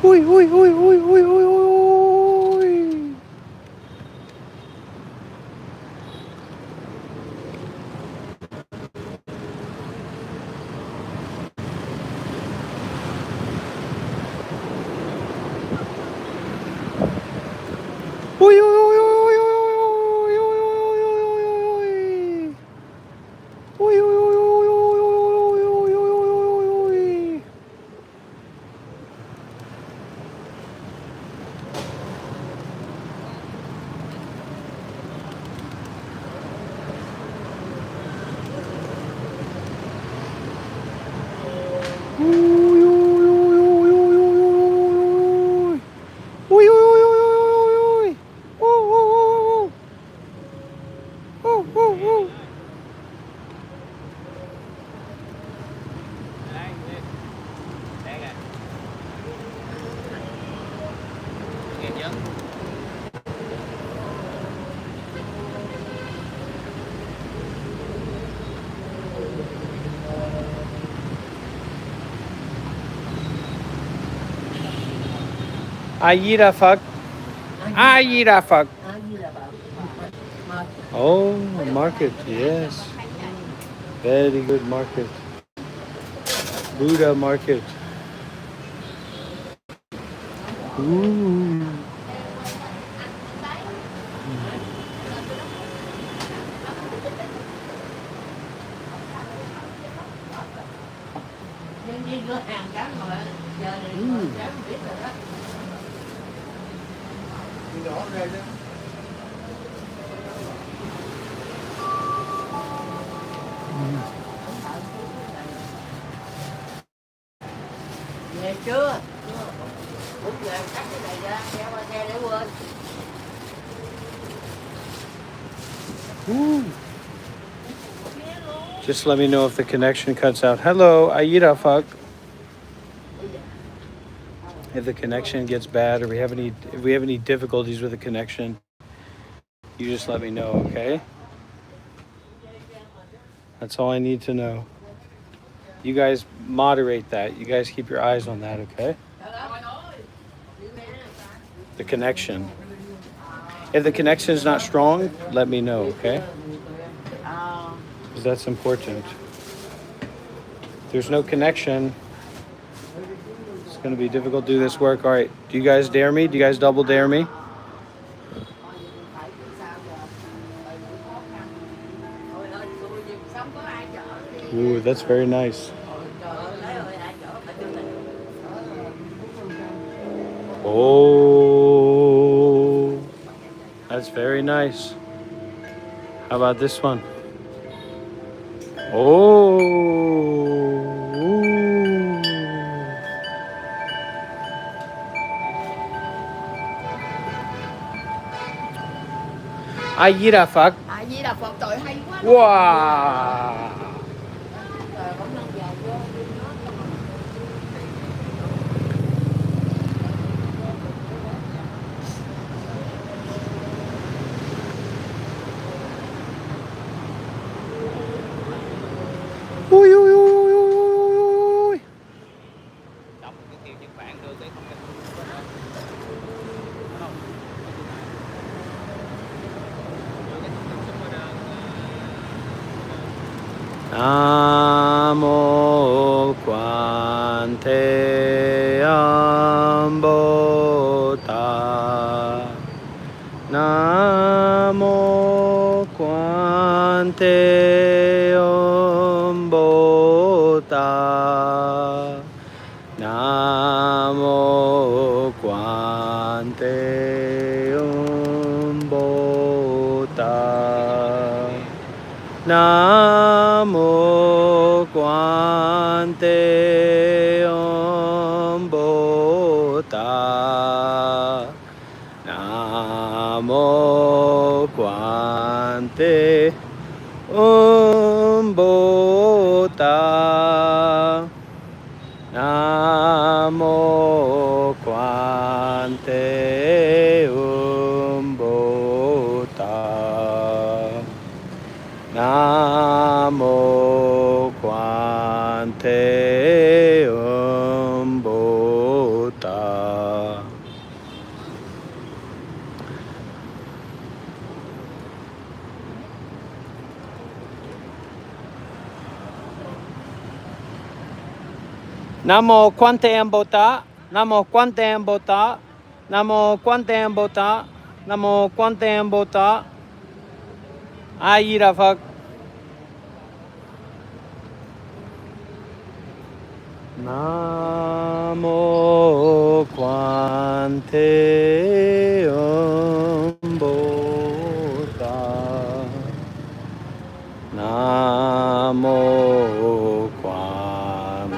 Uy, uy, uy, uy, uy, uy, uy. Uy, uy, uy, uy, uy, uy, uy, uy, uy. Uy, uy, uy, uy, uy, uy, uy, uy, uy, uy. Uy, uy, uy, uy, uy, uy. Uy, uy, uy, uy, uy, uy. Oh, oh, oh, oh. Oh, oh, oh. Ayira fuck. Ayira fuck. Oh, market, yes. Very good market. Buddha market. Ooh. Về chưa? Cũng về cắt cái này ra, kéo qua xe để quên. Ooh. Just let me know if the connection cuts out. Hello, Aida fuck. If the connection gets bad or if we have any difficulties with the connection, you just let me know, okay? That's all I need to know. You guys moderate that. You guys keep your eyes on that, okay? The connection. If the connection is not strong, let me know, okay? Because that's important. If there's no connection, it's going to be difficult to do this work. All right. Do you guys dare me? Do you guys double dare me? Ooh, that's very nice. Oh, that's very nice. How about this one? Oh. Ai Di Đà Phật. À Di Đà Phật trời hay quá. Wow. Trời vẫn đang vào vô. Ui, ui, ui, ui, ui, ui, ui. Nam mô Quan Thế Âm Bồ Tát. Nam mô Quan Thế Âm Bồ Tát. Nam mô Quan Thế Âm Bồ Tát. Nam mô Quan Thế Âm Bồ Tát. Nam mô Quan Thế Âm Bồ Tát. Nam mô Quan Thế Âm Bồ Tát. Nam mô Quan Thế Âm Bồ Tát. Namo Quantam Bota. Namo Quantam Bota. Namo Quantam Bota. Namo Quantam Bota. Ayira Phật. Namo Quantam Bota. Namo Quantam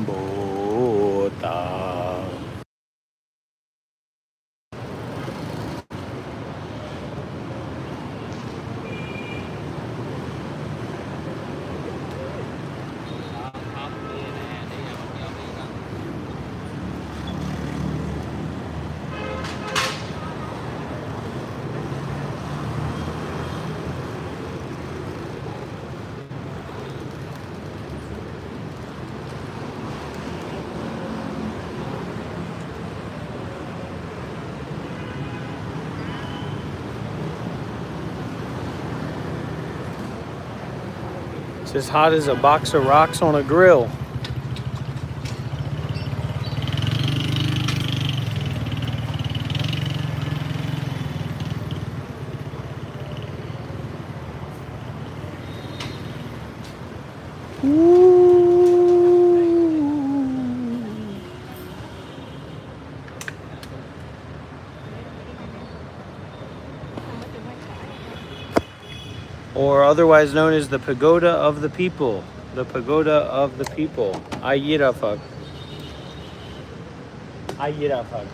Bota. It's as hot as a box of rocks on a grill. Or otherwise known as the Pagoda of the People. The Pagoda of the People. Ayira Phật. Ayira Phật.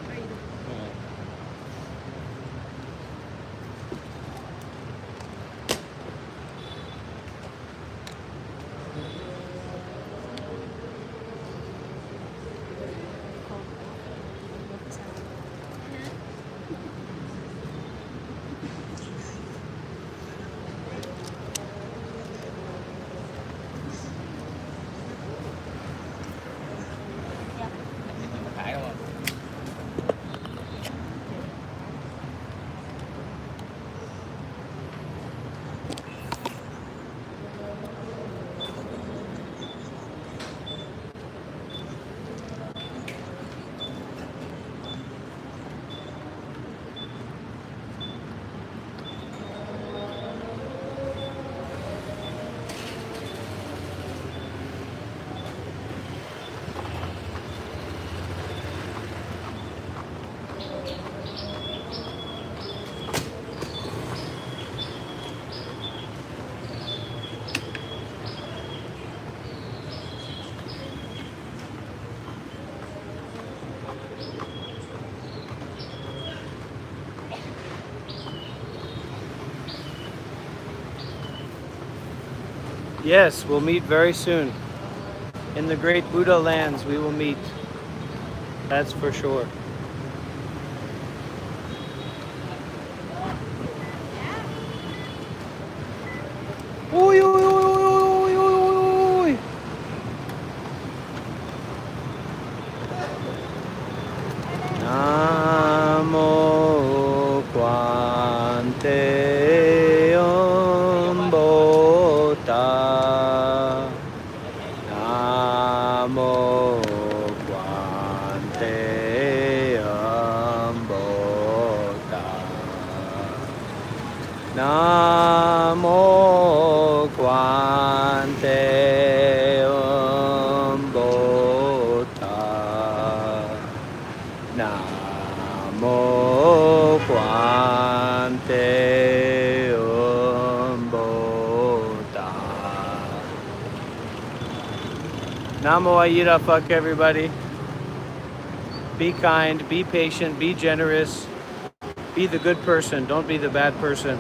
Yes, we'll meet very soon. In the great Buddha lands, we will meet. That's for sure. Oi, oi, oi, oi, oi, oi, oi. Namo Quantam Bota. Namo Quantam Bota. Namo Quantam Bota. Namo Quantam Bota. Namo Ayira Phật, everybody. Be kind, be patient, be generous. Be the good person, don't be the bad person.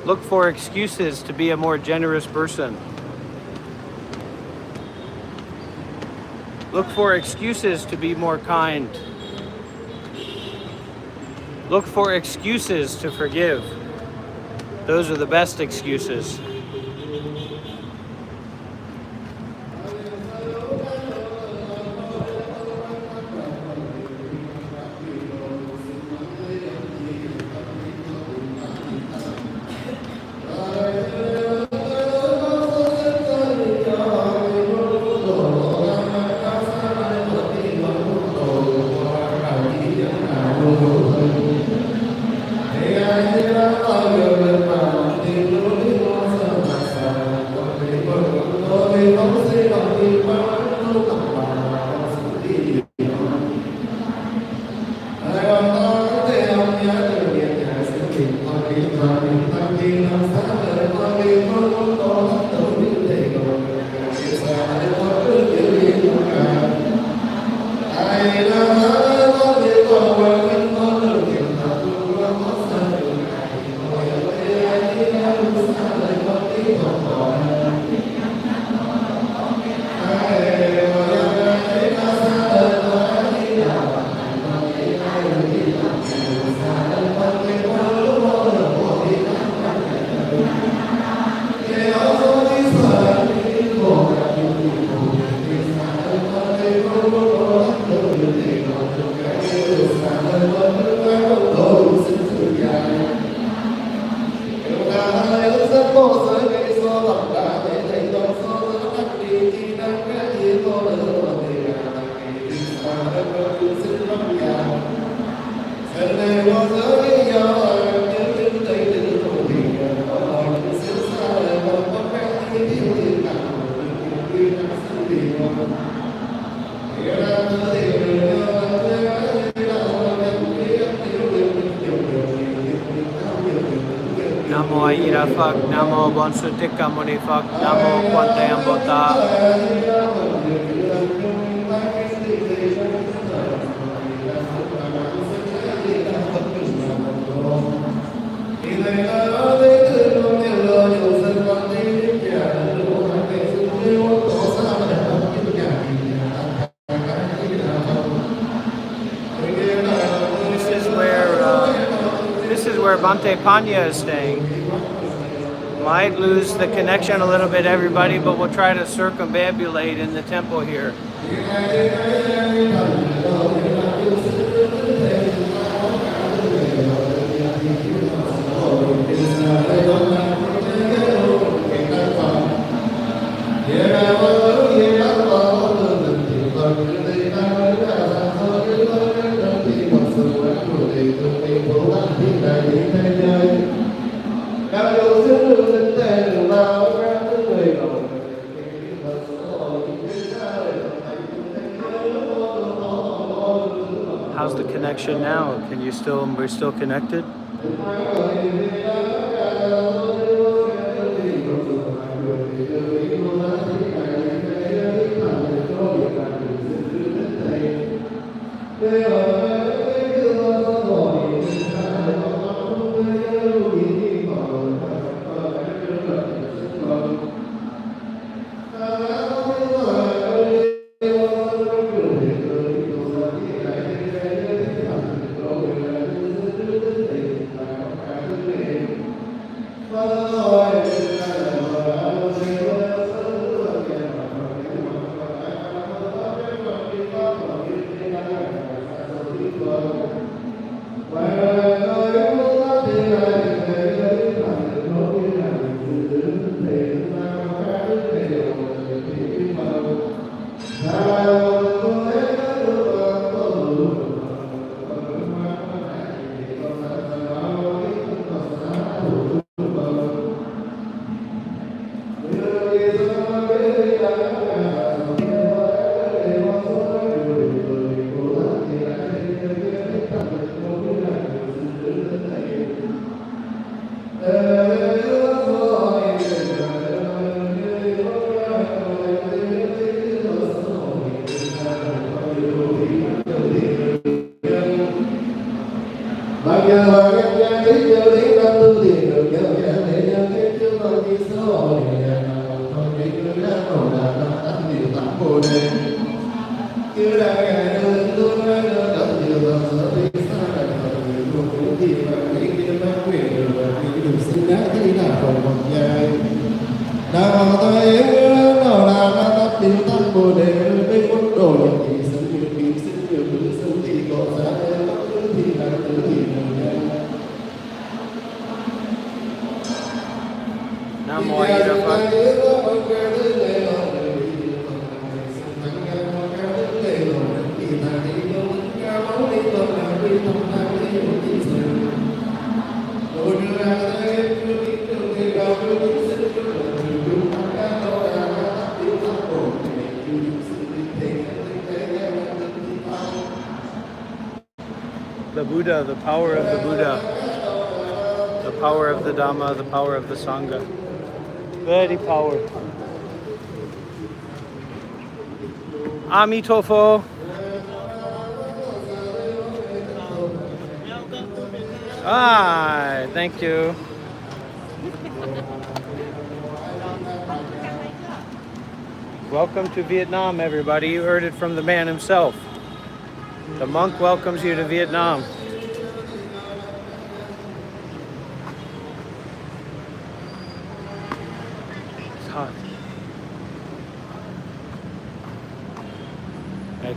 Look for excuses to be a more generous person. Look for excuses to be more kind. Look for excuses to forgive. Those are the best excuses. Namo A Di Đà Phật, Namo Bon Sư Thích Ca Mâu Ni Phật, Namo Quan Thế Âm Bồ Tát. This is where Bhante Panya is staying. Might lose the connection a little bit, everybody, but we'll try to circumambulate in the temple here. How's the connection now? Can you we're still connected? Namo A Di Đà Phật. The Buddha, the power of the Buddha, the power of the Dhamma, the power of the Sangha. Very powerful. Amitofo. Hi, thank you. Welcome to Vietnam, everybody. You heard it from the man himself. The monk welcomes you to Vietnam. It's hot.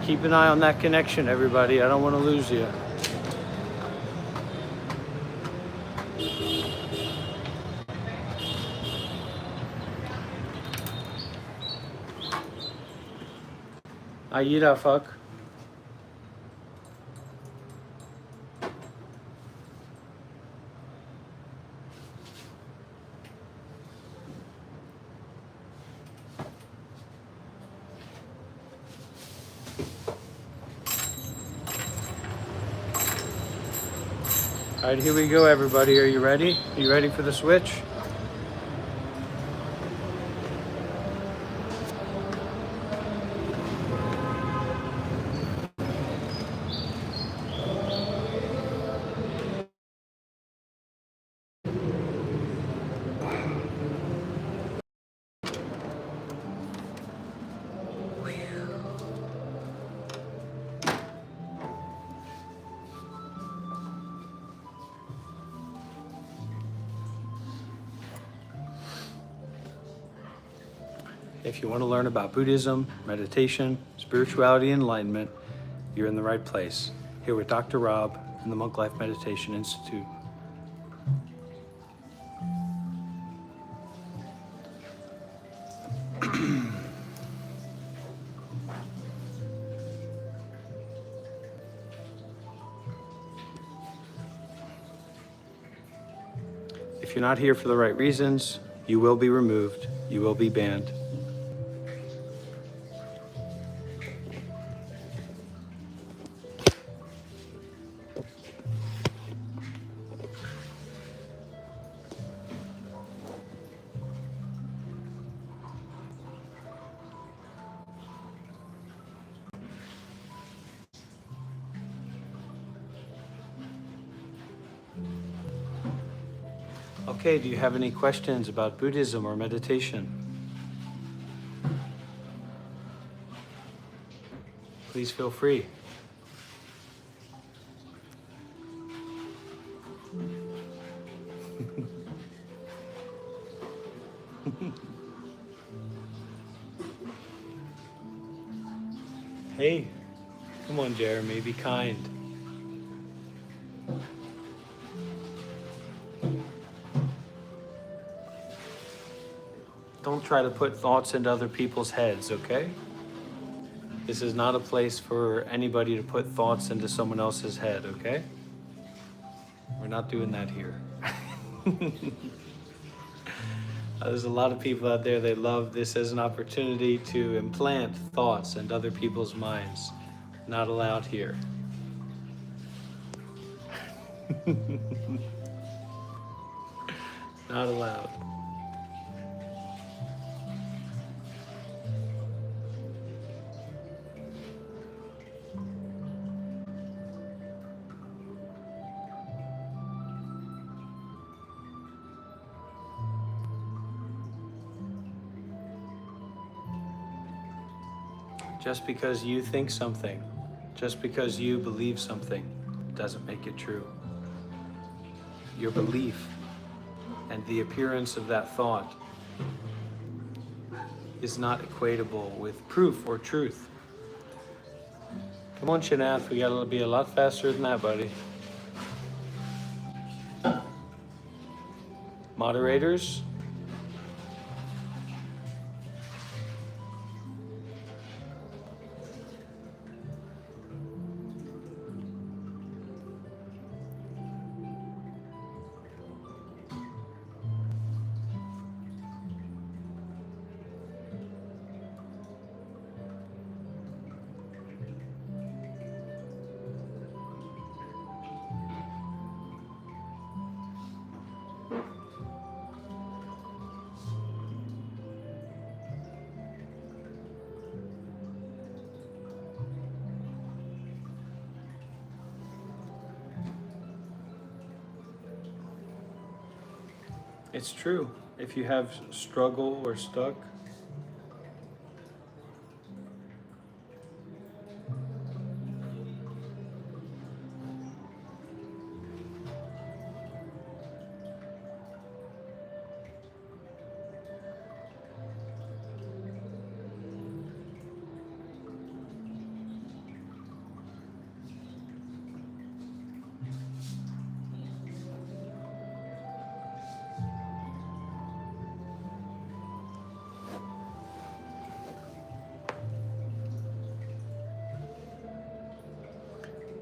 Keep an eye on that connection, everybody. I don't want to lose you. A Di Đà Phật. All right, here we go, everybody. Are you ready? Are you ready for the switch? If you want to learn about Buddhism, meditation, spirituality, and enlightenment, you're in the right place. Here with Dr. Rob and the Monk Life Meditation Institute. If you're not here for the right reasons, you will be removed, you will be banned. Okay, do you have any questions about Buddhism or meditation? Please feel free. Hey, come on, Jeremy, be kind. Don't try to put thoughts into other people's heads, okay? This is not a place for anybody to put thoughts into someone else's head, okay? We're not doing that here. There's a lot of people out there, they love this as an opportunity to implant thoughts into other people's minds. Not allowed here. Not allowed. Just because you think something, just because you believe something, doesn't make it true. Your belief and the appearance of that thought is not equatable with proof or truth. Come on, Shanath, we gotta be a lot faster than that, buddy. Moderators? It's true. If you have struggle or stuck,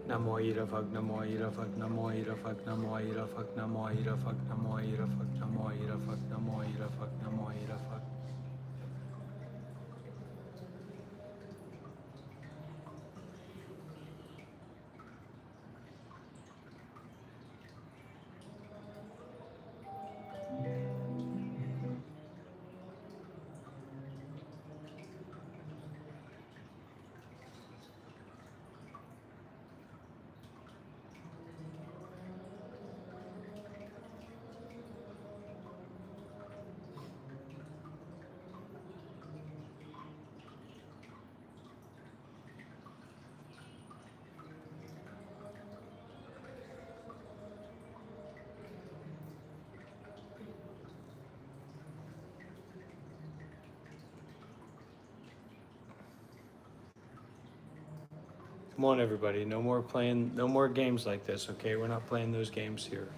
Namo Irafak, Namo Irafak, Namo Irafak, Namo Irafak, Namo Irafak, Namo Irafak, Namo Irafak, Namo Irafak, Namo Irafak. Come on, everybody. No more games like this, okay? We're not playing those games here.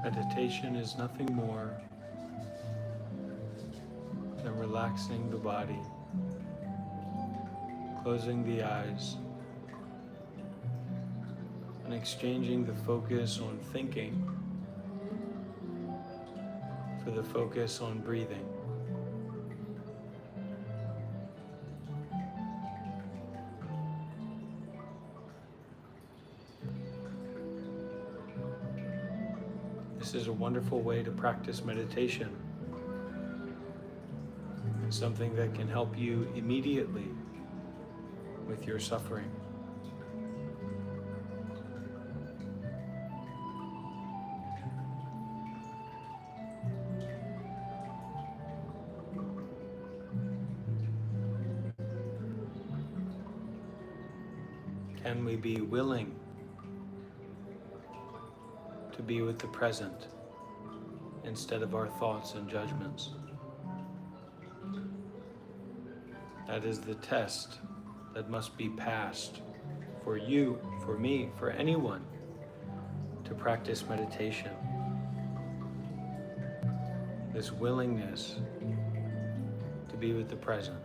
Meditation is nothing more than relaxing the body, closing the eyes, and exchanging the focus on thinking for the focus on breathing. This is a wonderful way to practice meditation. It's something that can help you immediately with your suffering. Can we be willing to be with the present instead of our thoughts and judgments? That is the test that must be passed for you, for me, for anyone to practice meditation. This willingness to be with the present.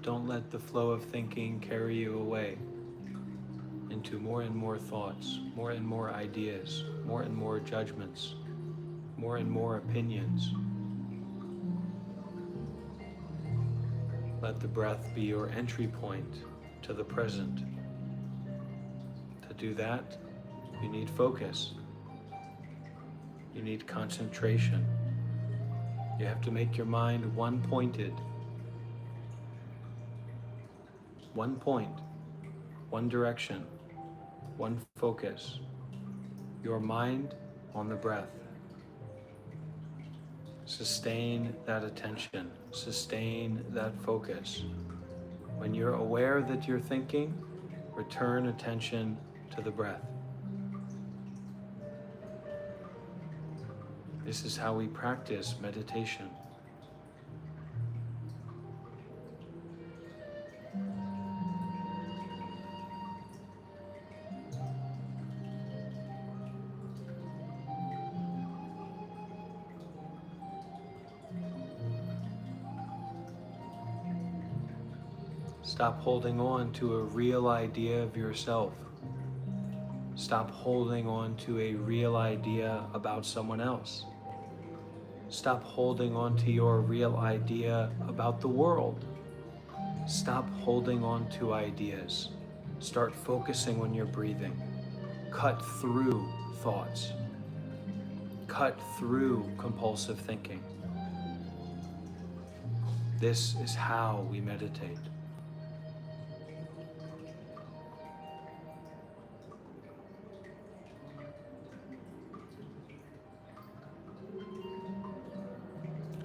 Don't let the flow of thinking carry you away into more and more thoughts, more and more ideas, more and more judgments, more and more opinions. Let the breath be your entry point to the present. To do that, you need focus. You need concentration. You have to make your mind one-pointed. One point, one direction, one focus. Your mind on the breath. Sustain that attention, sustain that focus. When you're aware that you're thinking, return attention to the breath. This is how we practice meditation. Stop holding on to a real idea of yourself. Stop holding on to a real idea about someone else. Stop holding on to your real idea about the world. Stop holding on to ideas. Start focusing when you're breathing. Cut through thoughts. Cut through compulsive thinking. This is how we meditate.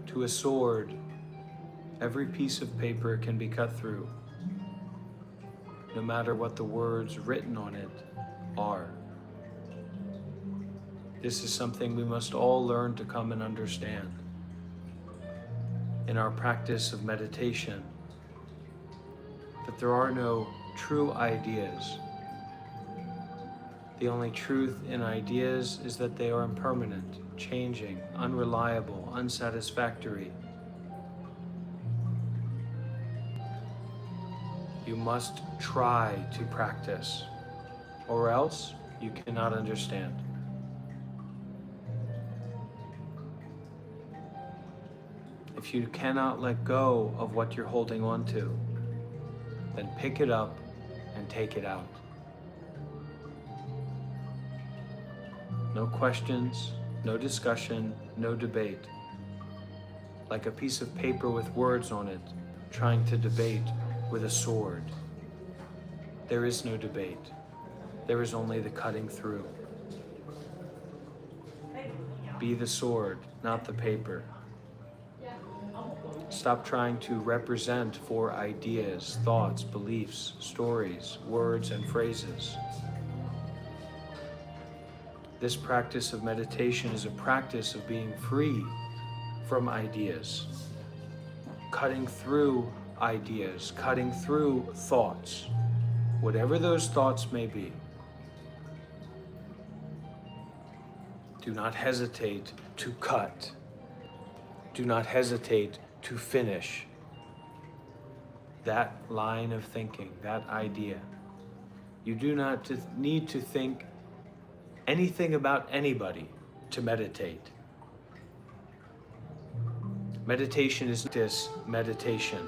To a sword, every piece of paper can be cut through, no matter what the words written on it are. This is something we must all learn to come and understand. In our practice of meditation, that there are no true ideas. The only truth in ideas is that they are impermanent, changing, unreliable, unsatisfactory. You must try to practice, or else you cannot understand. If you cannot let go of what you're holding on to, then pick it up and take it out. No questions, no discussion, no debate. Like a piece of paper with words on it, trying to debate with a sword. There is no debate. There is only the cutting through. Be the sword, not the paper. Stop trying to represent for ideas, thoughts, beliefs, stories, words, and phrases. This practice of meditation is a practice of being free from ideas, cutting through ideas, cutting through thoughts, whatever those thoughts may be. Do not hesitate to cut. Do not hesitate to finish that line of thinking, that idea. You do not need to think anything about anybody to meditate. Meditation is this meditation.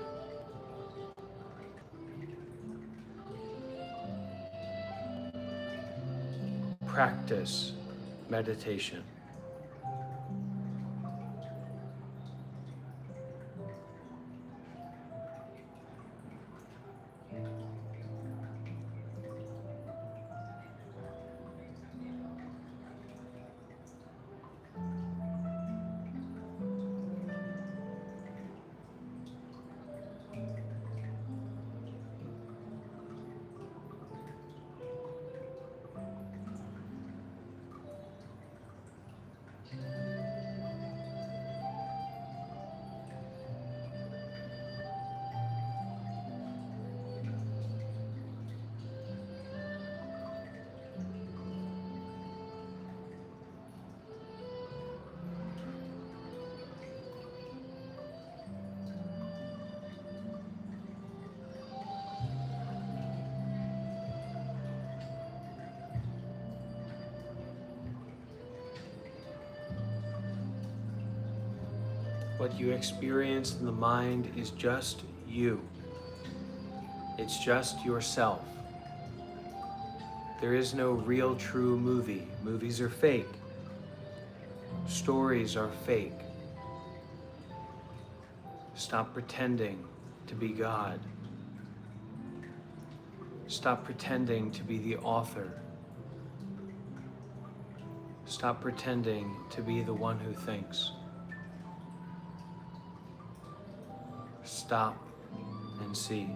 Practice meditation. What you experience in the mind is just you. It's just yourself. There is no real true movie. Movies are fake. Stories are fake. Stop pretending to be God. Stop pretending to be the author. Stop pretending to be the one who thinks. Stop and see.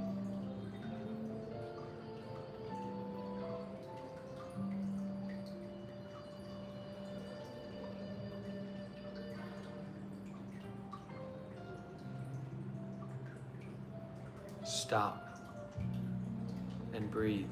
Stop and breathe.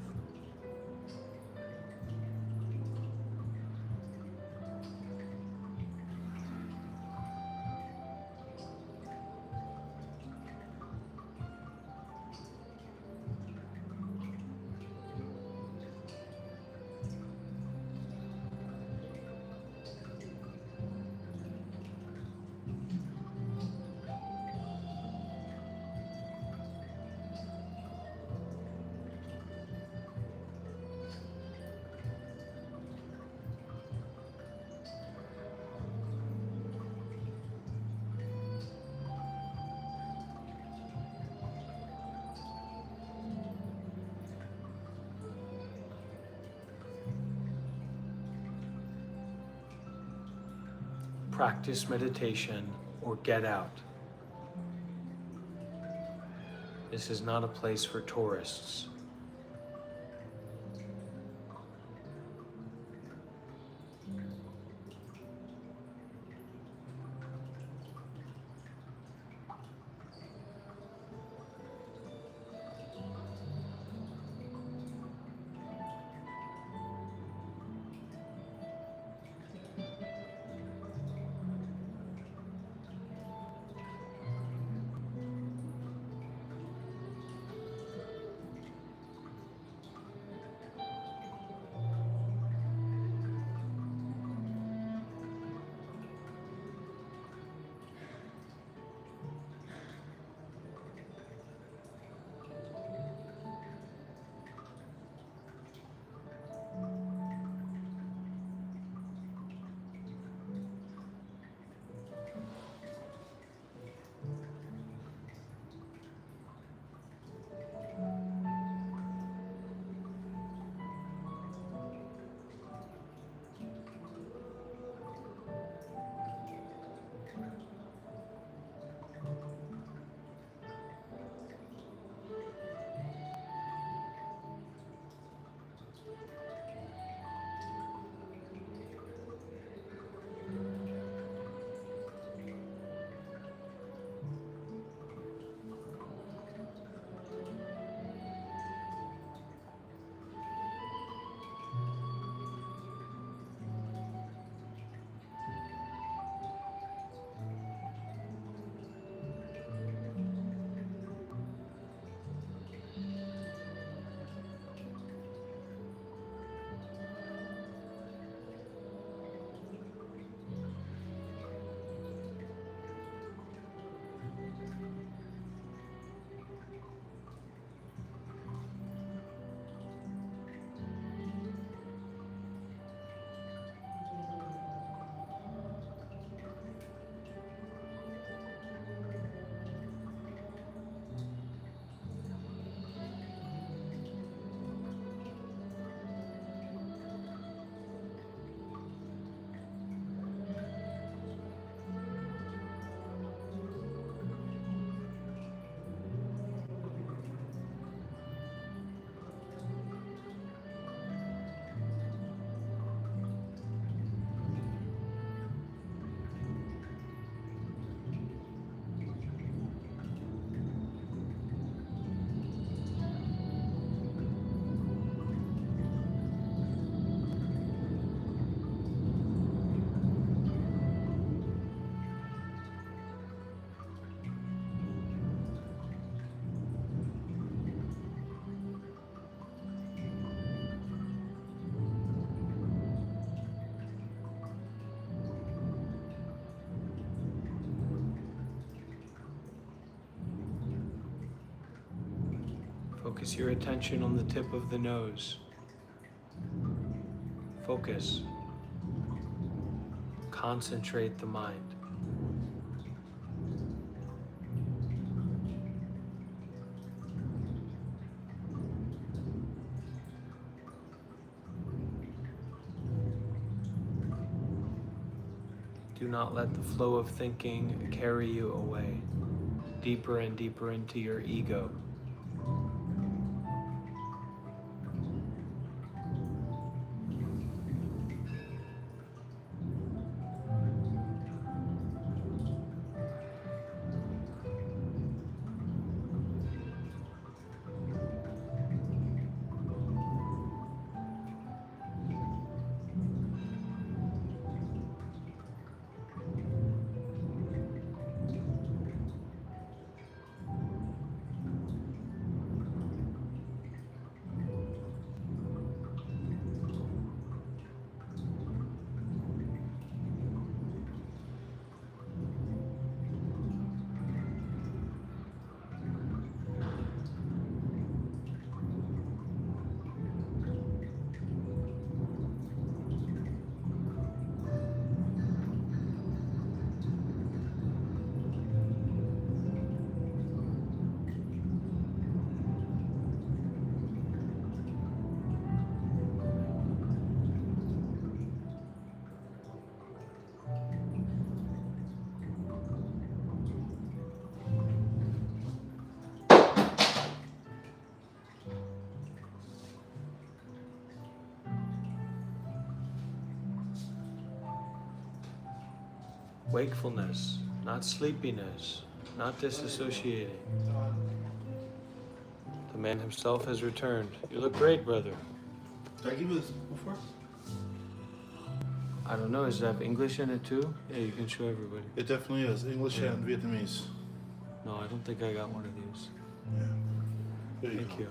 Practice meditation or get out. This is not a place for tourists. Focus your attention on the tip of the nose. Focus. Concentrate the mind. Do not let the flow of thinking carry you away, deeper and deeper into your ego. Wakefulness, not sleepiness, not disassociating. The man himself has returned. You look great, brother. Did I give you this before? I don't know, does it have English in it too? Yeah, you can show everybody. It definitely is. English Yeah. and Vietnamese. No, I don't think I got one of these. Yeah. There you Thank go. you.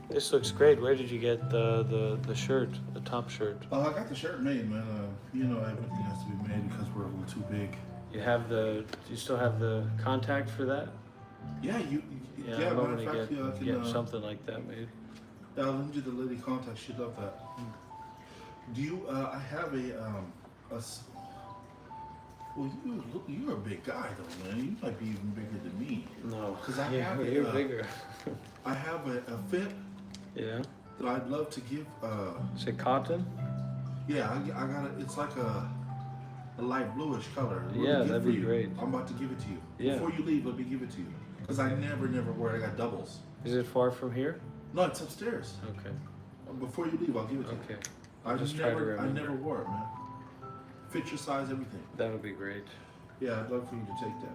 This looks great. Where did you get the shirt, the top shirt? I got the shirt made, man. You know, everything has to be made because we're a little too big. You still have the contact for that? Yeah, Yeah, yeah, I'm matter going of to fact, yeah, I can, get something like that made. I'll lend you the lady contact. She'd love that. Do you, I have well, you're a big guy though, man. You might be even bigger than me. No, 'Cause I yeah, have you're a, bigger. I have a fit Yeah. that I'd love to give, Is it cotton? yeah, I got it. It's like a light bluish color. Really Yeah, good that'd for be you. great. I'm about to give it to you. Yeah. Before you leave, let me give it to you. Because I never wear it. I got doubles. Is it far from here? No, it's upstairs. Okay. Before you leave, I'll give it to you. Okay. I just try to I remember. never wore it, man. Fit your size, everything. That would be great. Yeah, I'd love for you to take that.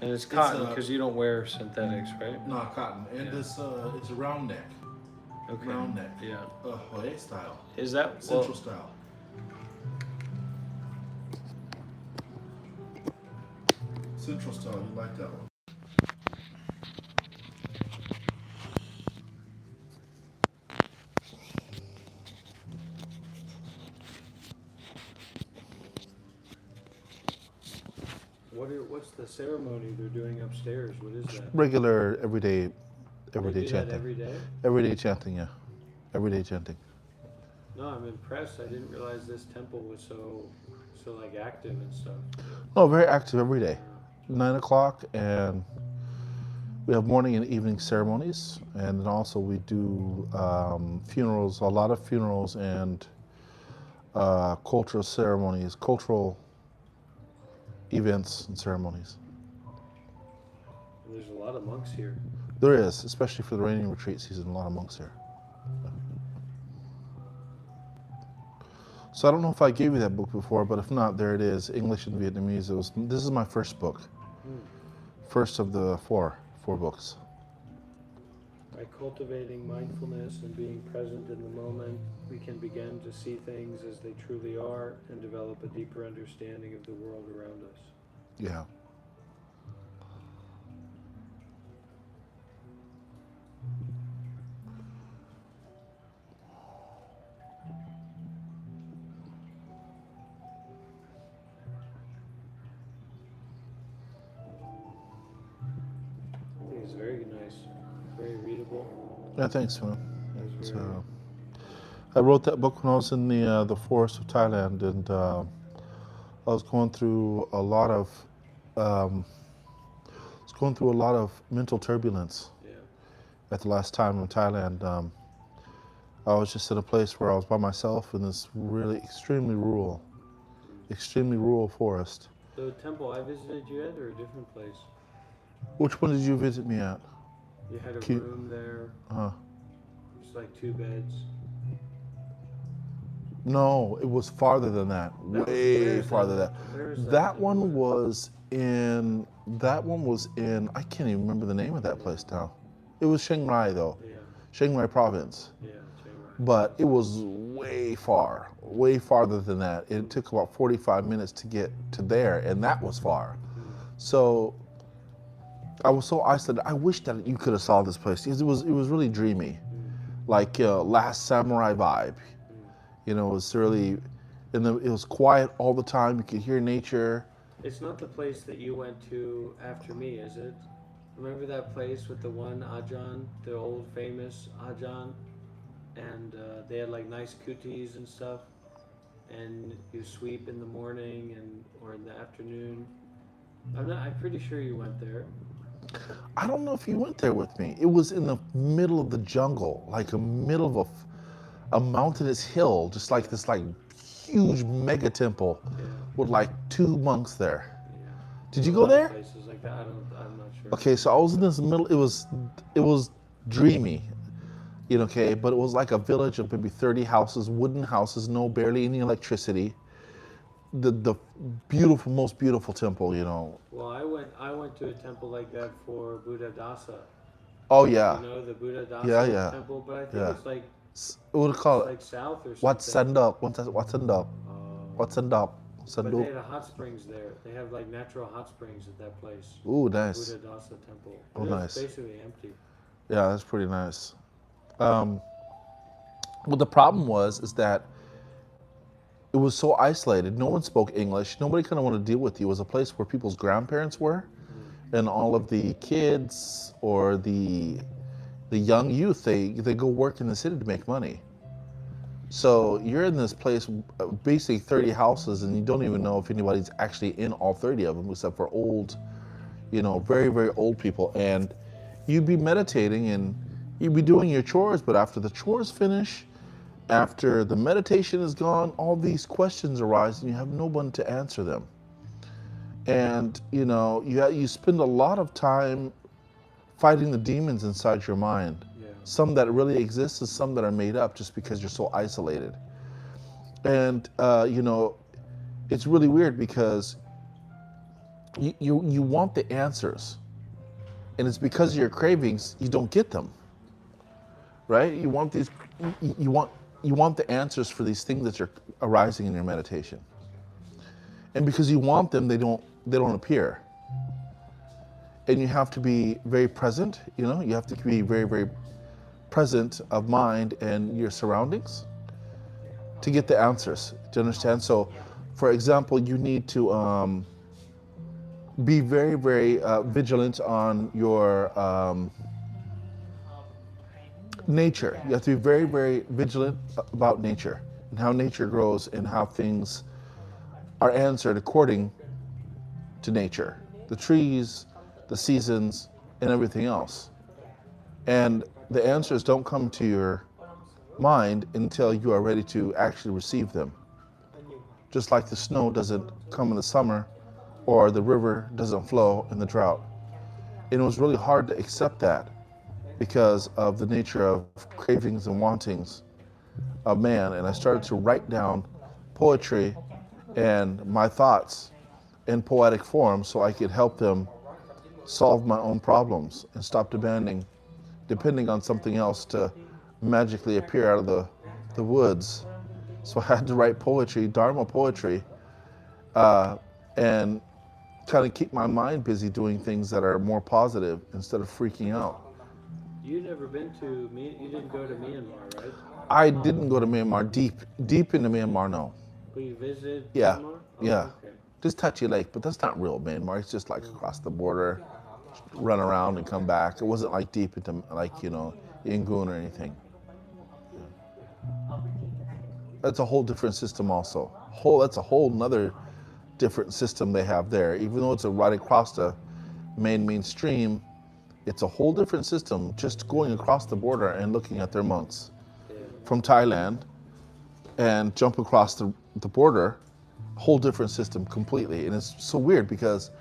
And it's cotton uh, because you don't wear synthetics, right? No, cotton. And Yeah. this, it's a round neck. Okay. Round neck. Yeah. Hawaii style. Is that Central style. Central style, you like that one? what's the ceremony they're doing upstairs? What is that? Regular, everyday They do that chanting. every day? Everyday chanting, yeah. Everyday chanting. No, I'm impressed. I didn't realize this temple was so like active and stuff. Oh, very active every day. 9 o'clock, and we have morning and evening ceremonies, and then also we do funerals, a lot of funerals and cultural ceremonies, cultural events and ceremonies. And there's a lot of monks here. There is, especially for the rainy retreat season, a lot of monks here. So I don't know if I gave you that book before, but if not, there it is, English and Vietnamese. This is my first book. First of the four books. By cultivating mindfulness and being present in the moment, we can begin to see things as they truly are and develop a deeper understanding of the world around us. Yeah. Yeah, thanks, man. It's, I wrote that book when I was in the forest of Thailand, and I was going through a lot of um, mental turbulence Yeah. at the last time in Thailand. I was just in a place where I was by myself in this really extremely rural forest. The temple I visited you at, or a different place? Which one did you visit me at? You had a Cute. room there. Uh, It's like 2 beds. no, it was farther than that. Way where's farther than that? Where's that. that? That one was in. That one was in. I can't even remember the name of that place now. It was Chiang Rai though, Yeah, Chiang Rai province. yeah, Chiang Rai. But it was way farther than that. It took about 45 minutes to get to there, and that was far. So I was so isolated. I wish that you could have saw this place. It was really dreamy, like Last Samurai vibe. You know, it was really, and it was quiet all the time. You could hear nature. It's not the place that you went to after me, is it? Remember that place with the one Ajahn, the old famous Ajahn? And they had like nice kutis and stuff. And you sweep in the morning or in the afternoon. I'm pretty sure you went there. I don't know if you went there with me. It was in the middle of the jungle, like a middle of a mountainous hill, just like this like huge mega temple Yeah. with like 2 monks there. Yeah. Did you A go lot of there? Places like that. I'm not sure. Okay, so I was in this middle. It was dreamy, you know. Okay, but it was like a village of maybe 30 houses, wooden houses, barely any electricity. The beautiful, most beautiful temple, you know. Well, I went to a temple like that for Buddha Dasa. Oh yeah, You know the Buddha Dasa Yeah. temple, but I think Yeah. it's like what do you call it? like south or something. What's Sandop? What's Sandop? Uh, What's Sandop? But they Sandup. had hot springs there. They have like natural hot springs at that place. Ooh, nice. Buddha Dasa temple. Oh, And nice. It's basically empty. Yeah, that's pretty nice. Well, the problem is that it was so isolated. No one spoke English. Nobody kind of wanted to deal with you. It was a place where people's grandparents were, and all of the kids or the young youth they go work in the city to make money. So you're in this place, basically 30 houses, and you don't even know if anybody's actually in all 30 of them, except for old, very, very old people. And you'd be meditating and you'd be doing your chores, but after the chores finish, after the meditation is gone, all these questions arise and you have no one to answer them. And, you spend a lot of time fighting the demons inside your mind. Yeah. Some that really exist and some that are made up just because you're so isolated. And, it's really weird because you want the answers. And it's because of your cravings, you don't get them. Right? You want the answers for these things that are arising in your meditation. And because you want them, they don't appear. And you have to be very present, you have to be very, very present of mind and your surroundings to get the answers. Do you understand? So, for example, you need to be very, very vigilant on your nature. You have to be very, very vigilant about nature and how nature grows and how things are answered according to nature. The trees, the seasons, and everything else. And the answers don't come to your mind until you are ready to actually receive them. Just like the snow doesn't come in the summer or the river doesn't flow in the drought. And it was really hard to accept that because of the nature of cravings and wantings of man. And I started to write down poetry and my thoughts in poetic form so I could help them solve my own problems and stop depending on something else to magically appear out of the woods. So I had to write poetry, Dharma poetry, and kind of keep my mind busy doing things that are more positive instead of freaking out. You didn't go to Myanmar, right? I didn't go to Myanmar, deep into Myanmar, no. But you visited Yeah, Myanmar? Oh, yeah. Okay. Just Touchy Lake, but that's not real Myanmar. It's just like across the border, run around and come back. It wasn't like deep into Yangon or anything. That's a whole different system also. That's a whole nother different system they have there. Even though it's right across the main stream, it's a whole different system just going across the border and looking at their monks from Thailand and jump across the border, whole different system completely. And it's so weird because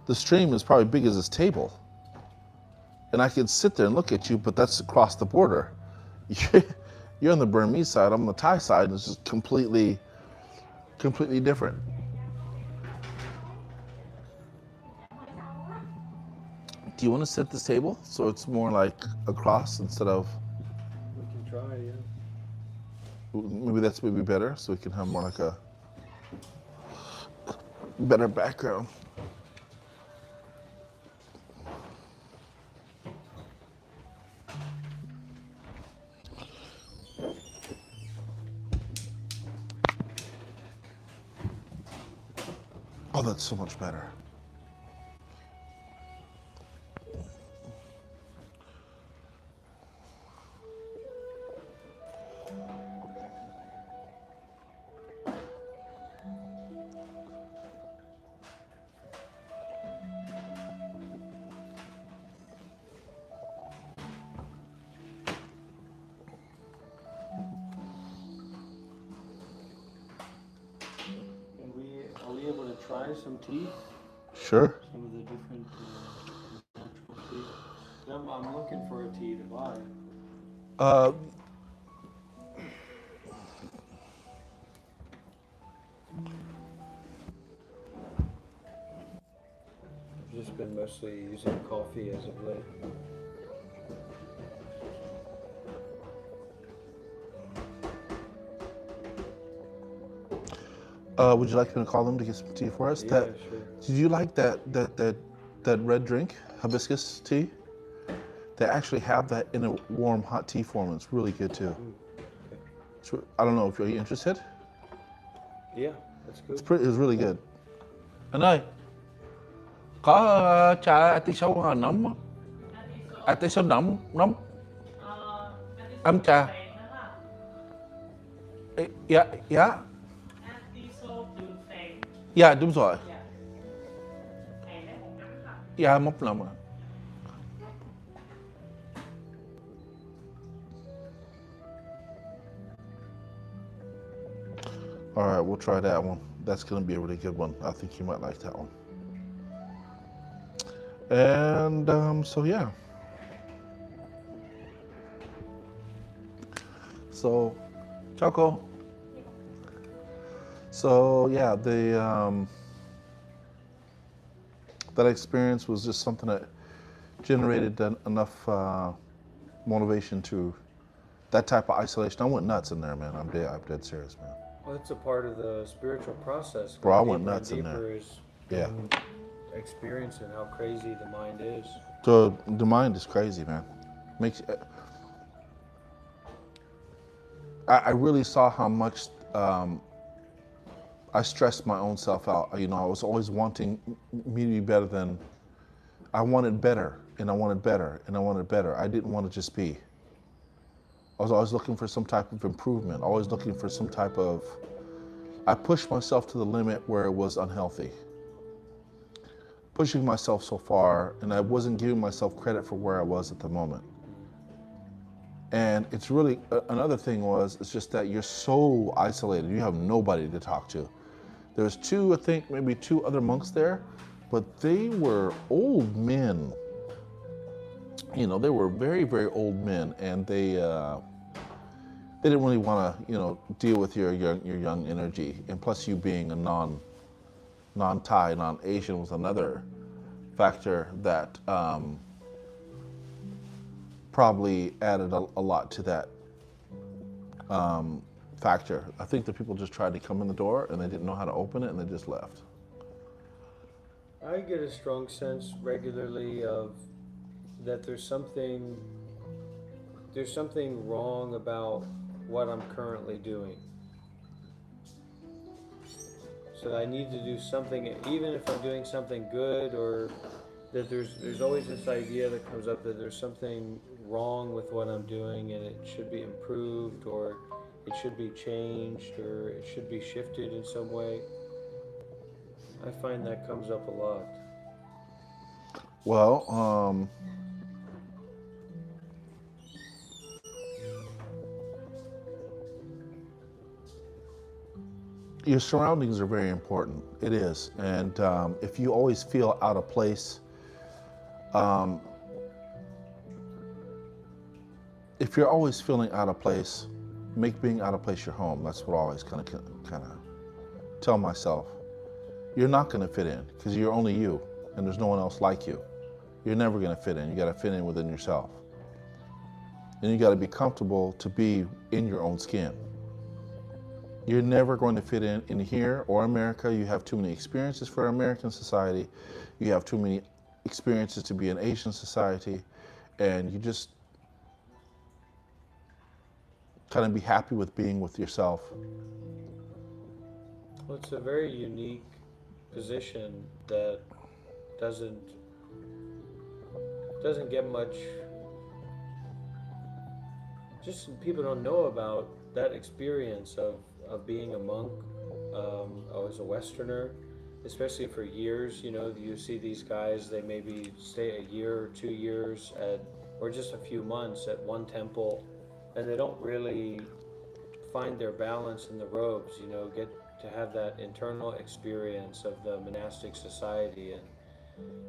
the stream is probably big as this table. And I could sit there and look at you, but that's across the border. You're on the Burmese side, I'm on the Thai side, and it's just completely different. Do you want to set this table so it's more like across instead of? We can try, yeah. Maybe that's better, so we can have more like a better background. Oh, that's so much better. Are we able to try some tea? Sure. Some of the different natural tea. I'm looking for a tea to buy. I've just been mostly using coffee as of late. Would you like me to call them to get some tea for us? Yeah, sure. Did you like that red drink, hibiscus tea? They actually have that in a warm hot tea form. It's really good too. I don't know if you're interested. Yeah, that's good. It's really good. Anh ơi, có trà atiso nóng không? Atiso nóng nóng. Ấm trà. Dạ, dạ. Dạ, đúng rồi. Dạ, một lần ạ. All right, we'll try that one. That's going to be a really good one. I think you might like that one. And so yeah. So, Choco. So yeah, that experience was just something that generated enough motivation to that type of isolation. I went nuts in there, man. I'm dead serious, man. Well, it's a part of the spiritual process. Bro, I went nuts in there. Is Yeah. Experiencing how crazy the mind is. The mind is crazy, man. I really saw how much I stressed my own self out. You know, I was always wanting me to be better than. I wanted better, and I wanted better, and I wanted better. I didn't want to just be. I was always looking for some type of improvement, always looking for some type of. I pushed myself to the limit where it was unhealthy. Pushing myself so far, and I wasn't giving myself credit for where I was at the moment. And it's really, another thing was, it's just that you're so isolated. You have nobody to talk to. There's maybe two other monks there, but they were old men. You know, they were very, very old men, and they didn't really want to, deal with your young energy. And plus, you being a non-Thai, non-Asian was another factor that probably added a lot to that factor. I think the people just tried to come in the door and they didn't know how to open it and they just left. I get a strong sense regularly of that there's something wrong about what I'm currently doing. So I need to do something, even if I'm doing something good or that there's always this idea that comes up that there's something wrong with what I'm doing and it should be improved or it should be changed or it should be shifted in some way. I find that comes up a lot. Well, your surroundings are very important. It is. And if you always feel out of place, if you're always feeling out of place, make being out of place your home. That's what I always kind of tell myself. You're not going to fit in because you're only you and there's no one else like you. You're never going to fit in. You got to fit in within yourself. And you got to be comfortable to be in your own skin. You're never going to fit in here or America. You have too many experiences for American society. You have too many experiences to be in Asian society. And you just kind of be happy with being with yourself. Well, it's a very unique position that doesn't get much. Just people don't know about that experience of being a monk, as a Westerner, especially for years. You know, you see these guys, they maybe stay a year or 2 years or just a few months at one temple, and they don't really find their balance in the robes, you know, get to have that internal experience of the monastic society and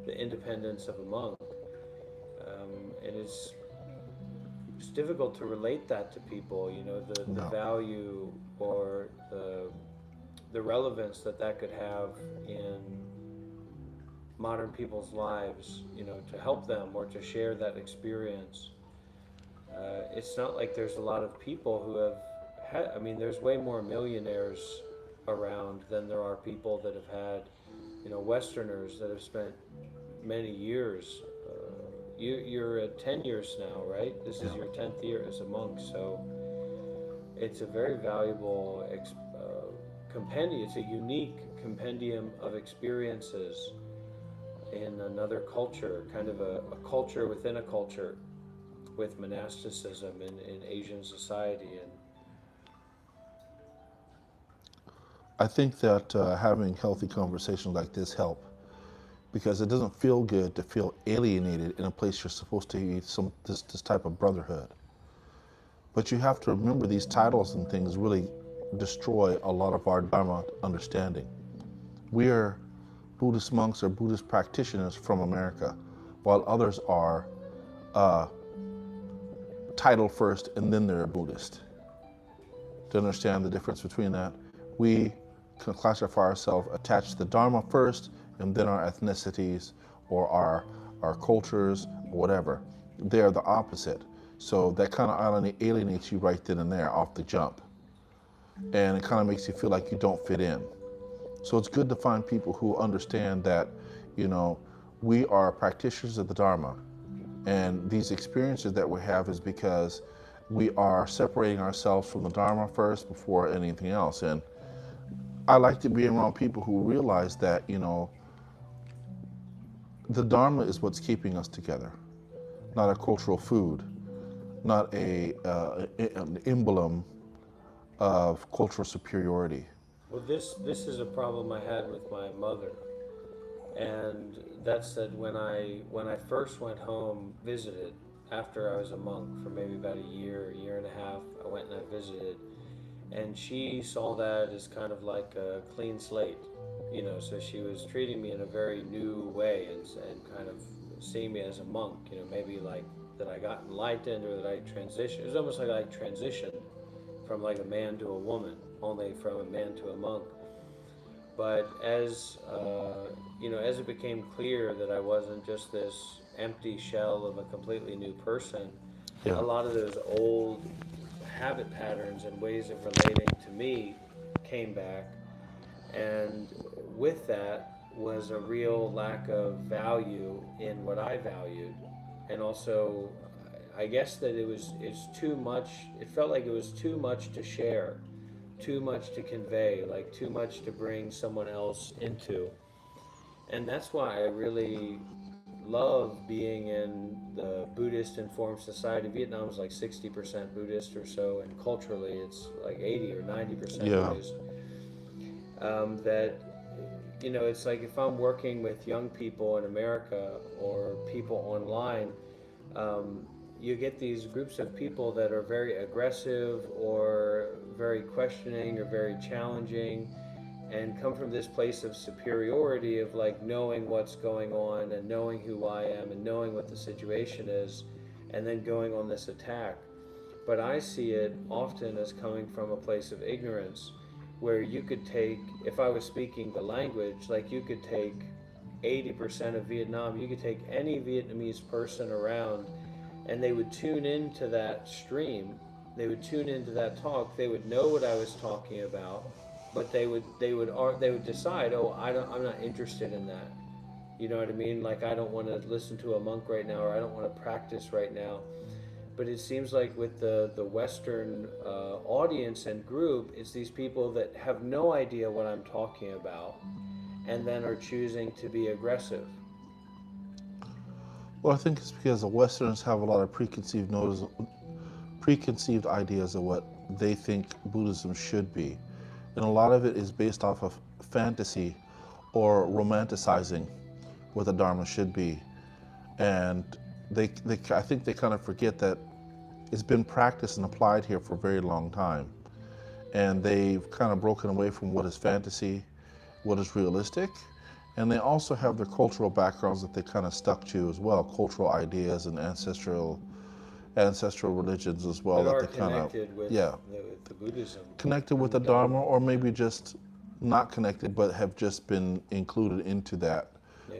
the independence of a monk. And it's difficult to relate that to people, you know, the value or the relevance that could have in modern people's lives, you know, to help them or to share that experience. It's not like there's a lot of people who have had, I mean, there's way more millionaires around than there are people that have had, you know, Westerners that have spent many years. You're at 10 years now, right? This is your 10th year as a monk, so it's a very valuable compendium. It's a unique compendium of experiences in another culture, kind of a culture within a culture with monasticism in Asian society. And I think that having healthy conversations like this help, because it doesn't feel good to feel alienated in a place you're supposed to be this type of brotherhood. But you have to remember these titles and things really destroy a lot of our Dharma understanding. We are Buddhist monks or Buddhist practitioners from America, while others are title first and then they're a Buddhist. To understand the difference between that, we can classify ourselves attached to the Dharma first and then our ethnicities or our cultures, or whatever. They're the opposite. So that kind of alienates you right then and there off the jump. And it kind of makes you feel like you don't fit in. So it's good to find people who understand that, you know, we are practitioners of the Dharma. And these experiences that we have is because we are separating ourselves from the Dharma first before anything else. And I like to be around people who realize that, you know, the Dharma is what's keeping us together, not a cultural food, not an emblem of cultural superiority. well, this is a problem I had with my mother, and that's that when I first went home, visited after I was a monk for maybe about a year and a half, I went and I visited, and she saw that as kind of like a clean slate, you know. So she was treating me in a very new way and kind of seeing me as a monk, you know, maybe like that I got enlightened or that I transitioned. It was almost like I transitioned from like a man to a woman, only from a man to a monk. But as you know, as it became clear that I wasn't just this empty shell of a completely new person, a lot of those old habit patterns and ways of relating to me came back, and with that was a real lack of value in what I valued, and also I guess that it's too much. It felt like it was too much to share, too much to convey, like too much to bring someone else into. And that's why I really love being in the Buddhist informed society. Vietnam is like 60% Buddhist or so, and culturally it's like 80 or 90% Yeah. Buddhist. That, you know, it's like if I'm working with young people in America or people online, you get these groups of people that are very aggressive or very questioning or very challenging and come from this place of superiority of like knowing what's going on and knowing who I am and knowing what the situation is and then going on this attack. But I see it often as coming from a place of ignorance where you could take, if I was speaking the language, like you could take 80% of Vietnam, you could take any Vietnamese person around and they would tune into that stream, they would tune into that talk, they would know what I was talking about, but they would decide, oh, I'm not interested in that. You know what I mean? Like I don't want to listen to a monk right now, or I don't want to practice right now. But it seems like with the Western audience and group, it's these people that have no idea what I'm talking about, and then are choosing to be aggressive. Well, I think it's because the Westerners have a lot of preconceived ideas of what they think Buddhism should be. And a lot of it is based off of fantasy or romanticizing what the Dharma should be. And I think they kind of forget that it's been practiced and applied here for a very long time. And they've kind of broken away from what is fantasy, what is realistic. And they also have their cultural backgrounds that they kind of stuck to as well, cultural ideas and ancestral religions as well. That are they kind of connected with the Buddhism. connected with the Dharma, or maybe just not connected, but have just been included into that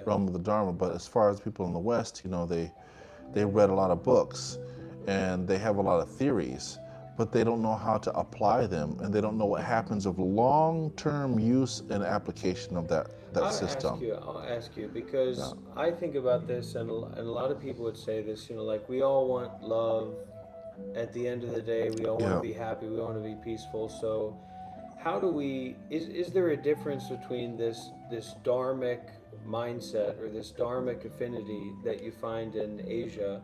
realm of the Dharma. But as far as people in the West, you know, they read a lot of books and they have a lot of theories, but they don't know how to apply them, and they don't know what happens of long-term use and application of that system. I'll ask you because I think about this, and a lot of people would say this, you know, like we all want love. At the end of the day, we all want to be happy, we want to be peaceful. So how do we, is there a difference between this dharmic mindset or this dharmic affinity that you find in Asia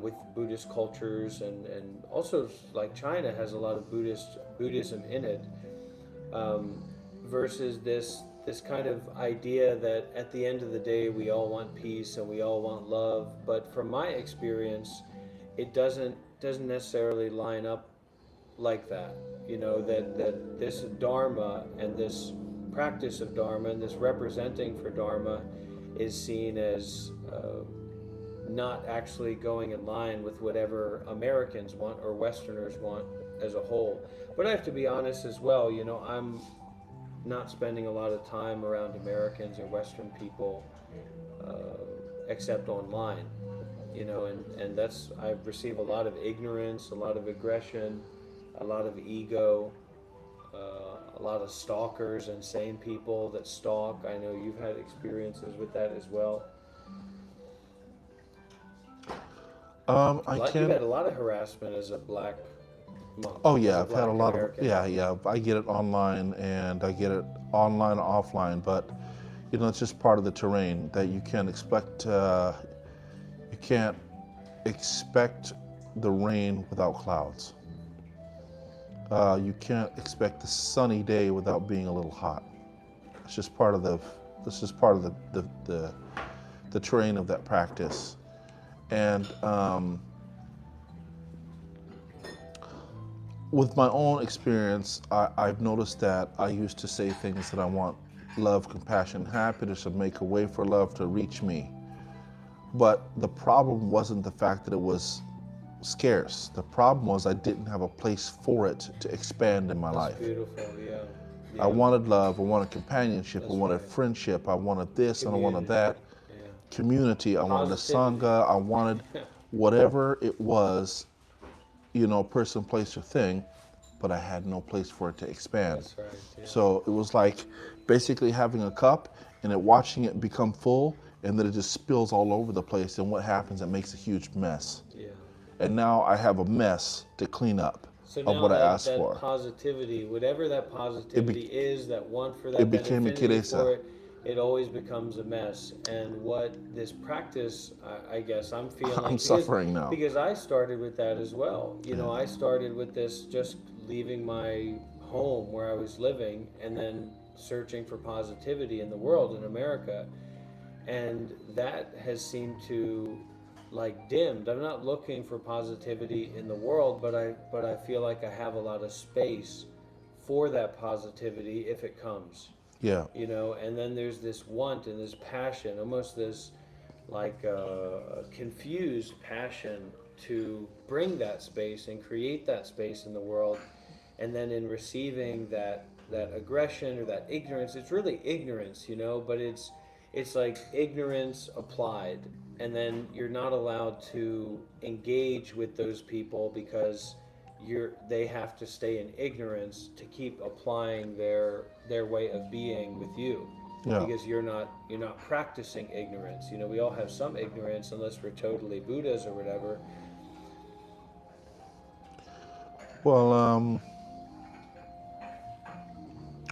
with Buddhist cultures, and also like China has a lot of Buddhism in it, versus this kind of idea that at the end of the day we all want peace and we all want love. But from my experience, it doesn't necessarily line up like that. You know, that this Dharma and this practice of Dharma and this representing for Dharma is seen as not actually going in line with whatever Americans want or Westerners want as a whole. But I have to be honest as well, you know, I'm not spending a lot of time around Americans or Western people except online, you know, and that's, I've received a lot of ignorance, a lot of aggression, a lot of ego, a lot of stalkers, insane people that stalk. I know you've had experiences with that as well. You've had a lot of harassment as a black monk. Oh yeah, I've had a lot of, yeah. I get it online, and I get it online, offline, but you know, it's just part of the terrain that you can't expect. You can't expect the rain without clouds. You can't expect the sunny day without being a little hot. It's just part of the terrain of that practice. And with my own experience, I've noticed that I used to say things that I want love, compassion, happiness to make a way for love to reach me. But the problem wasn't the fact that it was scarce. The problem was I didn't have a place for it to expand in my life. Beautiful, yeah. I wanted love, I wanted companionship, I wanted friendship, I wanted this, and I wanted that. Community, I wanted a sangha, I wanted whatever it was, you know, person, place, or thing, but I had no place for it to expand. That's right, yeah. So it was like basically having a cup and watching it become full, and then it just spills all over the place, and what happens, it makes a huge mess. Yeah. And now I have a mess to clean up of what I asked for. Positivity, whatever that positivity is, that want for that, it became that a kilesa. for it, it always becomes a mess. And what this practice, I guess I'm feeling, I'm suffering now. because I started with that as well. You know, I started with this just leaving my home where I was living and then searching for positivity in the world in America. And that has seemed to like dimmed. I'm not looking for positivity in the world, but I feel like I have a lot of space for that positivity if it comes. Yeah. You know, and then there's this want and this passion, almost this like confused passion to bring that space and create that space in the world. And then in receiving that aggression or that ignorance, it's really ignorance, you know, but it's like ignorance applied, and then you're not allowed to engage with those people because they have to stay in ignorance to keep applying their way of being with you. Yeah. Because you're not practicing ignorance. You know, we all have some ignorance unless we're totally Buddhas or whatever. Well, I'm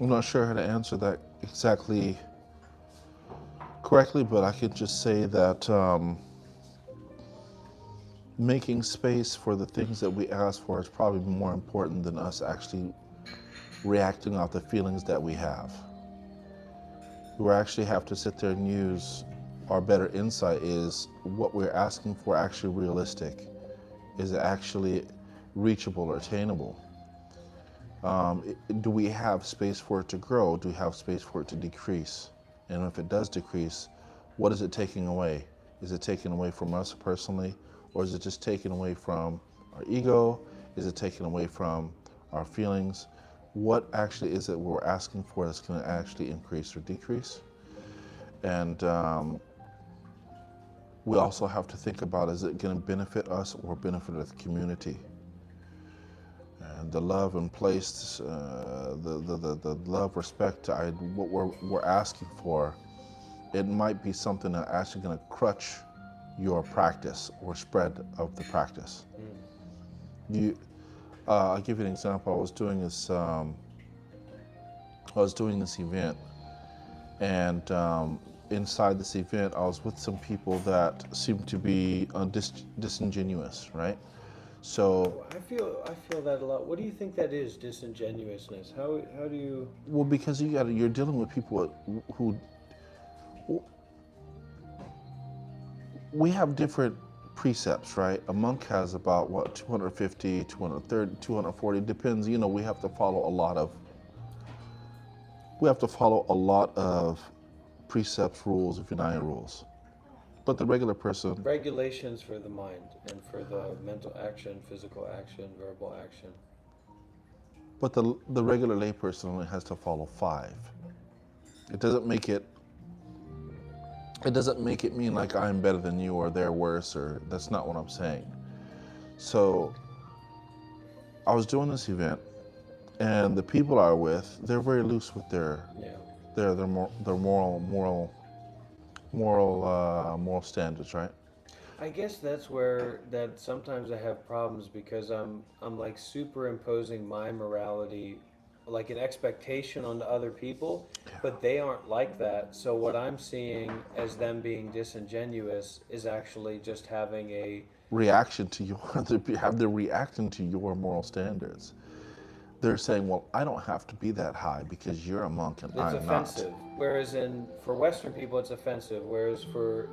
not sure how to answer that exactly correctly, but I could just say that making space for the things that we ask for is probably more important than us actually reacting off the feelings that we have. We actually have to sit there and use our better insight. Is what we're asking for actually realistic? Is it actually reachable or attainable? Do we have space for it to grow? Do we have space for it to decrease? And if it does decrease, what is it taking away? Is it taking away from us personally? Or is it just taking away from our ego? Is it taking away from our feelings? What actually is it we're asking for that's going to actually increase or decrease? And we also have to think about, is it going to benefit us or benefit the community? And the love and place, the love, respect, what we're asking for, it might be something that's actually going to crutch your practice or spread of the practice. I'll give you an example. I was doing this event, and inside this event, I was with some people that seemed to be disingenuous, right? So I feel that a lot. What do you think that is, disingenuousness? How do you? well, because you're dealing with people who we have different precepts, right? A monk has about 250, 230, 240, depends, you know, we have to follow a lot of precepts, rules, Vinaya rules. But the regular person, Regulations for the mind and for the mental action, physical action, verbal action. but the regular layperson only has to follow 5. It doesn't make it mean like I'm better than you or they're worse, or that's not what I'm saying. So I was doing this event, and the people I was with, they're very loose with their moral standards, right? I guess that's where that sometimes I have problems because I'm like superimposing my morality, like an expectation onto other people, but they aren't like that. So what I'm seeing as them being disingenuous is actually just having a Reaction to they're reacting to your moral standards. They're saying, well, I don't have to be that high because you're a monk and it's I'm offensive. not. Whereas for Western people it's offensive. Whereas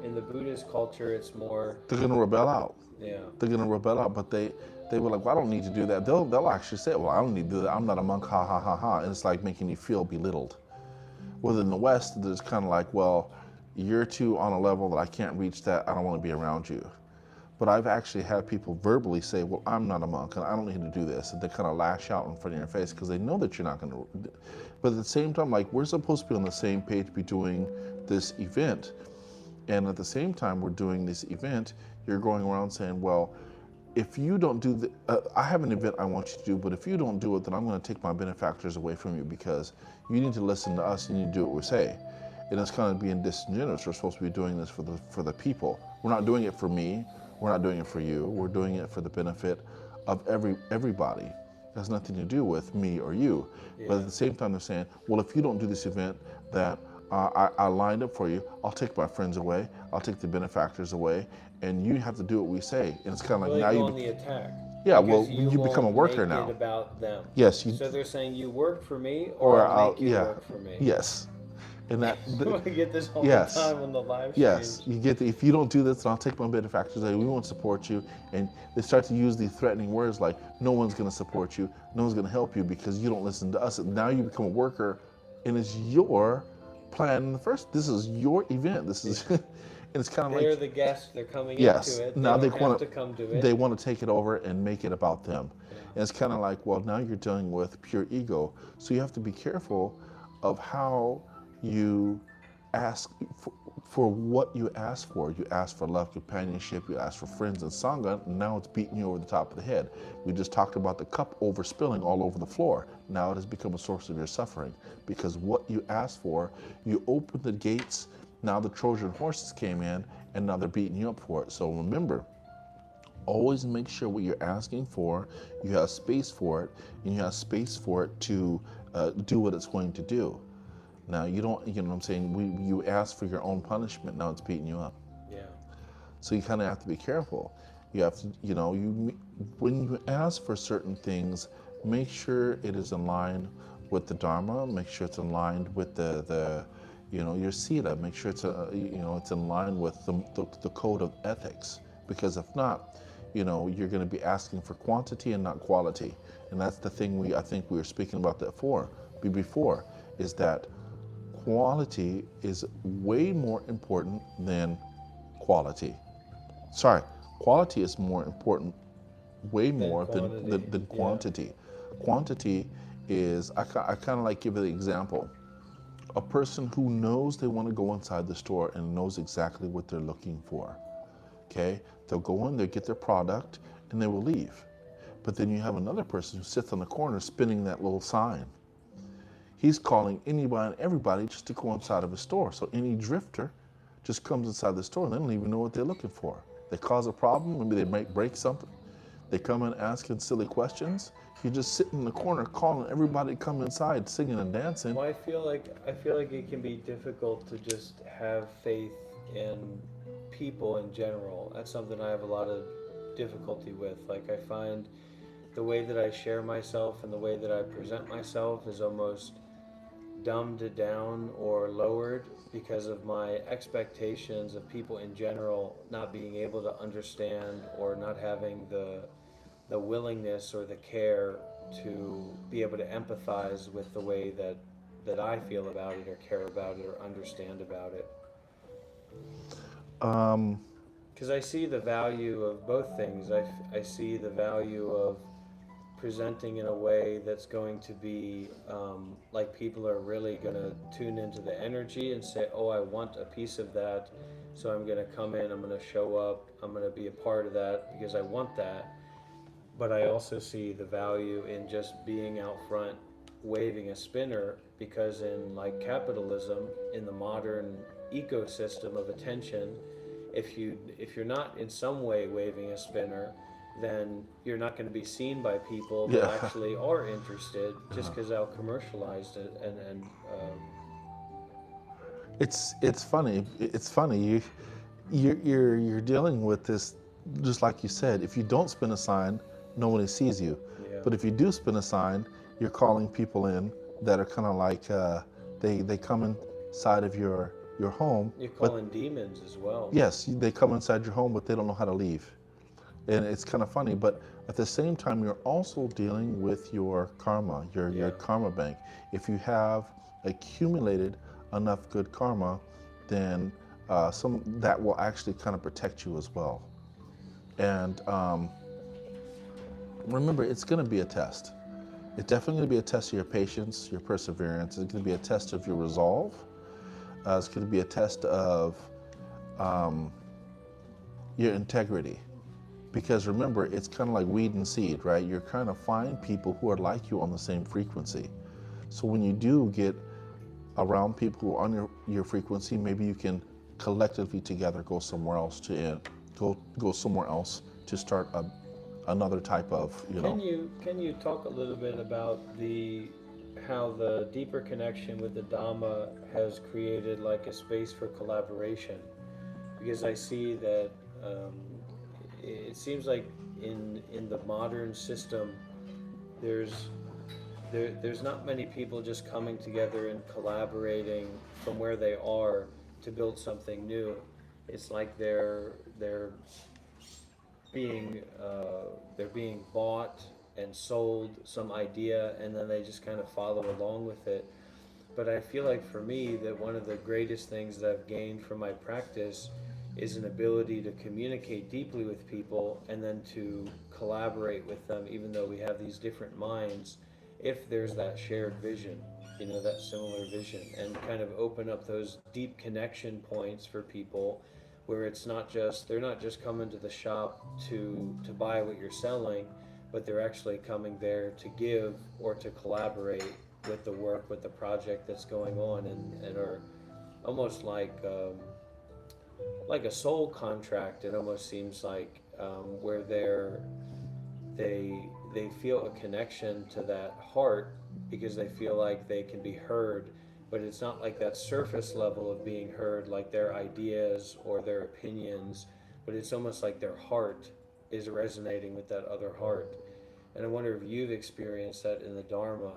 in the Buddhist culture it's more They're gonna rebel out. yeah. They're gonna rebel out, but they were like, well, I don't need to do that. They'll actually say, well, I don't need to do that. I'm not a monk, ha ha ha ha. And it's like making you feel belittled. Within the West, there's kind of like, well, you're too on a level that I can't reach that. I don't want to be around you. But I've actually had people verbally say, well, I'm not a monk and I don't need to do this. And they kind of lash out in front of your face because they know that you're not going to. But at the same time, like, we're supposed to be on the same page, be doing this event. And at the same time we're doing this event, you're going around saying, well, if you don't do I have an event I want you to do, but if you don't do it, then I'm going to take my benefactors away from you because you need to listen to us, you need to do what we say. And it's kind of being disingenuous. We're supposed to be doing this for the people. We're not doing it for me. We're not doing it for you. We're doing it for the benefit of everybody. It has nothing to do with me or you. Yeah. But at the same time, they're saying, well, if you don't do this event, that I lined up for you. I'll take my friends away. I'll take the benefactors away, and you have to do what we say. And it's kind of like Well, they now go you, on the attack. yeah. Because Well, you become a won't worker make now. it about them. Yes, you. So they're saying you work for me, Or or I'll make you yeah, work for me. yes, and that. I get this all Yes. the time on the live Yes, streams. you get if you don't do this, then I'll take my benefactors away. We won't support you, and they start to use these threatening words like, "No one's going to support you. No one's going to help you because you don't listen to us." And now you become a worker, and it's your plan in the first. This is your event. This is, and it's kind of They're like the guests. They're coming yes. into it. Now They they don't want have to come to it. They want to take it over and make it about them, and it's kind of like, well, now you're dealing with pure ego. So you have to be careful of how you ask for what you ask for. You ask for love, companionship, you ask for friends and sangha, and now it's beating you over the top of the head. We just talked about the cup overspilling all over the floor. Now it has become a source of your suffering because what you asked for, you opened the gates, now the Trojan horses came in, and now they're beating you up for it. So remember, always make sure what you're asking for, you have space for it, and you have space for it to do what it's going to do. Now you don't, you know what I'm saying? You ask for your own punishment. Now it's beating you up. Yeah. So you kind of have to be careful. You have to, you know, when you ask for certain things, make sure it is in line with the Dharma. Make sure it's in line with the you know, your Sita. Make sure it's you know, it's in line with the code of ethics. Because if not, you know, you're going to be asking for quantity and not quality. And that's the thing I think we were speaking about that before, is that quality is way more important than quality. Sorry, quality is more important, way more than quantity. Yeah. Quantity is, I kind of like give an example. A person who knows they want to go inside the store and knows exactly what they're looking for. Okay, they'll go in, they'll get their product, and they will leave. But then you have another person who sits on the corner spinning that little sign. He's calling anybody and everybody just to go inside of his store. So any drifter just comes inside the store and they don't even know what they're looking for. They cause a problem, maybe they might break something. They come in asking silly questions. You're just sitting in the corner calling everybody to come inside, singing and dancing. Well, I feel like it can be difficult to just have faith in people in general. That's something I have a lot of difficulty with. Like, I find the way that I share myself and the way that I present myself is almost dumbed down or lowered because of my expectations of people in general not being able to understand or not having the willingness or the care to be able to empathize with the way that I feel about it or care about it or understand about it. Because I see the value of both things. I see the value of presenting in a way that's going to be like people are really going to tune into the energy and say, oh, I want a piece of that, so I'm going to come in, I'm going to show up, I'm going to be a part of that because I want that. But I also see the value in just being out front waving a spinner, because in like capitalism, in the modern ecosystem of attention, if you're not in some way waving a spinner, then you're not going to be seen by people that actually are interested, just because how commercialized it and It's funny. It's funny. You're dealing with this, just like you said. If you don't spin a sign, nobody sees you. Yeah. But if you do spin a sign, you're calling people in that are kind of like they come inside of your home. You're calling demons as well. Yes, they come inside your home, but they don't know how to leave. And it's kind of funny, but at the same time, you're also dealing with your karma, your karma bank. If you have accumulated enough good karma, then some that will actually kind of protect you as well. And remember, it's going to be a test. It's definitely going to be a test of your patience, your perseverance. It's going to be a test of your resolve. It's going to be a test of your integrity. Because remember, it's kind of like weed and seed, right? You're trying to find people who are like you on the same frequency. So when you do get around people who are on your frequency, maybe you can collectively together go somewhere else to go somewhere else to start another type of, Can you talk a little bit about the how the deeper connection with the Dhamma has created like a space for collaboration, because I see that it seems like in the modern system there's there's not many people just coming together and collaborating from where they are to build something new. It's like they're being bought and sold some idea, and then they just kind of follow along with it. But I feel like for me that one of the greatest things that I've gained from my practice is an ability to communicate deeply with people and then to collaborate with them, even though we have these different minds, if there's that shared vision, you know, that similar vision, and kind of open up those deep connection points for people where it's not just, they're not just coming to the shop to buy what you're selling, but they're actually coming there to give or to collaborate with the work, with the project that's going on, and are almost like a soul contract. It almost seems like where they feel a connection to that heart because they feel like they can be heard, but it's not like that surface level of being heard, like their ideas or their opinions, but it's almost like their heart is resonating with that other heart. And I wonder if you've experienced that in the Dharma.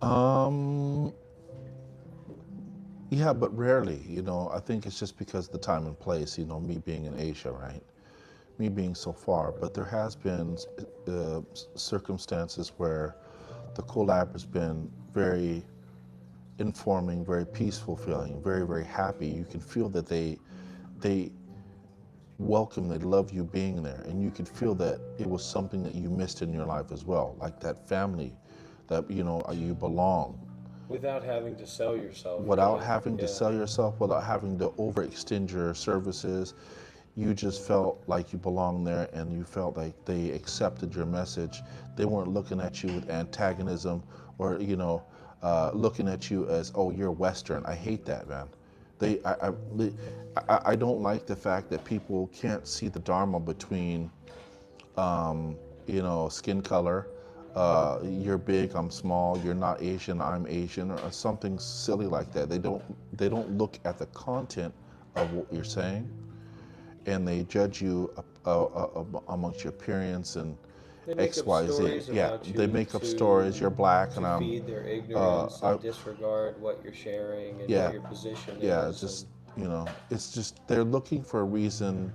Um, yeah, but rarely, you know. I think it's just because of the time and place, you know, me being in Asia, right? Me being so far. But there has been circumstances where the collab has been very informing, very peaceful feeling, very, very happy. You can feel that they welcome, they love you being there, and you could feel that it was something that you missed in your life as well, like that family, that you know you belong. Without having to sell yourself. Without Really. having to Yeah. sell yourself, without having to overextend your services, you just felt like you belonged there, and you felt like they accepted your message. They weren't looking at you with antagonism, or you know, looking at you as, oh, you're Western. I hate that, man. I don't like the fact that people can't see the Dharma between, you know, skin color. You're big, I'm small. You're not Asian, I'm Asian, or something silly like that. They don't look at the content of what you're saying, and they judge you amongst your appearance and They make X, up Y, Z. stories Yeah, about you they make up to stories. You're black, and to I'm. feed their ignorance I, and disregard what you're sharing and yeah, what your position yeah. is. Just you know, it's just they're looking for a reason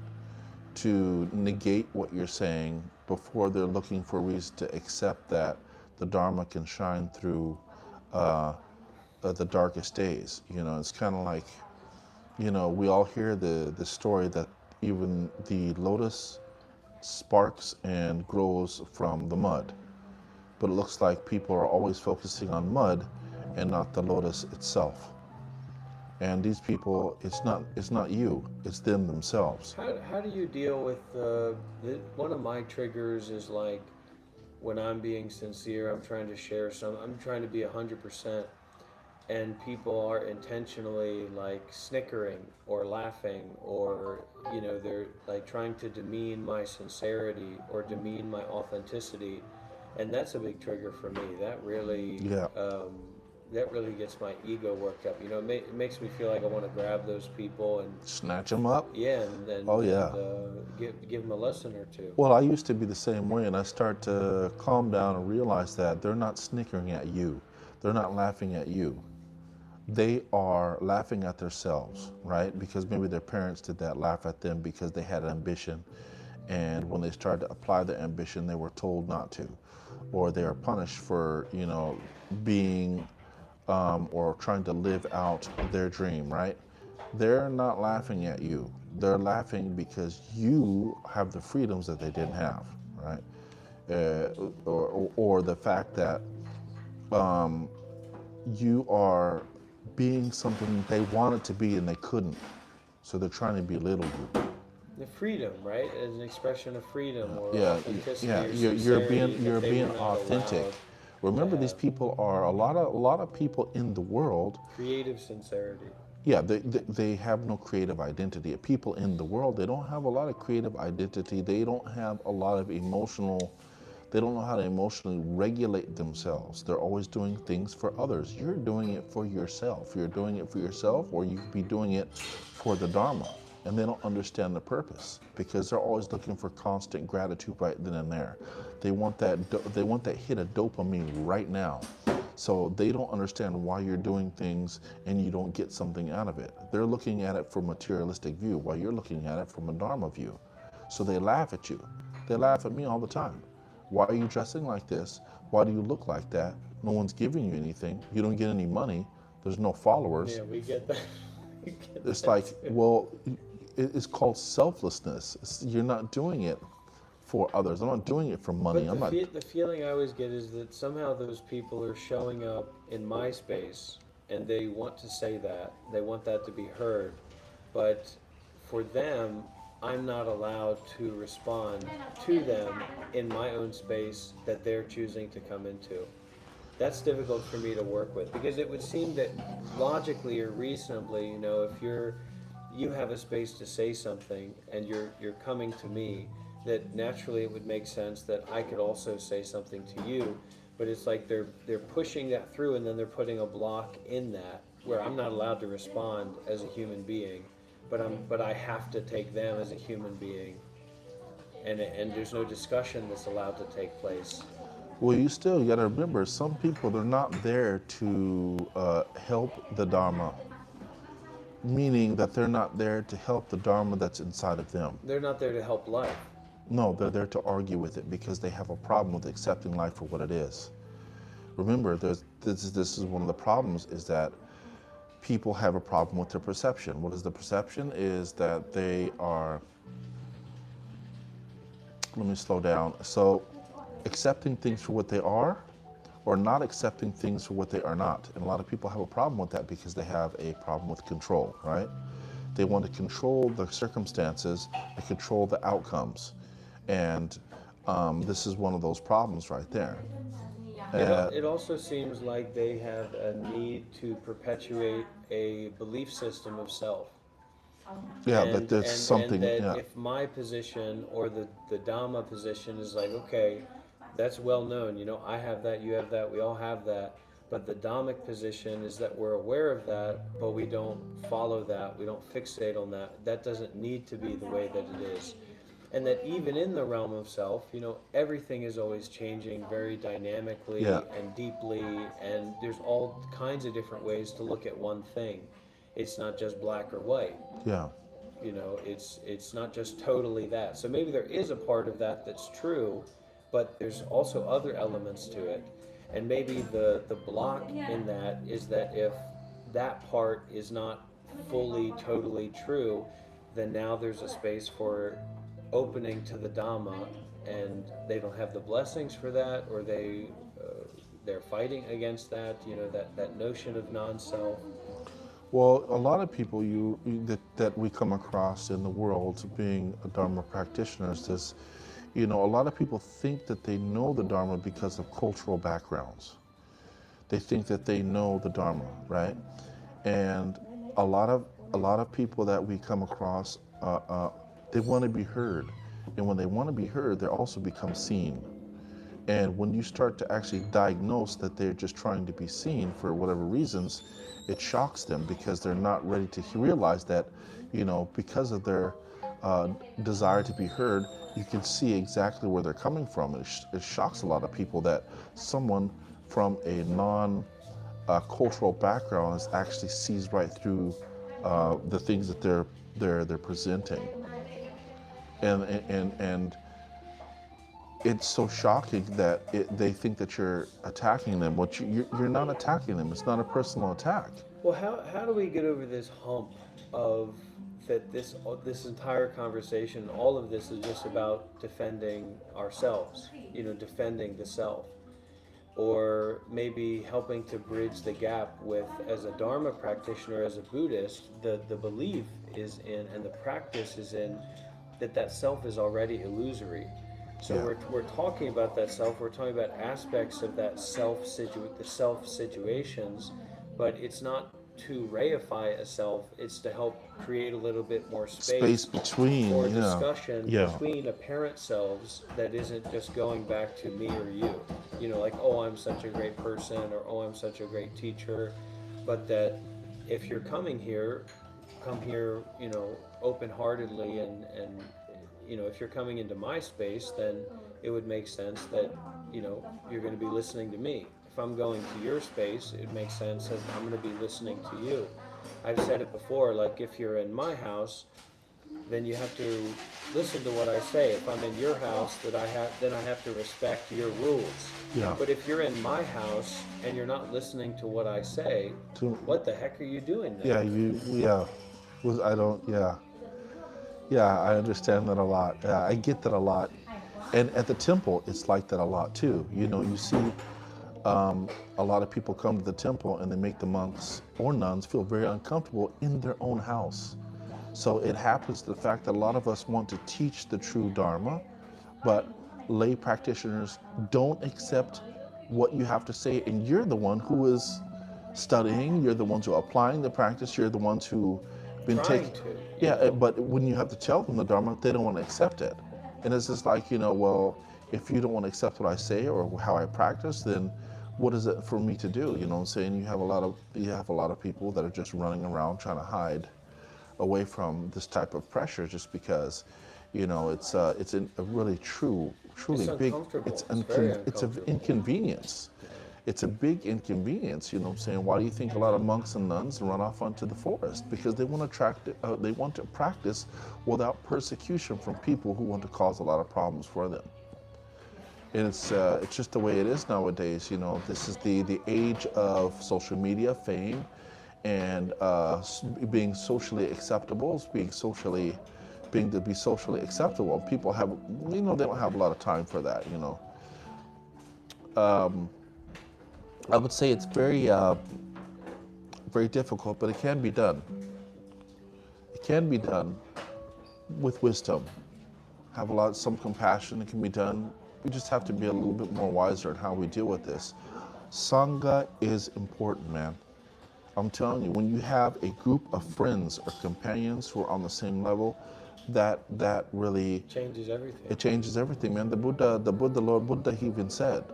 to negate what you're saying before they're looking for a reason to accept that the Dharma can shine through the darkest days. You know, it's kind of like, you know, we all hear the story that even the lotus sparks and grows from the mud. But it looks like people are always focusing on mud and not the lotus itself. And these people, it's not you, it's them themselves. How do you deal with one of my triggers is like when I'm being sincere, I'm trying to share I'm trying to be 100%, and people are intentionally like snickering or laughing, or you know, they're like trying to demean my sincerity or demean my authenticity, and that's a big trigger for me. Yeah. That really gets my ego worked up. You know, it makes me feel like I want to grab those people and Snatch them up. yeah, and Oh yeah. give them a lesson or two. Well, I used to be the same way, and I start to calm down and realize that they're not snickering at you. They're not laughing at you. They are laughing at themselves, right? Because maybe their parents did that, laugh at them because they had ambition. And when they started to apply the ambition, they were told not to. Or they are punished for, you know, being or trying to live out their dream, right? They're not laughing at you. They're laughing because you have the freedoms that they didn't have, right? Or the fact that you are being something they wanted to be and they couldn't. So they're trying to belittle you. The freedom, right, as an expression of freedom or Yeah, authenticity. yeah. Or You're sincerity you're that they being were not authentic. allowed Remember, to these have. people are a lot of people in the world. Creative sincerity. Yeah, they have no creative identity. People in the world, they don't have a lot of creative identity. They don't have a lot of emotional. They don't know how to emotionally regulate themselves. They're always doing things for others. You're doing it for yourself. You're doing it for yourself, or you could be doing it for the Dharma. And they don't understand the purpose because they're always looking for constant gratitude right then and there. They want that hit of dopamine right now. So they don't understand why you're doing things and you don't get something out of it. They're looking at it from a materialistic view while you're looking at it from a Dharma view. So they laugh at you. They laugh at me all the time. Why are you dressing like this? Why do you look like that? No one's giving you anything. You don't get any money. There's no followers. Yeah, we get that. It's like, well, it's called selflessness. You're not doing it for others. I'm not doing it for money. But the feeling I always get is that somehow those people are showing up in my space and they want to say that. They want that to be heard. But for them, I'm not allowed to respond to them in my own space that they're choosing to come into. That's difficult for me to work with because it would seem that logically or reasonably, you know, if you have a space to say something and you're coming to me, that naturally it would make sense that I could also say something to you, but it's like they're pushing that through and then they're putting a block in that where I'm not allowed to respond as a human being, but I have to take them as a human being, and there's no discussion that's allowed to take place. Well, you got to remember, some people, they're not there to help the Dharma, meaning that they're not there to help the Dharma that's inside of them. They're not there to help life. No, they're there to argue with it because they have a problem with accepting life for what it is. Remember, this is one of the problems, is that people have a problem with their perception. What is the perception? Is that they are, let me slow down. So, accepting things for what they are, or not accepting things for what they are not. And a lot of people have a problem with that because they have a problem with control, right? They want to control the circumstances and control the outcomes. And this is one of those problems right there. It also seems like they have a need to perpetuate a belief system of self. Yeah, that there's something. And that yeah. if my position or the Dhamma position is like, okay, that's well known, you know, I have that, you have that, we all have that. But the Dhammic position is that we're aware of that, but we don't follow that, we don't fixate on that. That doesn't need to be the way that it is. And that even in the realm of self, you know, everything is always changing very dynamically and deeply, and there's all kinds of different ways to look at one thing. It's not just black or white. Yeah. You know, it's not just totally that. So maybe there is a part of that that's true, but there's also other elements to it. And maybe the block in that is that if that part is not fully, totally true, then now there's a space for opening to the Dhamma, and they don't have the blessings for that, or they're fighting against that, you know, that notion of non-self. Well, a lot of people that we come across in the world being Dharma practitioners, this, you know, a lot of people think that they know the Dharma because of cultural backgrounds. They think that they know the Dharma, right? And a lot of people that we come across, they want to be heard. And when they want to be heard, they also become seen. And when you start to actually diagnose that they're just trying to be seen for whatever reasons, it shocks them because they're not ready to realize that, you know, because of their desire to be heard, you can see exactly where they're coming from. It shocks a lot of people that someone from a non-cultural background actually sees right through the things that they're presenting. And it's so shocking that they think that you're attacking them. What you're not attacking them. It's not a personal attack. Well, how do we get over this hump of that this entire conversation, all of this is just about defending ourselves, you know, defending the self, or maybe helping to bridge the gap with, as a Dharma practitioner, as a Buddhist, the belief is in and the practice is in that self is already illusory. So we're talking about that self, we're talking about aspects of that the self situations, but it's not to reify a self. It's to help create a little bit more Space space between, for yeah. discussion Yeah. between apparent selves that isn't just going back to me or you. You know, like, oh, I'm such a great person, or oh, I'm such a great teacher. But that if you're coming here, come here, you know, open-heartedly, and you know, if you're coming into my space, then it would make sense that, you know, you're going to be listening to me. If I'm going to your space, it makes sense that I'm going to be listening to you. I've said it before, like if you're in my house, then you have to listen to what I say. If I'm in your house, then I have to respect your rules. Yeah. But if you're in my house and you're not listening to what I say, To- what the heck are you doing there? Yeah, yeah. I don't, yeah. Yeah, I understand that a lot. Yeah, I get that a lot. And at the temple, it's like that a lot too. You know, you see a lot of people come to the temple and they make the monks or nuns feel very uncomfortable in their own house. So it happens to the fact that a lot of us want to teach the true Dharma, but lay practitioners don't accept what you have to say, and you're the one who is studying, you're the ones who are applying the practice, you're the ones who been Trying taking. to. Yeah, but when you have to tell them the Dharma, they don't want to accept it. And it's just like, you know, well, if you don't want to accept what I say or how I practice, then what is it for me to do? You know what I'm saying? You have a lot of people that are just running around trying to hide away from this type of pressure just because, you know, it's a really truly It's big, uncomfortable. it's It's very an uncomfortable. inconvenience. It's a big inconvenience, you know what I'm saying? Why do you think a lot of monks and nuns run off onto the forest? Because they want to practice without persecution from people who want to cause a lot of problems for them. And it's just the way it is nowadays. You know, this is the age of social media, fame, and being socially acceptable, being to be socially acceptable. People have, you know, they don't have a lot of time for that. You know, I would say it's very difficult, but it can be done. It can be done with wisdom. Have some compassion. It can be done. We just have to be a little bit more wiser in how we deal with this. Sangha is important, man. I'm telling you, when you have a group of friends or companions who are on the same level, that really Changes everything. it changes everything, man. Lord Buddha, he even said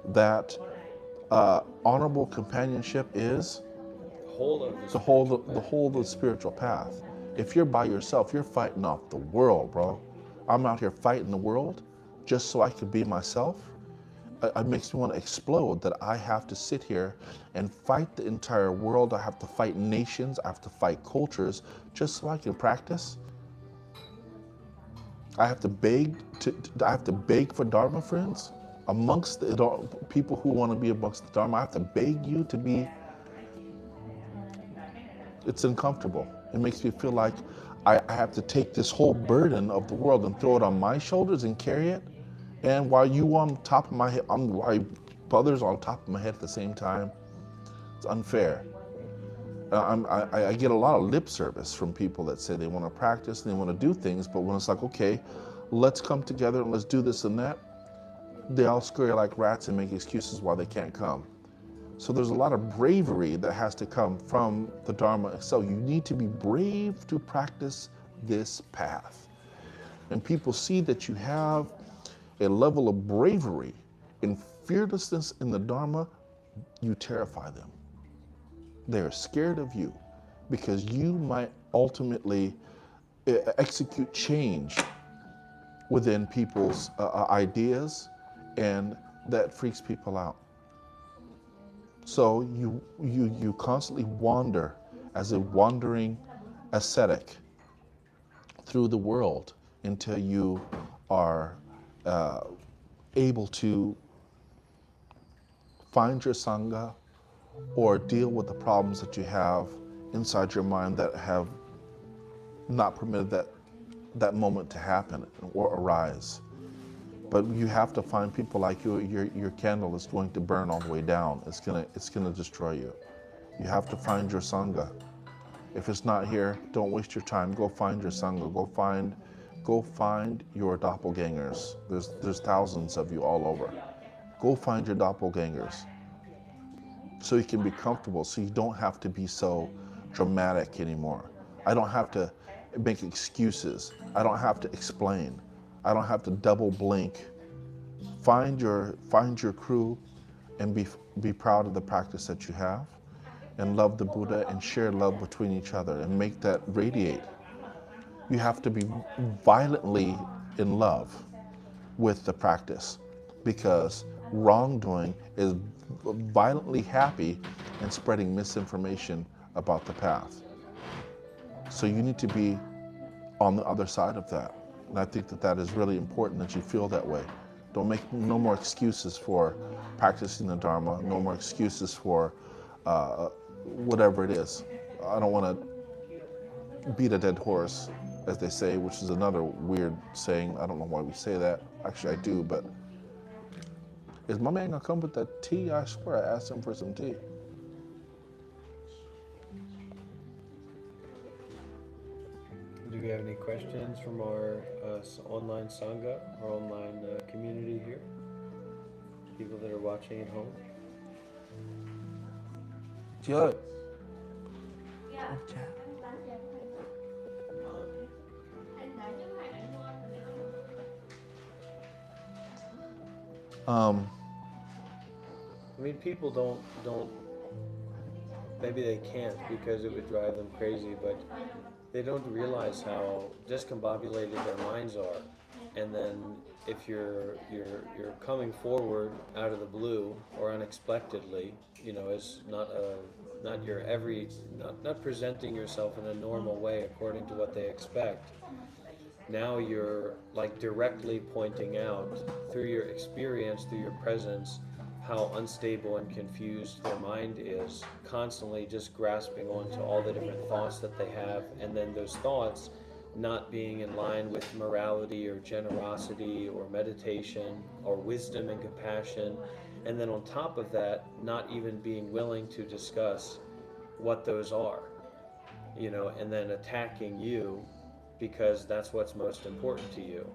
that honorable companionship is Whole of the whole of the spiritual path. If you're by yourself, you're fighting off the world, bro. I'm out here fighting the world just so I could be myself. It makes me want to explode that I have to sit here and fight the entire world. I have to fight nations. I have to fight cultures just so I can practice. I have to beg for Dharma, friends. Amongst the people who want to be amongst the Dharma, I have to beg you to be. It's uncomfortable. It makes me feel like I have to take this whole burden of the world and throw it on my shoulders and carry it. And while you on top of my head, while others on top of my head at the same time, it's unfair. I get a lot of lip service from people that say they want to practice and they want to do things, but when it's like, okay, let's come together and let's do this and that, they all scurry like rats and make excuses why they can't come. So there's a lot of bravery that has to come from the Dharma. So you need to be brave to practice this path. And people see that you have a level of bravery and fearlessness in the Dharma, you terrify them. They're scared of you because you might ultimately execute change within people's ideas, and that freaks people out. So you constantly wander as a wandering ascetic through the world until you are able to find your Sangha or deal with the problems that you have inside your mind that have not permitted that moment to happen or arise. But you have to find people like you. Your candle is going to burn all the way down. It's gonna destroy you. You have to find your Sangha. If it's not here, don't waste your time. Go find your Sangha. Go find your doppelgangers. There's thousands of you all over. Go find your doppelgangers. so you can be comfortable, so you don't have to be so dramatic anymore. I don't have to make excuses. I don't have to explain. I don't have to double blink. Find your crew and be proud of the practice that you have, and love the Buddha and share love between each other and make that radiate. You have to be violently in love with the practice, because wrongdoing is violently happy and spreading misinformation about the path. So you need to be on the other side of that. And I think that that is really important, that you feel that way. Don't make no more excuses for practicing the Dharma, no more excuses for whatever it is. I don't want to beat a dead horse, as they say, which is another weird saying. I don't know why we say that. Actually, I do, but is my man gonna come with that tea? I swear I asked him for some tea. Do we have any questions from our online Sangha, our online community here? People that are watching at home? Good. I mean, people don't, maybe they can't because it would drive them crazy, but they don't realize how discombobulated their minds are. And then if you're coming forward out of the blue or unexpectedly, you know, as not presenting yourself in a normal way according to what they expect. Now you're like directly pointing out through your experience, through your presence, how unstable and confused their mind is, constantly just grasping onto all the different thoughts that they have, and then those thoughts not being in line with morality or generosity or meditation or wisdom and compassion, and then on top of that, not even being willing to discuss what those are, you know, and then attacking you because that's what's most important to you.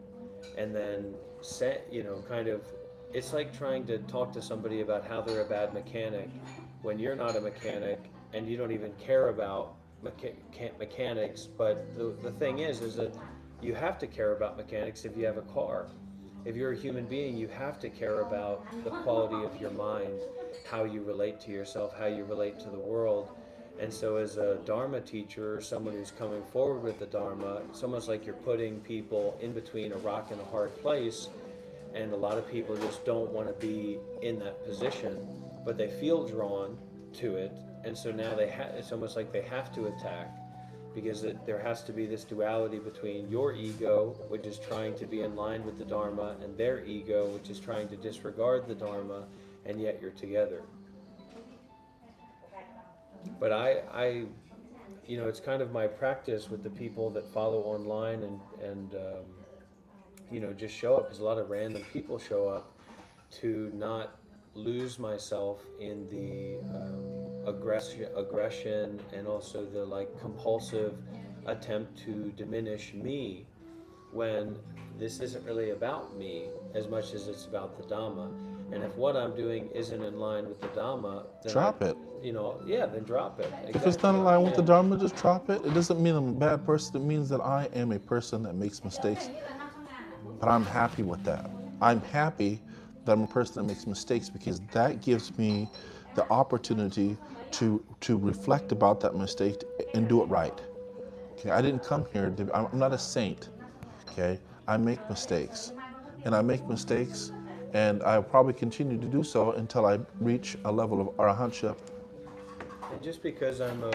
And then kind of, it's like trying to talk to somebody about how they're a bad mechanic when you're not a mechanic and you don't even care about mechanics. But the thing is that you have to care about mechanics if you have a car. If you're a human being, you have to care about the quality of your mind, how you relate to yourself, how you relate to the world. And so as a Dharma teacher, or someone who's coming forward with the Dharma, it's almost like you're putting people in between a rock and a hard place. And a lot of people just don't want to be in that position, but they feel drawn to it. And so now it's almost like they have to attack, because there has to be this duality between your ego, which is trying to be in line with the Dharma, and their ego, which is trying to disregard the Dharma, and yet you're together. But I it's kind of my practice with the people that follow online and just show up, because a lot of random people show up, to not lose myself in the aggression and also the compulsive attempt to diminish me, when this isn't really about me as much as it's about the Dhamma. And if what I'm doing isn't in line with the Dhamma, then drop it. Then drop it. Exactly. If it's not in line with the Dharma, just drop it. It doesn't mean I'm a bad person. It means that I am a person that makes mistakes. But I'm happy with that. I'm happy that I'm a person that makes mistakes, because that gives me the opportunity to reflect about that mistake and do it right. Okay, I didn't come here I'm not a saint. Okay, I make mistakes, and I'll probably continue to do so until I reach a level of arahantship. And just because I'm a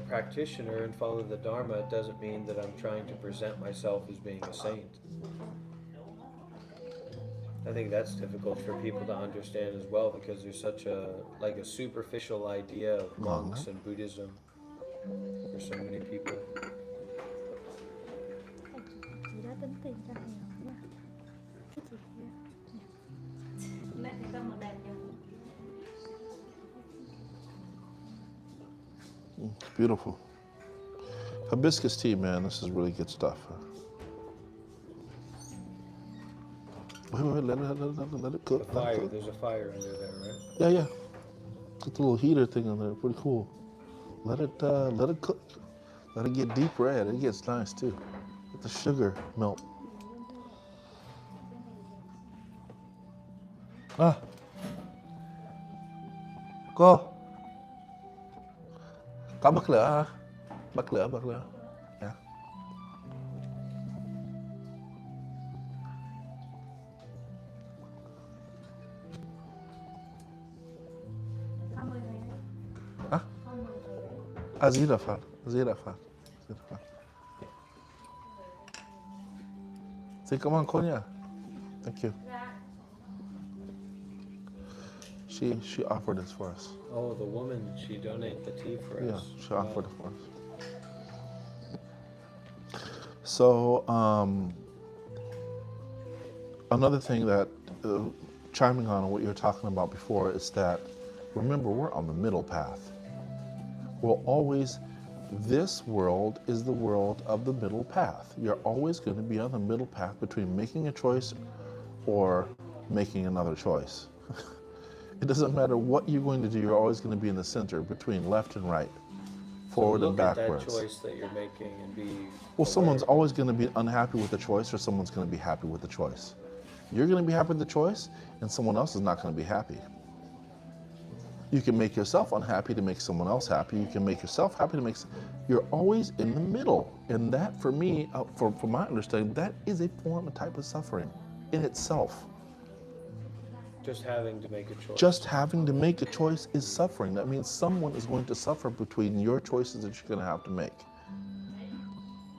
practitioner and follow the Dharma, it doesn't mean that I'm trying to present myself as being a saint. I think that's difficult for people to understand as well, because there's such a superficial idea of monks and Buddhism for so many people. It's beautiful. Hibiscus tea, man, this is really good stuff. Wait, let it cook. There's a fire under there, right? Yeah. Got the little heater thing on there, pretty cool. Let it cook. Let it get deep red. It gets nice too. Let the sugar melt. Ah. Cô. Có bật lửa hả? Bật lửa, bật lửa. Yeah. Hả? Di Đà Phật, Di Đà Phật, Di Đà Phật. Xin cảm ơn cô nha. Thank you. She offered this for us. Oh, the woman, she donated the tea for Yeah, us. she offered it for us. So, another thing that, chiming on what you were talking about before, is that, remember, we're on the middle path. This world is the world of the middle path. You're always going to be on the middle path between making a choice or making another choice. It doesn't matter what you're going to do, you're always going to be in the center between left and right, forward and backwards. Look at that choice that you're making and be... Well, someone's always going to be unhappy with the choice, or someone's going to be happy with the choice. You're going to be happy with the choice, and someone else is not going to be happy. You can make yourself unhappy to make someone else happy. You can make yourself happy to make... You're always in the middle. And that, for me, from my understanding, that is a form, a type of suffering in itself. Just having to make a choice. Just having to make a choice is suffering. That means someone is going to suffer between your choices that you're going to have to make.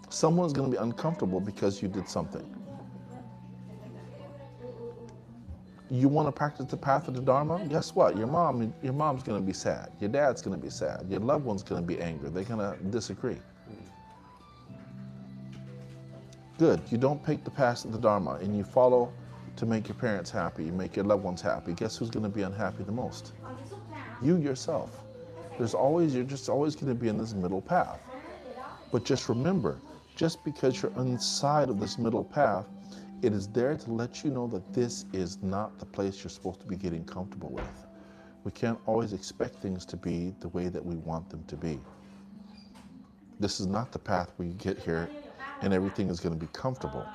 Someone is going to be uncomfortable because you did something. You want to practice the path of the Dharma? Guess what? Your mom's going to be sad. Your dad's going to be sad. Your loved one's going to be angry. They're going to disagree. Good. You don't pick the path of the Dharma and you follow to make your parents happy, you make your loved ones happy. Guess who's going to be unhappy the most? You yourself. You're just always going to be in this middle path. But just remember, just because you're inside of this middle path, it is there to let you know that this is not the place you're supposed to be getting comfortable with. We can't always expect things to be the way that we want them to be. This is not the path where you get here and everything is going to be comfortable.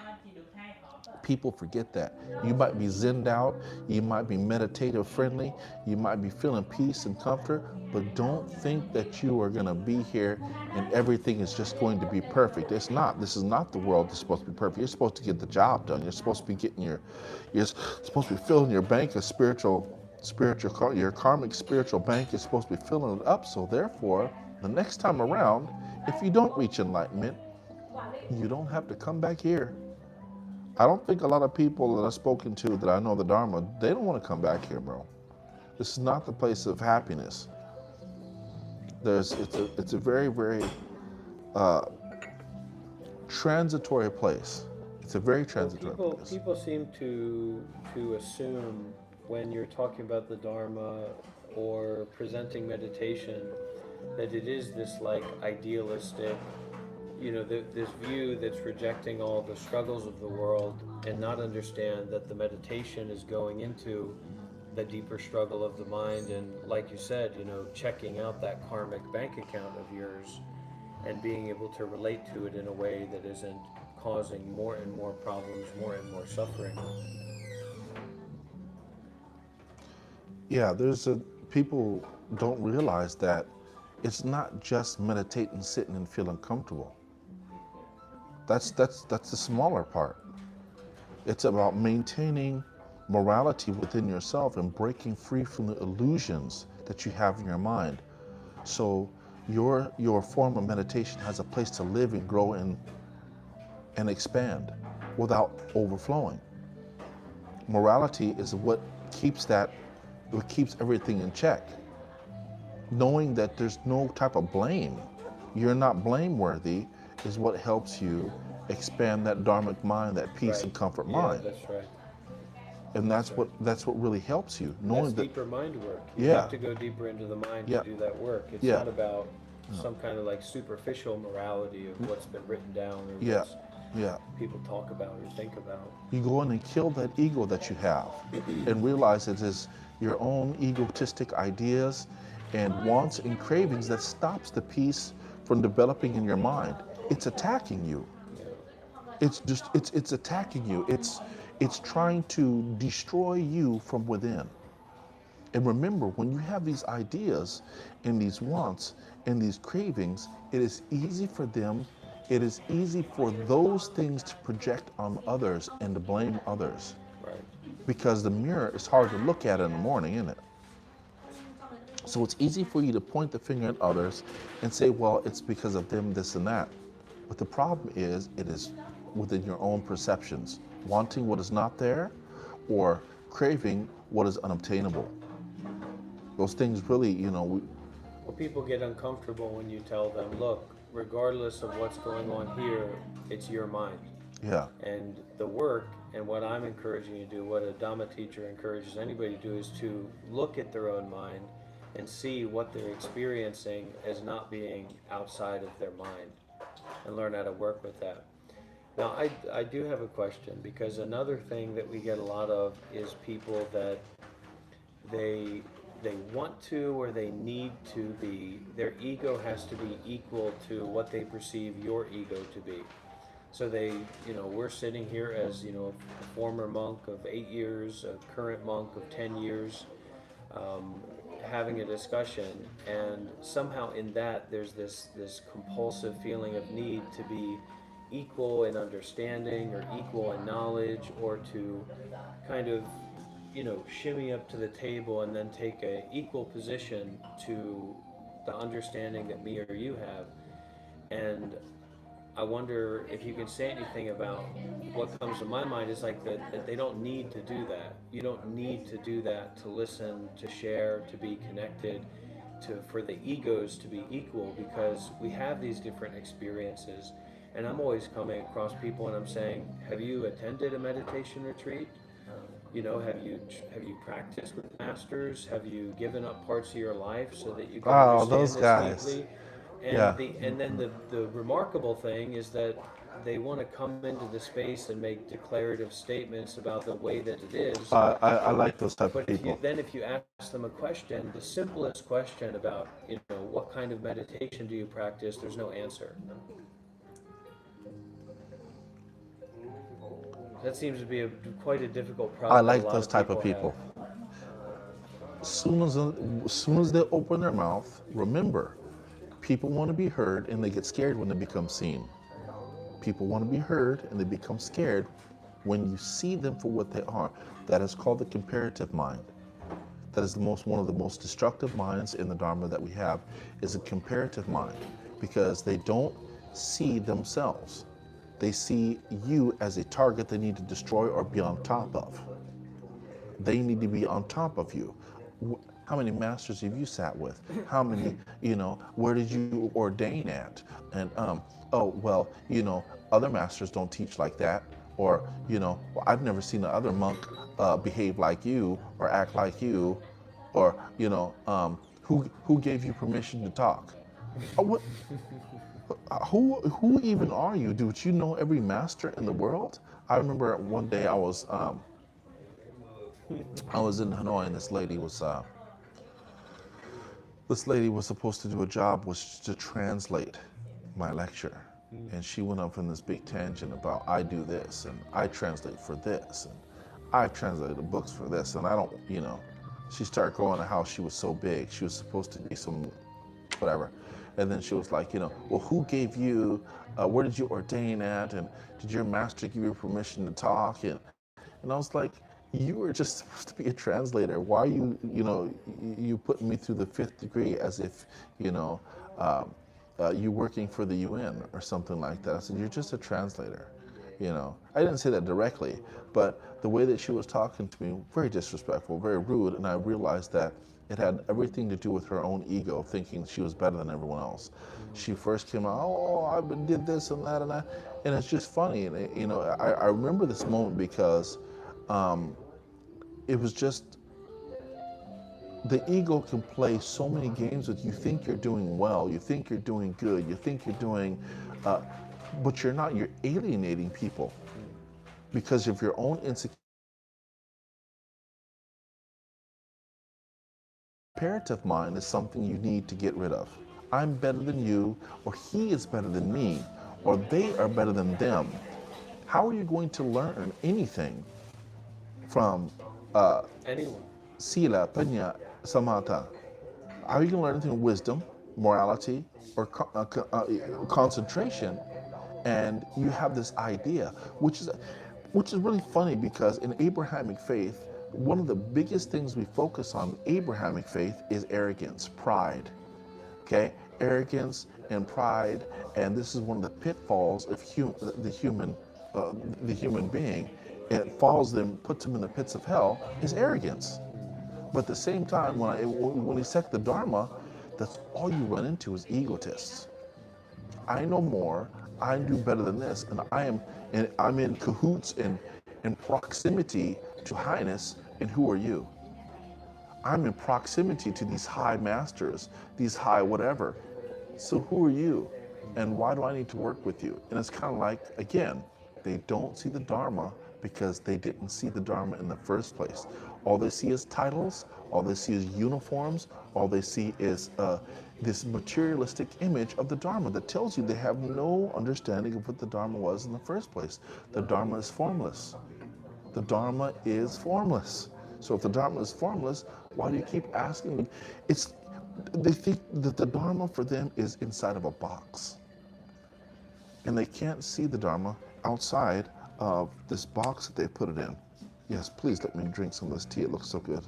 People forget that. You might be zenned out, you might be meditative friendly, you might be feeling peace and comfort, but don't think that you are going to be here and everything is just going to be perfect. It's not. This is not the world that's supposed to be perfect. You're supposed to get the job done. You're supposed to be getting you're supposed to be filling your bank of your karmic spiritual bank is supposed to be filling it up. So therefore, the next time around, if you don't reach enlightenment, you don't have to come back here. I don't think a lot of people that I've spoken to that I know the Dharma, they don't want to come back here, bro. This is not the place of happiness. It's a very, very transitory place. It's a very transitory place. People seem to assume when you're talking about the Dharma or presenting meditation that it is this like idealistic, this view that's rejecting all the struggles of the world and not understand that the meditation is going into the deeper struggle of the mind and, like you said, checking out that karmic bank account of yours and being able to relate to it in a way that isn't causing more and more problems, more and more suffering. Yeah, people don't realize that it's not just meditating, sitting and feeling comfortable. That's the smaller part. It's about maintaining morality within yourself and breaking free from the illusions that you have in your mind. So your form of meditation has a place to live and grow and expand without overflowing. Morality is what keeps everything in check. Knowing that there's no type of blame, you're not blameworthy, is what helps you expand that dharmic mind, that peace and comfort mind. Yeah, that's right. And that's what really helps you. Knowing that's that deeper mind work. You have to go deeper into the mind to do that work. It's not about some kind of like superficial morality of what's been written down or what people talk about or think about. You go in and kill that ego that you have and realize it is your own egotistic ideas and wants and cravings that stops the peace from developing in your mind. It's attacking you. It's attacking you. It's trying to destroy you from within. And remember, when you have these ideas and these wants and these cravings, it is easy for them, it is easy for those things to project on others and to blame others. Right. Because the mirror is hard to look at in the morning, isn't it? So it's easy for you to point the finger at others and say, well, it's because of them, this and that. But the problem is, it is within your own perceptions, wanting what is not there or craving what is unobtainable. Those things really, Well, people get uncomfortable when you tell them, look, regardless of what's going on here, it's your mind. yeah, And the work, and what I'm encouraging you to do, what a Dhamma teacher encourages anybody to do, is to look at their own mind and see what they're experiencing as not being outside of their mind, and learn how to work with that. Now, I do have a question, because another thing that we get a lot of is people that they they want to, or they need to be, their ego has to be equal to what they perceive your ego to be. So we're sitting here as, a former monk of 8 years, a current monk of 10 years, having a discussion, and somehow in that there's this compulsive feeling of need to be equal in understanding or equal in knowledge, or to kind of shimmy up to the table and then take a equal position to the understanding that me or you have. And I wonder if you can say anything about what comes to my mind is like that they don't need to do that. You don't need to do that to listen, to share, to be connected, for the egos to be equal, because we have these different experiences. And I'm always coming across people and I'm saying, have you attended a meditation retreat? Have you practiced with masters? Have you given up parts of your life so that you can oh, understand those this guys, deeply? And yeah. then the remarkable thing is that they want to come into the space and make declarative statements about the way that it is. I like those type of But people. if you ask them a question, the simplest question about what kind of meditation do you practice, there's no answer. That seems to be quite a difficult I problem that a like lot those of type of people people. have. As soon as they open their mouth, remember, people want to be heard and they get scared when they become seen. People want to be heard and they become scared when you see them for what they are. That is called the comparative mind. That is one of the most destructive minds in the Dharma that we have, is a comparative mind, because they don't see themselves. They see you as a target they need to destroy or be on top of. They need to be on top of you. How many masters have you sat with? How many, where did you ordain at? And, oh, well, other masters don't teach like that. Or, well, I've never seen another monk behave like you or act like you. Or, who gave you permission to talk? What, who even are you? Do you know every master in the world? I remember one day I was in Hanoi, and this lady was supposed to do a job, was to translate my lecture. And she went up in this big tangent about, I do this and I translate for this and I translated the books for this, and I don't, she started going to how she was so big. She was supposed to be some whatever. And then she was like, well, who gave you, where did you ordain at? And did your master give you permission to talk? And I was like, you were just supposed to be a translator. Why are you putting me through the 5th degree as if, you're working for the UN or something like that? I said, you're just a translator. I didn't say that directly, but the way that she was talking to me, very disrespectful, very rude, and I realized that it had everything to do with her own ego, thinking she was better than everyone else. She first came out, oh, I did this and that and that, and it's just funny. And I remember this moment because it was just, the ego can play so many games with you. Think you're doing well, you think you're doing good, you think you're doing, but you're not. You're alienating people because of your own insecurity. comparative mind is something you need to get rid of. I'm better than you, or he is better than me, or they are better than them. How are you going to learn anything from Anyone. sila, panya, samatha? How are you going to learn anything wisdom, morality, or concentration? And you have this idea, which is really funny because in Abrahamic faith, one of the biggest things we focus on in Abrahamic faith is arrogance, pride. Okay, arrogance and pride, and this is one of the pitfalls of the human being. It falls them, puts them in the pits of hell. Is arrogance. But at the same time, when we set the Dharma, that's all you run into is egotists. I know more. I do better than this, and I'm in cahoots and in proximity to highness. And who are you? I'm in proximity to these high masters, these high whatever. So who are you? And why do I need to work with you? And it's kind of like, again, they don't see the Dharma because they didn't see the Dharma in the first place. All they see is titles, all they see is uniforms, all they see is this materialistic image of the Dharma that tells you they have no understanding of what the Dharma was in the first place. The Dharma is formless. The Dharma is formless. So if the Dharma is formless, why do you keep asking me? They think that the Dharma for them is inside of a box. And they can't see the Dharma outside of this box that they put it in. Yes, please let me drink some of this tea. It looks so good.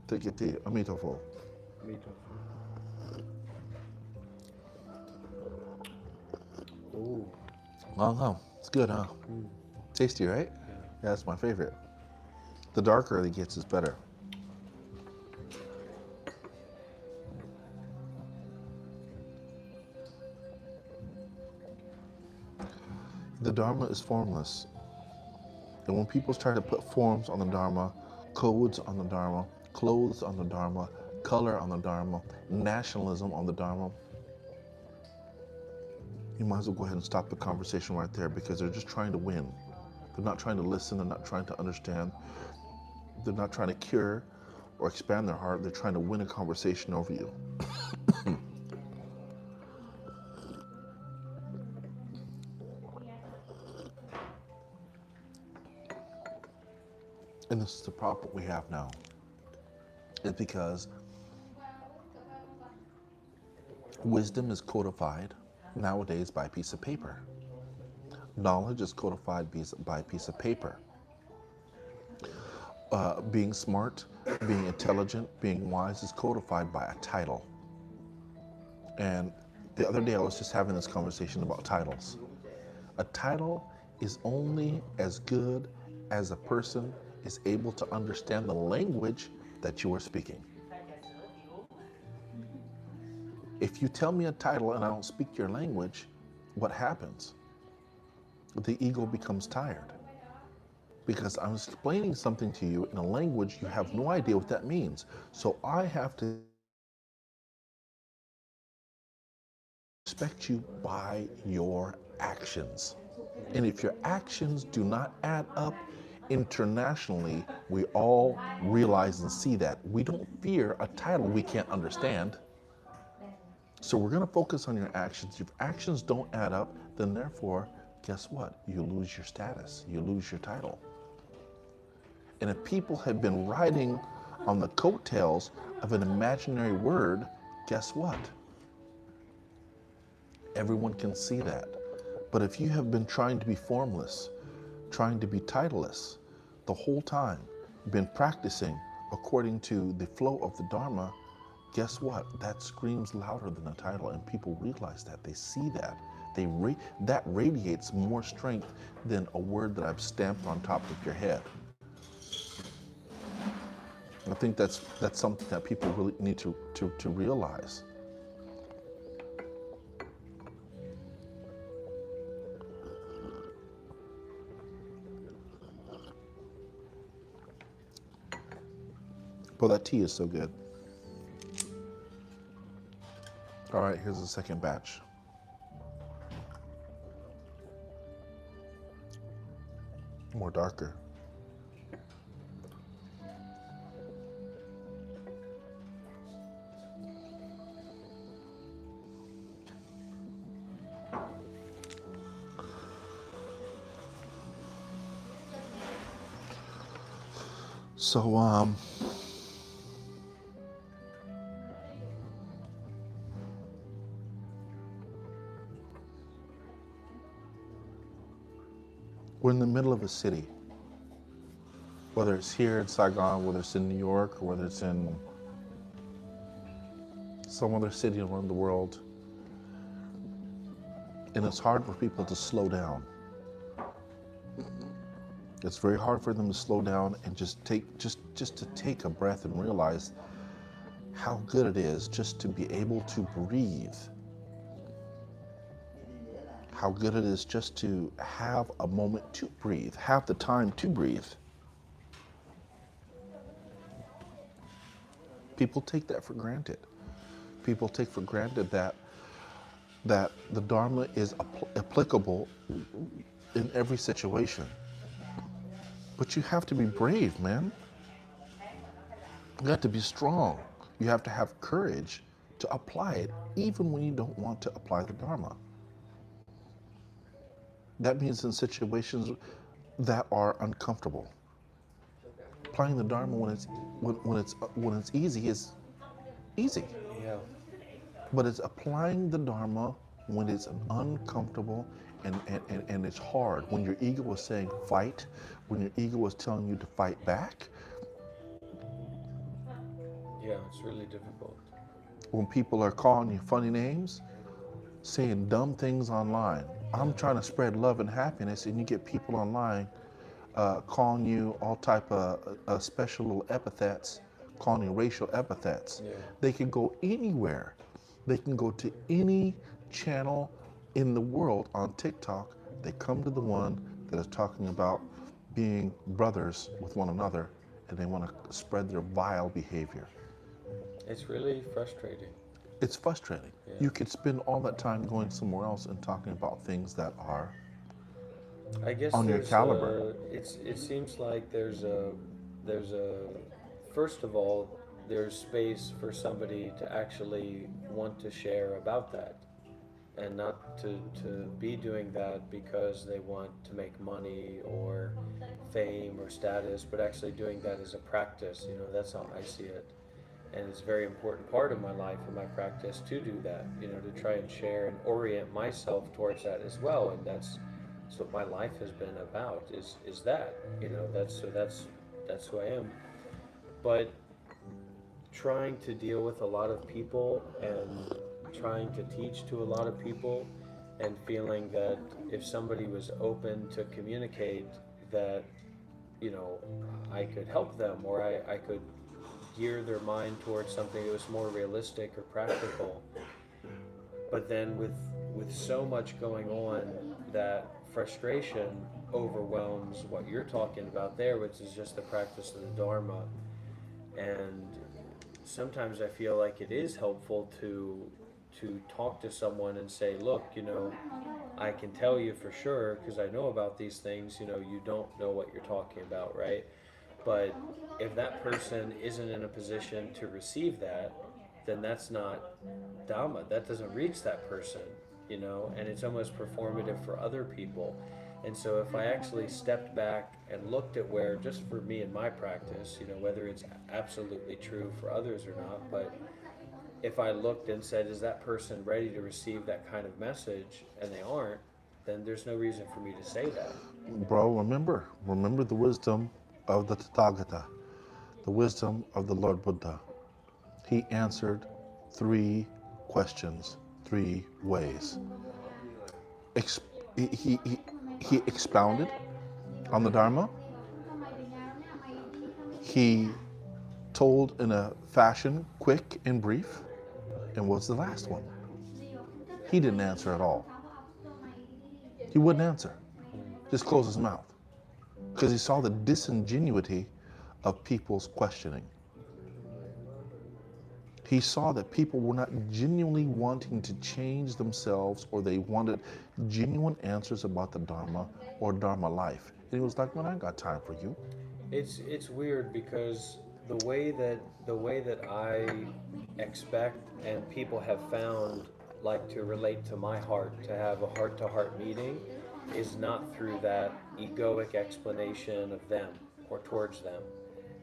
Take your tea. Amitofo. Me too. Ooh. Oh, it's good, huh? Tasty, right? Yeah, that's my favorite. The darker it gets is better. The Dharma is formless. And when people try to put forms on the Dharma, codes on the Dharma, clothes on the Dharma, color on the Dharma, nationalism on the Dharma, you might as well go ahead and stop the conversation right there because they're just trying to win. They're not trying to listen, they're not trying to understand, they're not trying to cure or expand their heart, they're trying to win a conversation over you. And this is the problem we have now. It's because wisdom is codified nowadays by a piece of paper. Knowledge is codified by a piece of paper. Being smart, being intelligent, being wise is codified by a title. And the other day I was just having this conversation about titles. A title is only as good as a person is able to understand the language that you are speaking. If you tell me a title and I don't speak your language, what happens? The ego becomes tired because I'm explaining something to you in a language you have no idea what that means. So I have to respect you by your actions. And if your actions do not add up internationally, we all realize and see that. We don't fear a title we can't understand. So we're going to focus on your actions. If actions don't add up, then therefore, guess what? You lose your status. You lose your title. And if people have been riding on the coattails of an imaginary word, guess what? Everyone can see that. But if you have been trying to be formless, trying to be titleless the whole time, been practicing according to the flow of the Dharma, guess what? That screams louder than a title, and people realize that. They see that. That radiates more strength than a word that I've stamped on top of your head. I think that's something that people really need to realize. Well, that tea is so good. All right, here's the second batch. More darker. So, we're in the middle of a city, whether it's here in Saigon, whether it's in New York, or whether it's in some other city around the world. And it's hard for people to slow down. It's very hard for them to slow down and just to take a breath and realize how good it is just to be able to breathe. How good it is just to have a moment to breathe, have the time to breathe. People take that for granted. People take for granted that the Dharma is applicable in every situation. But you have to be brave, man. You have to be strong. You have to have courage to apply it, even when you don't want to apply the Dharma. That means in situations that are uncomfortable. Applying the Dharma when it's easy is easy. Yeah. But it's applying the Dharma when it's uncomfortable and it's hard. When your ego is saying fight, when your ego is telling you to fight back. Yeah, it's really difficult. When people are calling you funny names, saying dumb things online. I'm trying to spread love and happiness, and you get people online calling you all type of special little epithets, calling you racial epithets. Yeah. They can go anywhere. They can go to any channel in the world on TikTok. They come to the one that is talking about being brothers with one another, and they want to spread their vile behavior. It's really frustrating. It's frustrating. Yeah. You could spend all that time going somewhere else and talking about things that are I guess on your there's caliber. it seems like there's a first of all, there's space for somebody to actually want to share about that, and not to be doing that because they want to make money or fame or status, but actually doing that as a practice. You know, that's how I see it. And it's a very important part of my life and my practice to do that, you know, to try and share and orient myself towards that as well. And that's what my life has been about, is that, you know, that's who I am. But trying to deal with a lot of people and trying to teach to a lot of people, and feeling that if somebody was open to communicate, that, you know, I could help them, or I could gear their mind towards something that was more realistic or practical. But then with so much going on, that frustration overwhelms what you're talking about there, which is just the practice of the Dharma. And sometimes I feel like it is helpful to talk to someone and say, look, you know, I can tell you for sure, because I know about these things, you know, you don't know what you're talking about, right? But if that person isn't in a position to receive that, then that's not Dhamma. That doesn't reach that person, you know, and it's almost performative for other people. And so if I actually stepped back and looked at where, just for me and my practice, you know, whether it's absolutely true for others or not, but if I looked and said, is that person ready to receive that kind of message, and they aren't, then there's no reason for me to say that. Bro, remember the wisdom of the Tathagata, the wisdom of the Lord Buddha. He answered 3 questions 3 ways. He expounded on the Dharma. He told in a fashion quick and brief. And what's the last one? He didn't answer at all. He wouldn't answer. Just close his mouth. Because he saw the disingenuity of people's questioning. He saw that people were not genuinely wanting to change themselves, or they wanted genuine answers about the Dharma or Dharma life. And he was like, man, I ain't got time for you. It's weird, because the way that I expect and people have found, like, to relate to my heart, to have a heart-to-heart meeting, is not through that egoic explanation of them or towards them.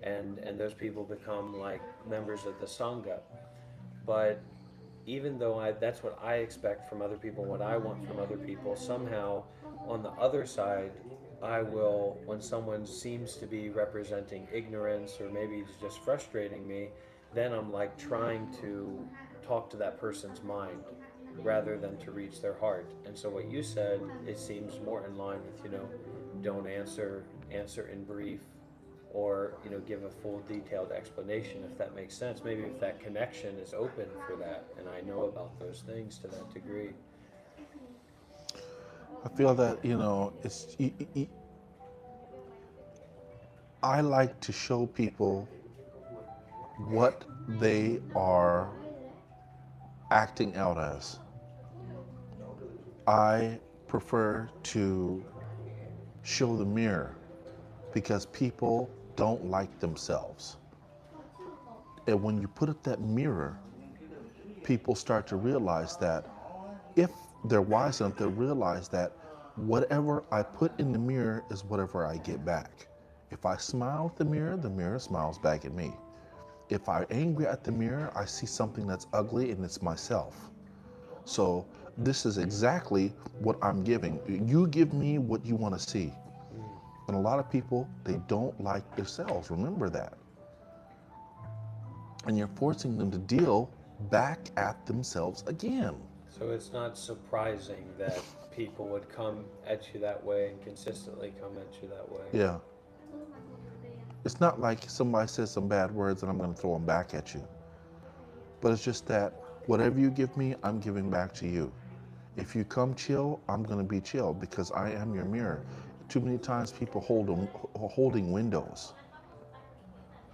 and those people become like members of the sangha. But even though that's what I expect from other people, what I want from other people, somehow on the other side, I will, when someone seems to be representing ignorance or maybe it's just frustrating me, then I'm like trying to talk to that person's mind rather than to reach their heart. And so what you said, it seems more in line with, don't answer in brief, or give a full detailed explanation, if that makes sense. Maybe if that connection is open for that and I know about those things to that degree. I feel that, I like to show people what they are acting out as. I prefer to show the mirror because people don't like themselves. And when you put up that mirror, people start to realize that if they're wise enough to realize that whatever I put in the mirror is whatever I get back. If I smile at the mirror smiles back at me. If I'm angry at the mirror, I see something that's ugly and it's myself. So this is exactly what I'm giving. You give me what you want to see. And a lot of people, they don't like themselves. Remember that. And you're forcing them to deal back at themselves again. So it's not surprising that people would come at you that way and consistently come at you that way. Yeah. It's not like somebody says some bad words and I'm going to throw them back at you. But it's just that whatever you give me, I'm giving back to you. If you come chill, I'm going to be chill because I am your mirror. Too many times people holding windows.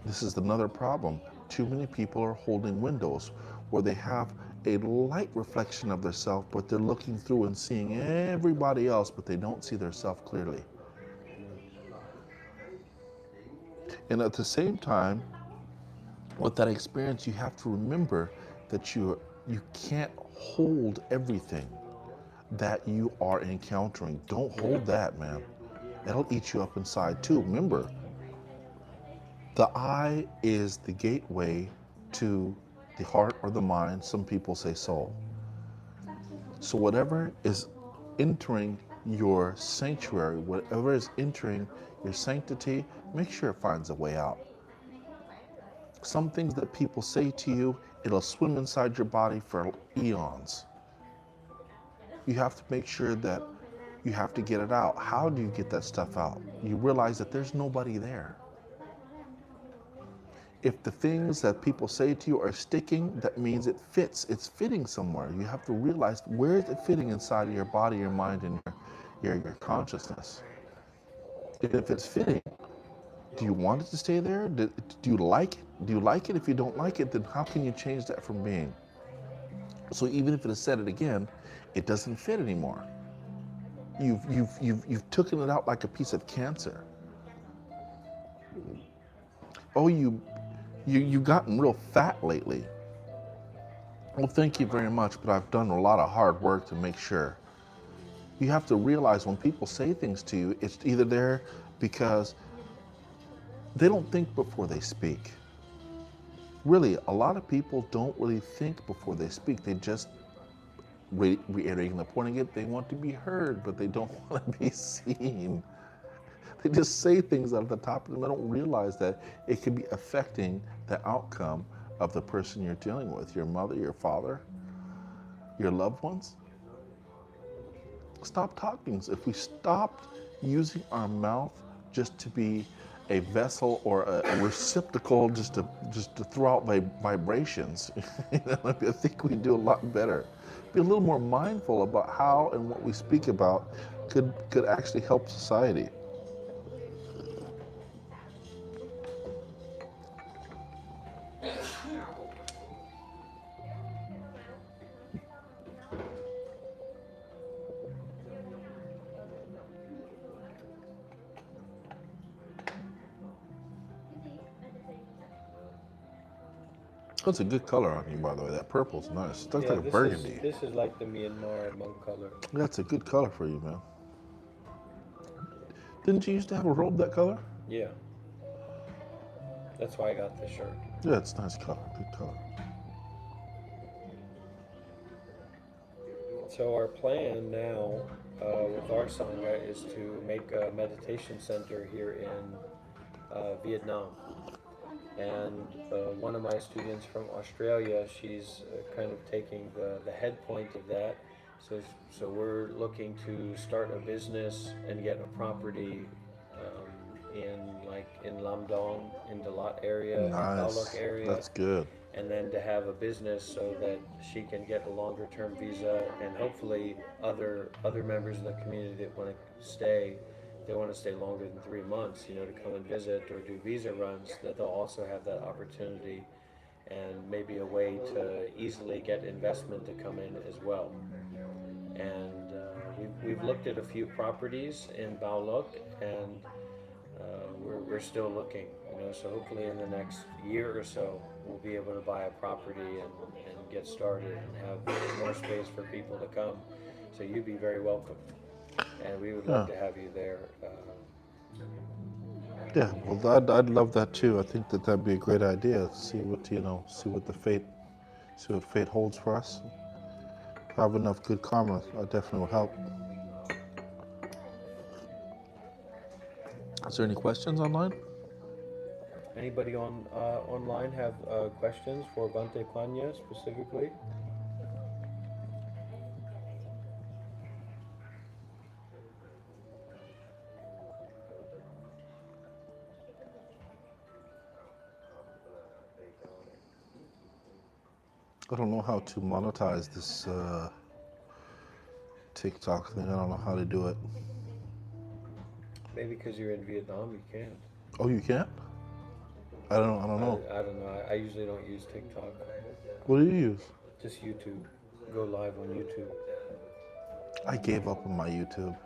This is another problem. Too many people are holding windows where they have a light reflection of themselves, but they're looking through and seeing everybody else, but they don't see themselves clearly. And at the same time, with that experience, you have to remember that you can't hold everything that you are encountering. Don't hold that, man. That'll eat you up inside too. Remember, the eye is the gateway to the heart or the mind. Some people say soul. So whatever is entering your sanctuary, whatever is entering your sanctity, make sure it finds a way out. Some things that people say to you, it'll swim inside your body for eons. You have to make sure that you have to get it out. How do you get that stuff out? You realize that there's nobody there. If the things that people say to you are sticking, that means it fits. It's fitting somewhere. You have to realize, where is it fitting inside of your body, your mind, and your consciousness? If it's fitting, do you want it to stay there? Do you like it? Do you like it? If you don't like it, then how can you change that from being? So even if it is said it again, it doesn't fit anymore. You've taken it out like a piece of cancer. Oh, you've gotten real fat lately. Well, thank you very much, but I've done a lot of hard work to make sure. You have to realize when people say things to you, it's either there because they don't think before they speak. Really, a lot of people don't really think before they speak. They just, reiterating the point again, they want to be heard, but they don't want to be seen. They just say things out of the top of them. They don't realize that it could be affecting the outcome of the person you're dealing with, your mother, your father, your loved ones. Stop talking. If we stopped using our mouth just to be a vessel or a receptacle just to throw out vibrations, I think we'd do a lot better. Be a little more mindful about how and what we speak about could actually help society. That's a good color on you, by the way. That purple's nice. It looks like a burgundy. This is like the Myanmar monk color. That's a good color for you, man. Didn't you used to have a robe that color? Yeah. That's why I got this shirt. Yeah, it's nice color, good color. So our plan now with our Sangha is to make a meditation center here in Vietnam. And one of my students from Australia, she's kind of taking the head point of that. So we're looking to start a business and get a property in Lam Dong, in Dalat area, in Khao Nice. Lak area, That's good. and then to have a business so that she can get a longer term visa, and hopefully other members of the community that want to stay, they want to stay longer than 3 months, you know, to come and visit or do visa runs, that they'll also have that opportunity, and maybe a way to easily get investment to come in as well. And we've looked at a few properties in Bao Loc, and we're still looking, you know, so hopefully in the next year or so we'll be able to buy a property and get started and have more space for people to come. So you'd be very welcome, and we would love to have you there. Yeah, well, I'd love that too. I think that that'd be a great idea. See what see what fate holds for us. Have enough good karma, that definitely will help. Is there any questions online? Anybody online have questions for Bhante Kwanya specifically? I don't know how to monetize this TikTok thing. I don't know how to do it. Maybe because you're in Vietnam, you can't. Oh, you can't? I don't know. I don't know. I usually don't use TikTok. What do you use? Just YouTube. Go live on YouTube. I gave up on my YouTube.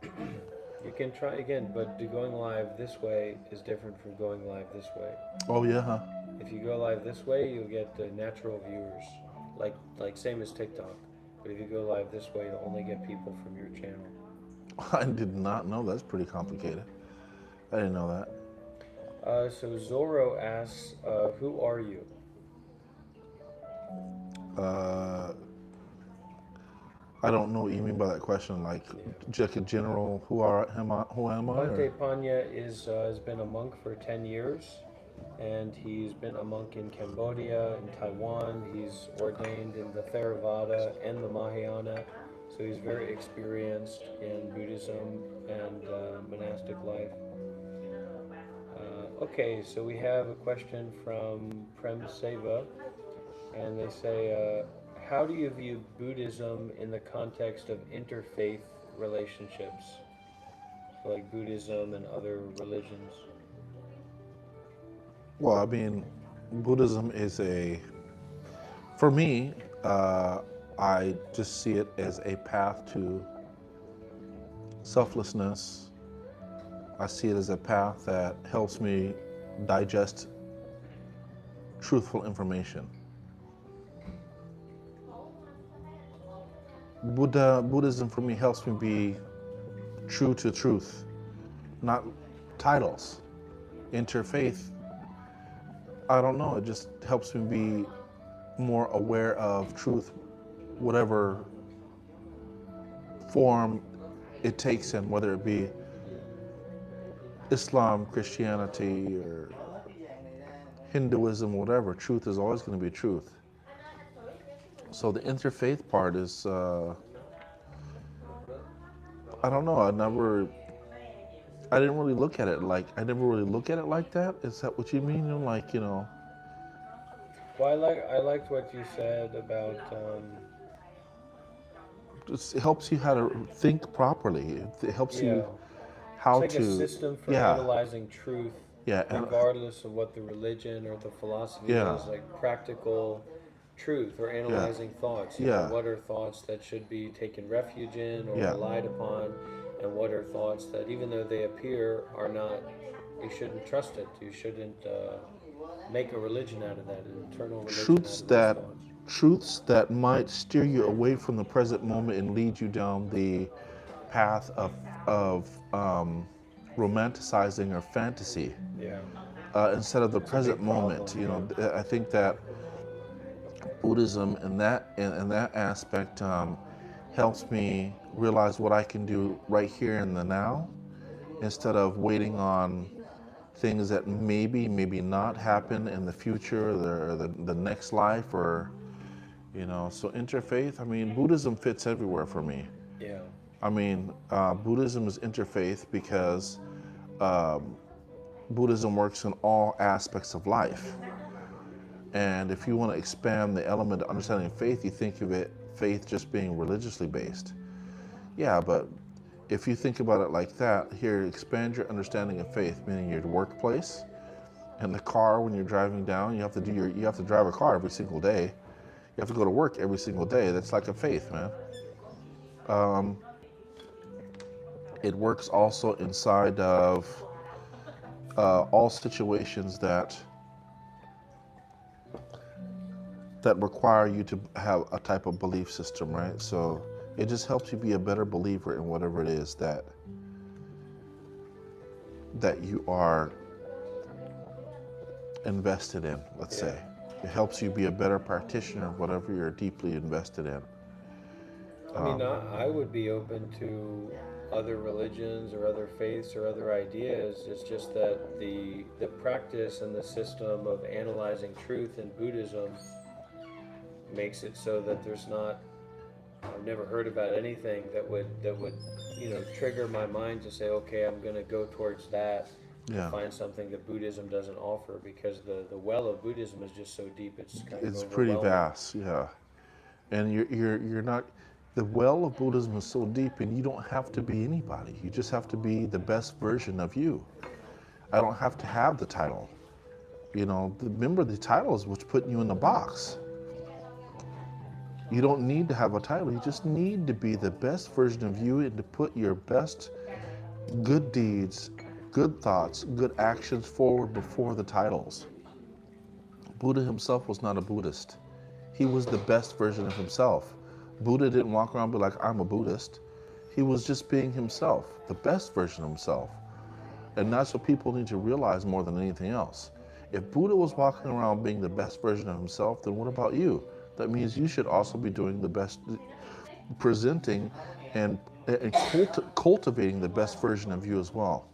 You can try again, but going live this way is different from going live this way. Oh yeah, huh? If you go live this way, you'll get natural viewers, like same as TikTok. But if you go live this way, you'll only get people from your channel. I did not know. That's pretty complicated. I didn't know that. So Zorro asks, who are you? I don't know what you mean by that question. Like, just a general, who am I? Bhante Panya has been a monk for 10 years, and he's been a monk in Cambodia, in Taiwan. He's ordained in the Theravada and the Mahayana, so he's very experienced in Buddhism and monastic life. Okay, so we have a question from Prem Seva, and they say, how do you view Buddhism in the context of interfaith relationships, so like Buddhism and other religions? Well, I mean, Buddhism is for me, I just see it as a path to selflessness. I see it as a path that helps me digest truthful information. Buddhism for me helps me be true to truth, not titles. Interfaith, I don't know, it just helps me be more aware of truth, whatever form it takes in, whether it be Islam, Christianity, or Hinduism, whatever. Truth is always going to be truth. So the interfaith part is, I don't know, I didn't really look at it like, I never really look at it like that. Is that what you mean? Well, I liked what you said about, it helps you how to think properly. It helps you how it's like to. a system for analyzing truth, and regardless of what the religion or the philosophy is, like practical truth or analyzing thoughts. You know, what are thoughts that should be taken refuge in or relied upon, and what are thoughts that, even though they appear, are not, you shouldn't trust it. You shouldn't make a religion out of that, an internal religion truths that might steer you away from the present moment and lead you down the path of romanticizing or fantasy. Yeah. instead of the present big moment. problem, You know, I think that Buddhism in that aspect helps me realize what I can do right here in the now, instead of waiting on things that maybe not happen in the future, or the next life, or So interfaith. I mean, Buddhism fits everywhere for me. Yeah. I mean, Buddhism is interfaith because Buddhism works in all aspects of life. And if you want to expand the element of understanding faith, you think of it faith just being religiously based. Yeah, but if you think about it like that, here, expand your understanding of faith, meaning your workplace and the car when you're driving down. You have to drive a car every single day. You have to go to work every single day. That's like a faith, man. It works also inside of all situations that require you to have a type of belief system, right? So it just helps you be a better believer in whatever it is that you are invested in, let's say. It helps you be a better practitioner of whatever you're deeply invested in. I mean, I would be open to other religions or other faiths or other ideas. It's just that the practice and the system of analyzing truth in Buddhism makes it so that there's not. I've never heard about anything that would trigger my mind to say, okay, I'm going to go towards that. Yeah. Find something that Buddhism doesn't offer, because the well of Buddhism is just so deep. It's kind of It's pretty overwhelming. vast, yeah. And you're not. The well of Buddhism is so deep, and you don't have to be anybody. You just have to be the best version of you. I don't have to have the title. Remember, the title is what's putting you in the box. You don't need to have a title. You just need to be the best version of you and to put your best good deeds, good thoughts, good actions forward before the titles. Buddha himself was not a Buddhist. He was the best version of himself. Buddha didn't walk around and be like, I'm a Buddhist. He was just being himself, the best version of himself. And that's what people need to realize more than anything else. If Buddha was walking around being the best version of himself, then what about you? That means you should also be doing the best, presenting and cultivating the best version of you as well.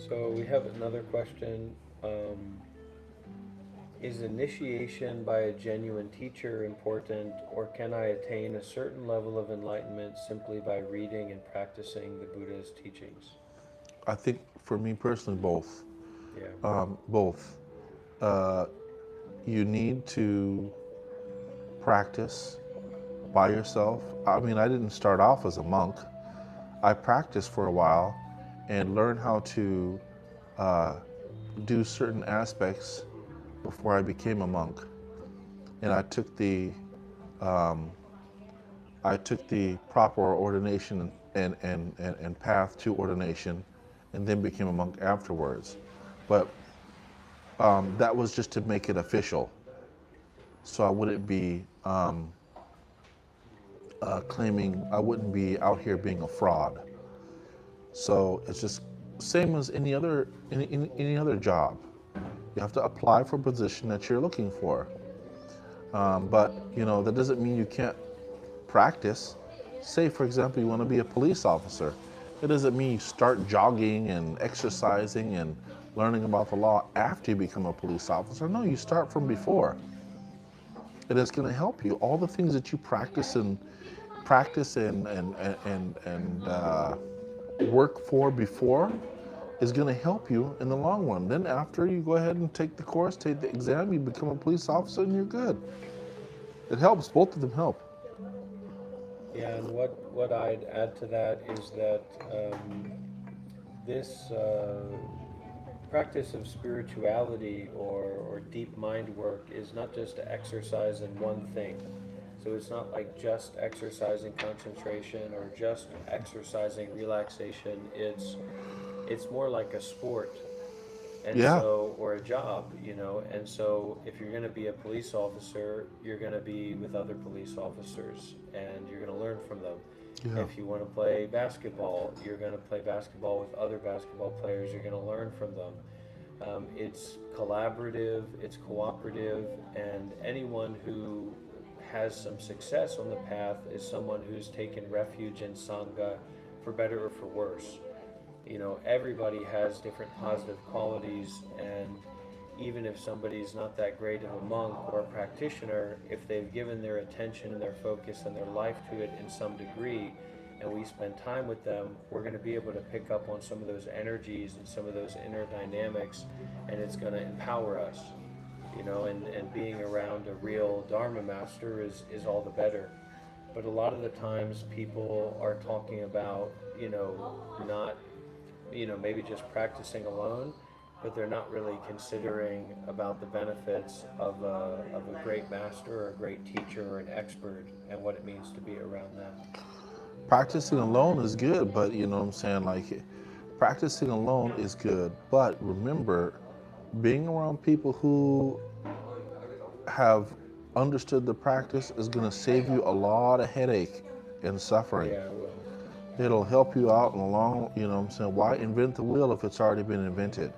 So we have another question. Is initiation by a genuine teacher important, or can I attain a certain level of enlightenment simply by reading and practicing the Buddha's teachings? I think for me personally, both. Yeah. Both. You need to practice by yourself. I mean, I didn't start off as a monk. I practiced for a while and learned how to do certain aspects before I became a monk. And I took the proper ordination and path to ordination, and then became a monk afterwards. But that was just to make it official, so I wouldn't be claiming, I wouldn't be out here being a fraud. So it's just same as any other job. You have to apply for a position that you're looking for. But that doesn't mean you can't practice. Say, for example, you want to be a police officer. It doesn't mean you start jogging and exercising and learning about the law after you become a police officer. No, you start from before. And it's going to help you. All the things that you practice and work for before is going to help you in the long run. Then after you go ahead and take the course, take the exam, you become a police officer, and you're good. It helps. Both of them help. Yeah, and what I'd add to that is that this practice of spirituality or deep mind work is not just to exercise in one thing. So it's not like just exercising concentration or just exercising relaxation. It's more like a sport, and Yeah. so, or a job, and so if you're going to be a police officer, you're going to be with other police officers, and you're going to learn from them. Yeah. If you want to play basketball, you're going to play basketball with other basketball players. You're going to learn from them. It's collaborative, it's cooperative, and anyone who has some success on the path is someone who's taken refuge in Sangha for better or for worse. You know, everybody has different positive qualities, and even if somebody's not that great of a monk or a practitioner, if they've given their attention and their focus and their life to it in some degree, and we spend time with them, we're going to be able to pick up on some of those energies and some of those inner dynamics, and it's going to empower us. You know, and being around a real Dharma master is all the better. But a lot of the times people are talking about, you know, not, you know, maybe just practicing alone, but they're not really considering about the benefits of a great master or a great teacher or an expert and what it means to be around them. Practicing alone is good, but you know what I'm saying? Like, practicing alone is good, but remember, being around people who have understood the practice is going to save you a lot of headache and suffering. Yeah, well, It'll help you out in the long, you know what I'm saying? Why invent the wheel if it's already been invented?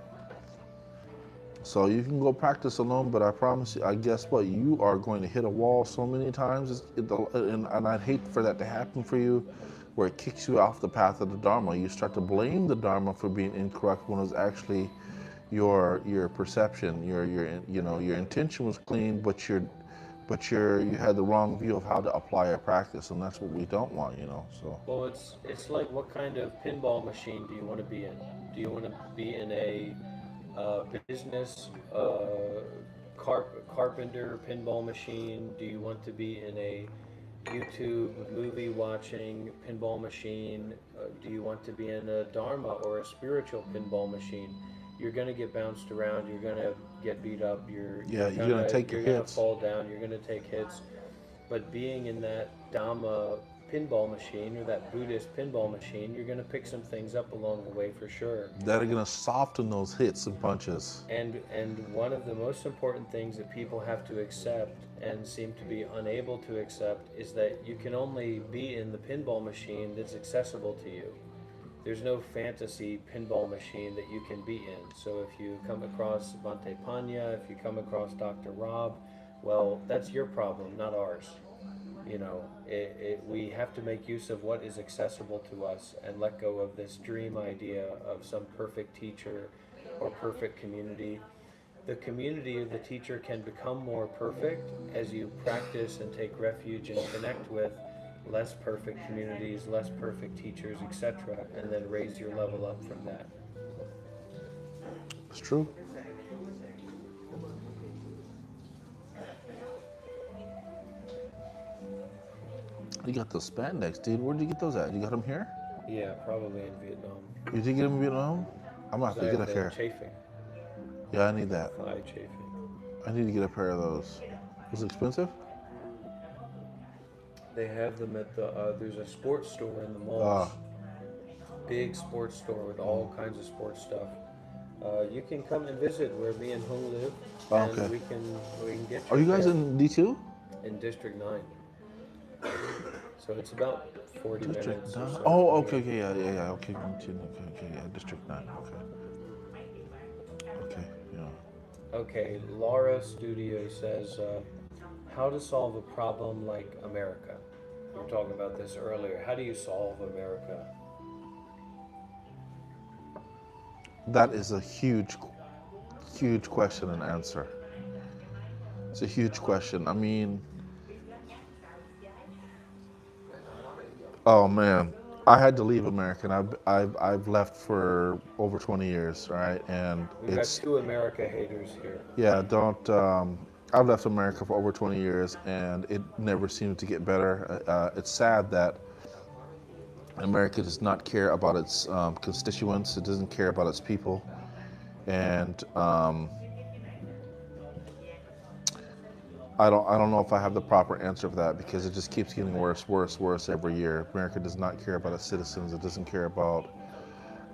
So you can go practice alone, but I promise you, I guess what? You are going to hit a wall so many times, and I'd hate for that to happen for you, where it kicks you off the path of the Dharma. You start to blame the Dharma for being incorrect when it's actually your perception, your you know, your intention was clean, but you had the wrong view of how to apply a practice, and that's what we don't want, you know. So well, it's like, what kind of pinball machine do you want to be in? Do you want to be in a business carpenter pinball machine? Do you want to be in a YouTube movie watching pinball machine? Do you want to be in a Dharma or a spiritual pinball machine? You're going to get bounced around. You're going to get beat up. You're gonna take your You're going to hits. fall down. You're going to take hits. But being in that Dhamma pinball machine or that Buddhist pinball machine, you're going to pick some things up along the way for sure. that are gonna soften those hits and punches. And one of the most important things that people have to accept and seem to be unable to accept is that you can only be in the pinball machine that's accessible to you. There's no fantasy pinball machine that you can be in. So if you come across Bhante Panya, if you come across Dr. Rob, well, that's your problem, not ours. You know, we have to make use of what is accessible to us and let go of this dream idea of some perfect teacher or perfect community. The community of the teacher can become more perfect as you practice and take refuge and connect with less perfect communities, less perfect teachers, etc., and then raise your level up from that. It's true. You got those spandex, dude. Where'd you get those at? You got them here? Yeah, probably in Vietnam. You did get them in Vietnam? I'm gonna have to get a They're pair. chafing, Yeah, I need that. fly chafing. I need to get a pair of those. Was it expensive? They have them at the, there's a sports store in the malls. Ah. Big sports store with all kinds of sports stuff. You can come and visit where me and Hung live, Oh, and okay. we can get Are you guys there in D2? in District 9. So it's about 40 District minutes. or 9? so. Oh, okay, okay, yeah, okay, okay, yeah, District 9, okay. Okay, yeah. Okay, Laura Studio says, how to solve a problem like America. We were talking about this earlier. How do you solve America? That is a huge, huge question and answer. It's a huge question. I mean, oh man, I had to leave America, and I've left for over 20 years, right? And We've got it's, two America haters here. yeah, don't. I've left America for over 20 years, and it never seemed to get better. It's sad that America does not care about its constituents. It doesn't care about its people, and I don't know if I have the proper answer for that, because it just keeps getting worse, worse, worse every year. America does not care about its citizens. It doesn't care about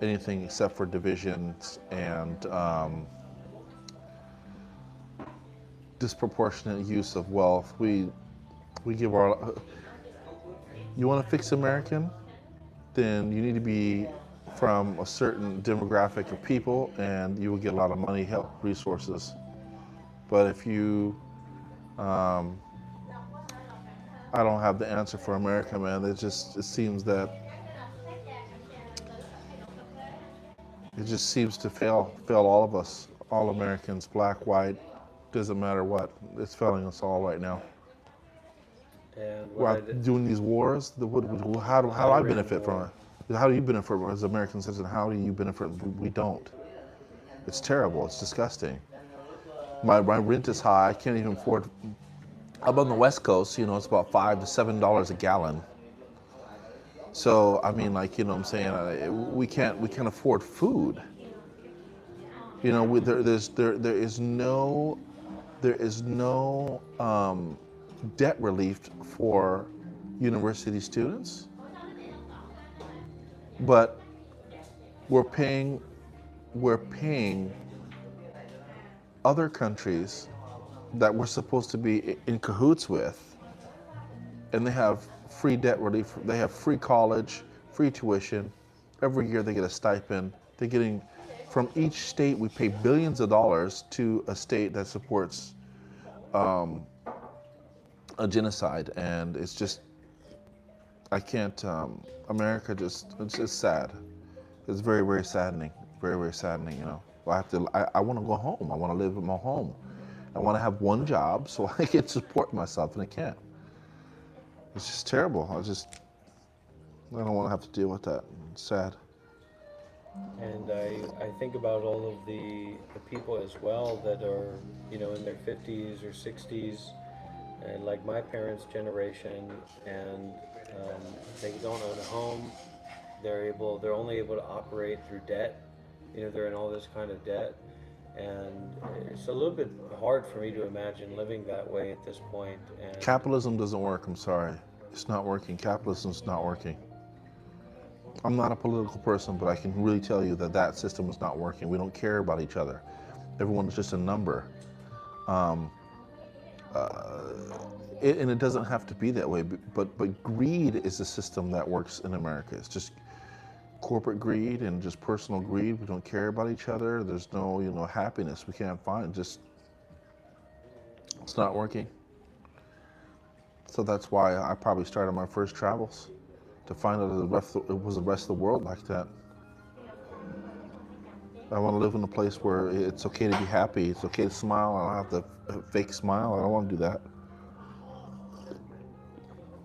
anything except for divisions and disproportionate use of wealth. We give our. You want to fix American? Then you need to be from a certain demographic of people, and you will get a lot of money, help, resources. But if you, I don't have the answer for America, man. It seems that it just seems to fail all of us, all Americans, black, white, doesn't matter what. It's failing us all right now. And We're what I out did, doing these wars. How do I benefit from it? How do you benefit as American citizen? How do you benefit? We don't. It's terrible. It's disgusting. My rent is high. I can't even afford. Up on the West Coast, you know, it's about $5 to $7 a gallon. So I mean, like, you know what I'm saying? We can't afford food. You know, there is no debt relief for university students, but we're paying other countries that we're supposed to be in cahoots with, and they have free debt relief. They have free college, free tuition. Every year they get a stipend. They're getting, from each state, we pay billions of dollars to a state that supports a genocide, and it's just, I can't, America it's just sad. It's very, very saddening, very, very saddening, you know. I want to go home. I want to live in my home. I want to have one job so I can support myself, and I can't. It's just terrible. I don't want to have to deal with that. It's sad. and I think about all of the people as well that are, you know, in their 50s or 60s, and like my parents' generation, and they don't own a home. They're only able to operate through debt. You know, they're in all this kind of debt, and it's a little bit hard for me to imagine living that way at this point. And Capitalism doesn't work. I'm sorry. It's not working. Capitalism's not working. I'm not a political person, but I can really tell you that system is not working. We don't care about each other. Everyone is just a number. And it doesn't have to be that way, but greed is the system that works in America. It's just corporate greed and just personal greed. We don't care about each other. There's no, you know, happiness. We can't find, just, it's not working. So that's why I probably started my first travels, to find out it was the rest of the world like that. I want to live in a place where it's okay to be happy. It's okay to smile. I don't have to fake smile. I don't want to do that.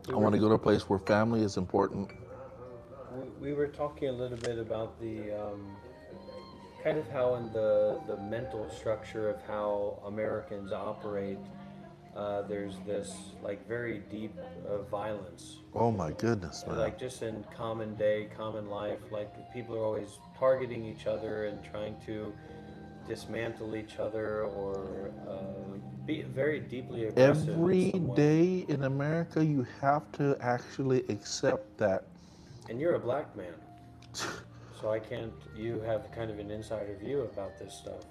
I want to go to a place where family is important. we were talking a little bit about the kind of how in the mental structure of how Americans operate, there's this like very deep violence. Oh my goodness, man. Like just in common day, common life, like people are always targeting each other and trying to dismantle each other, or be very deeply aggressive. Every day in America, you have to actually accept that. And you're a black man, so I can't. You have kind of an insider view about this stuff.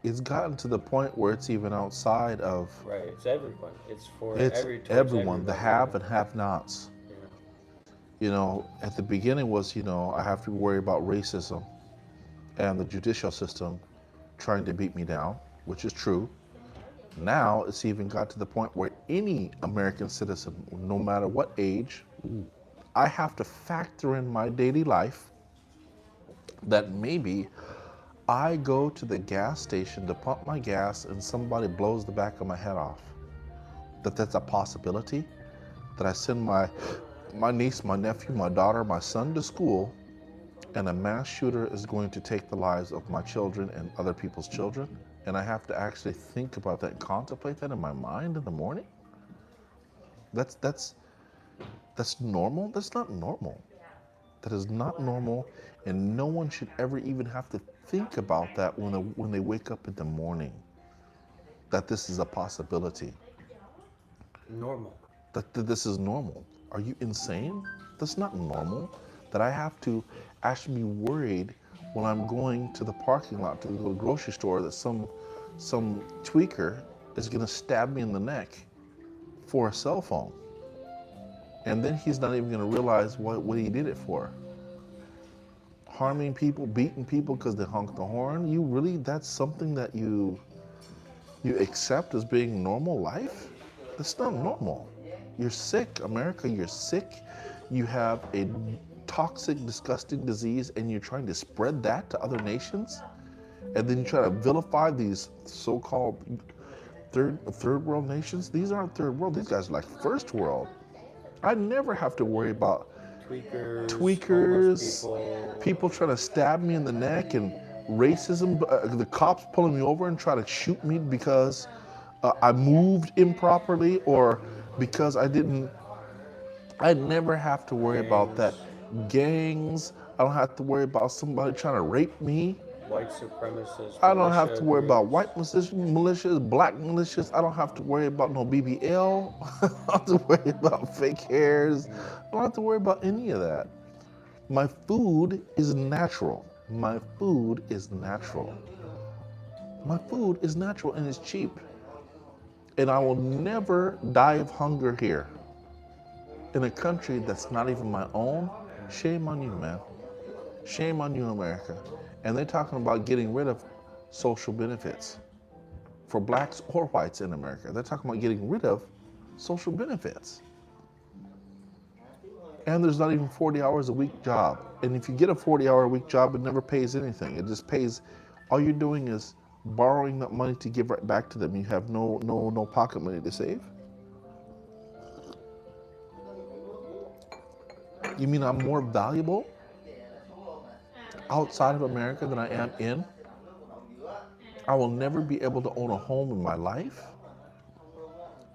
It's gotten to the point where it's even outside of. Right, it's everyone. It's for It's towards everyone, the everybody. have and have-nots. Yeah. You know, at the beginning was, you know, I have to worry about racism and the judicial system trying to beat me down, which is true. Now it's even got to the point where any American citizen, no matter what age, I have to factor in my daily life that maybe I go to the gas station to pump my gas and somebody blows the back of my head off. That's a possibility. That I send my niece, my nephew, my daughter, my son to school, and a mass shooter is going to take the lives of my children and other people's children, and I have to actually think about that and contemplate that in my mind in the morning? That's normal? That's not normal. That is not normal, and no one should ever even have to think about that when they wake up in the morning, that this is a possibility. Normal. That this is normal. Are you insane? That's not normal. That I have to actually be worried when I'm going to the parking lot to go to the grocery store that some tweaker is gonna stab me in the neck for a cell phone. And then he's not even gonna realize what he did it for. harming people, beating people because they honk the horn. You really, that's something that you accept as being normal life? That's not normal. You're sick, America, you're sick. You have a toxic, disgusting disease and you're trying to spread that to other nations? And then you try to vilify these so-called third world nations? These aren't third world, these guys are like first world. I never have to worry about tweakers, people trying to stab me in the neck, and racism, the cops pulling me over and try to shoot me because I moved improperly or because I never have to worry about that. Gangs, I don't have to worry about somebody trying to rape me. White supremacists. I don't have to worry about white militias, black militias. I don't have to worry about no BBL. I don't have to worry about fake hairs. I don't have to worry about any of that. My food is natural. My food is natural. My food is natural and it's cheap. And I will never die of hunger here. In a country that's not even my own, shame on you, man. Shame on you, America. And they're talking about getting rid of social benefits for blacks or whites in America. They're talking about getting rid of social benefits. And there's not even 40 hours a week job. And if you get a 40-hour-a-week job, it never pays anything. It just pays, all you're doing is borrowing that money to give right back to them. You have no pocket money to save. You mean I'm more valuable outside of America than I am in? I will never be able to own a home in my life,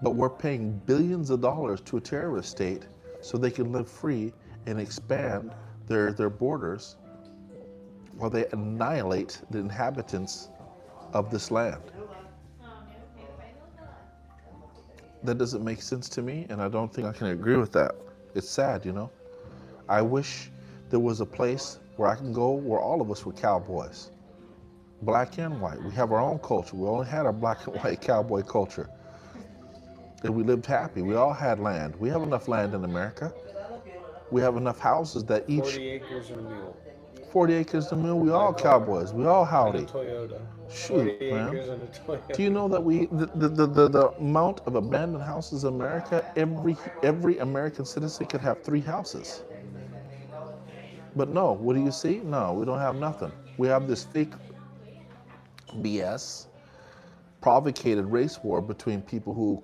but we're paying billions of dollars to a terrorist state so they can live free and expand their borders while they annihilate the inhabitants of this land. That doesn't make sense to me, and I don't think I can agree with that. It's sad, you know? I wish there was a place where I can go where all of us were cowboys, black and white. We have our own culture. We only had our black and white cowboy culture. And we lived happy. We all had land. We have enough land in America. We have enough houses that each 40 acres and a mule. 40 acres and a mule. We all cowboys. We all And a howdy. Toyota. Shoot, 40 man. acres and a Toyota. Do you know that the amount of abandoned houses in America, every American citizen could have 3 houses. But no, what do you see? No, we don't have nothing. We have this fake BS, provocated race war between people who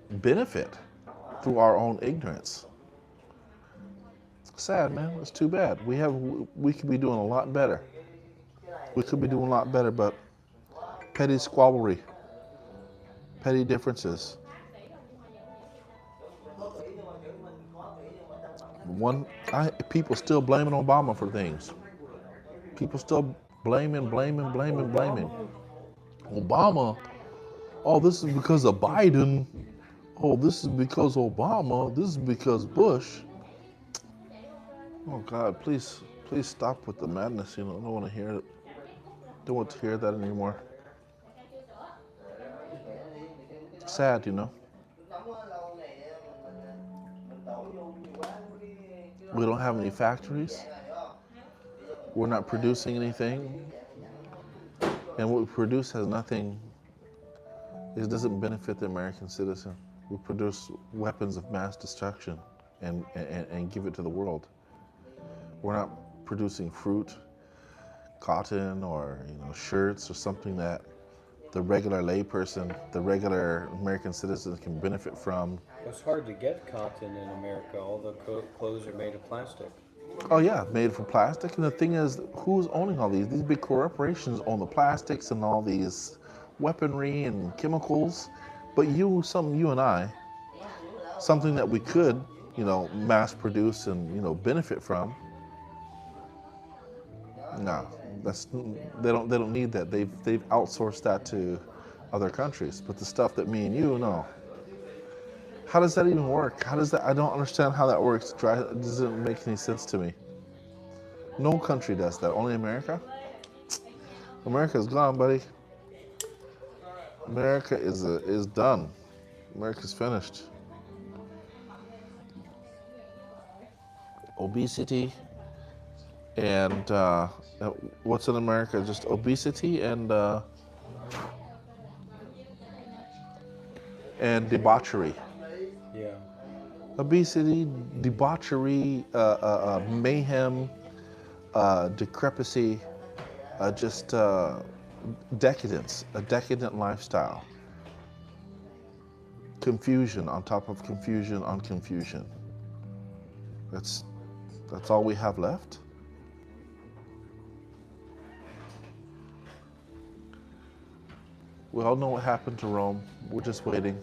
benefit through our own ignorance. Sad, man. It's too bad. We could be doing a lot better. We could be doing a lot better, but petty squabblery, petty differences. People still blaming Obama for things. People still blaming. Obama, oh, this is because of Biden. Oh, this is because Obama. This is because Bush. Oh God, please stop with the madness. You know, I don't want to hear it. Don't want to hear that anymore. Sad, you know. We don't have any factories. We're not producing anything. And what we produce has nothing, it doesn't benefit the American citizen. We produce weapons of mass destruction and give it to the world. We're not producing fruit, cotton, or shirts or something that the regular layperson, the regular American citizen can benefit from. It's hard to get cotton in America. All the clothes are made of plastic. Oh yeah, made from plastic. And the thing is, who's owning all these? These big corporations own the plastics and all these weaponry and chemicals. But you and I, something that we could, mass produce and, benefit from. No, they don't need that. They've outsourced that to other countries. But the stuff that me and you know. How does that even work? How does that? I don't understand how that works. It doesn't make any sense to me. No country does that. Only America. America's gone, buddy. America is done. America's finished. obesity, and what's in America? Just obesity and debauchery. Yeah. Obesity, debauchery, mayhem, decrepancy, just decadence, a decadent lifestyle. Confusion on top of confusion on confusion. That's all we have left. We all know what happened to Rome. We're just waiting.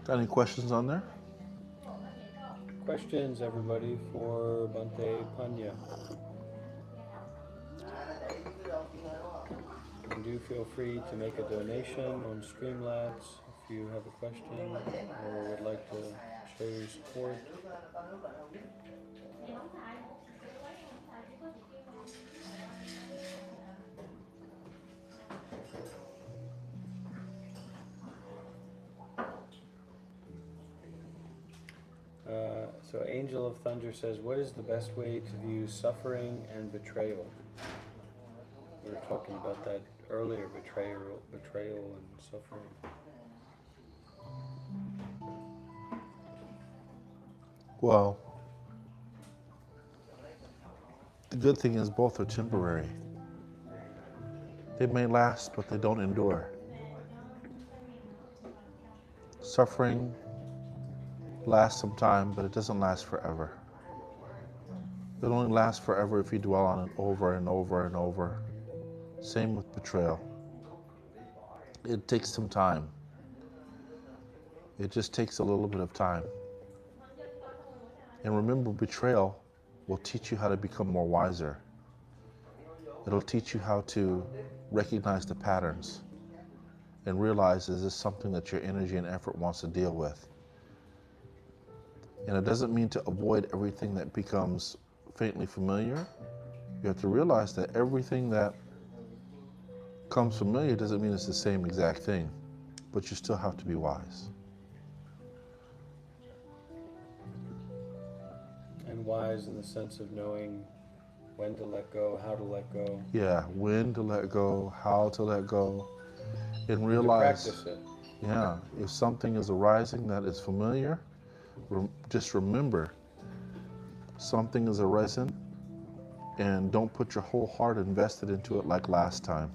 Got any questions on there? Questions, everybody, for Bhante Panya? And do feel free to make a donation on Streamlabs if you have a question or would like to show your support. So Angel of Thunder says, what is the best way to view suffering and betrayal? We were talking about that earlier, betrayal and suffering. Well, the good thing is both are temporary. They may last, but they don't endure. Suffering lasts some time, but it doesn't last forever. It only lasts forever if you dwell on it over and over and over. Same with betrayal. It takes some time. It just takes a little bit of time. And remember, betrayal will teach you how to become more wiser. It'll teach you how to recognize the patterns and realize, is this something that your energy and effort wants to deal with? And it doesn't mean to avoid everything that becomes faintly familiar. You have to realize that everything that comes familiar doesn't mean it's the same exact thing, but you still have to be wise. And wise in the sense of knowing when to let go, how to let go. Yeah, when to let go, how to let go, and To realize, practice it. yeah, if something is arising that is familiar, just remember, something is arising, and don't put your whole heart invested into it like last time.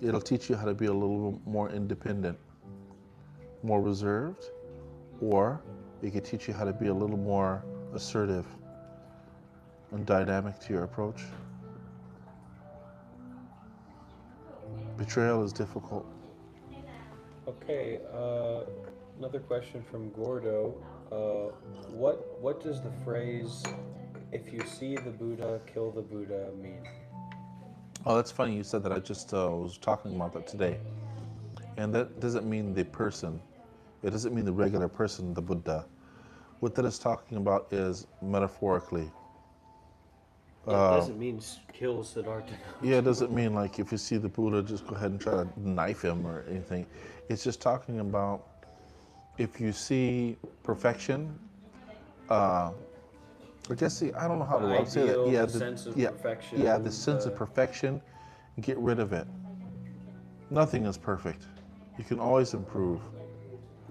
It'll teach you how to be a little more independent, more reserved, or it could teach you how to be a little more assertive and dynamic to your approach. Betrayal is difficult. Okay, another question from Gordo. What does the phrase, if you see the Buddha, kill the Buddha mean? Oh, that's funny you said that. I just was talking about that today. And that doesn't mean the person. It doesn't mean the regular person, the Buddha. What that is talking about is metaphorically. It doesn't mean kill Siddhartha. Yeah, it doesn't mean like if you see the Buddha, just go ahead and try to knife him or anything. It's just talking about if you see perfection, I guess, I don't know how to say that. Ideal, the sense of perfection. Yeah, the sense of perfection, get rid of it. Nothing is perfect. You can always improve.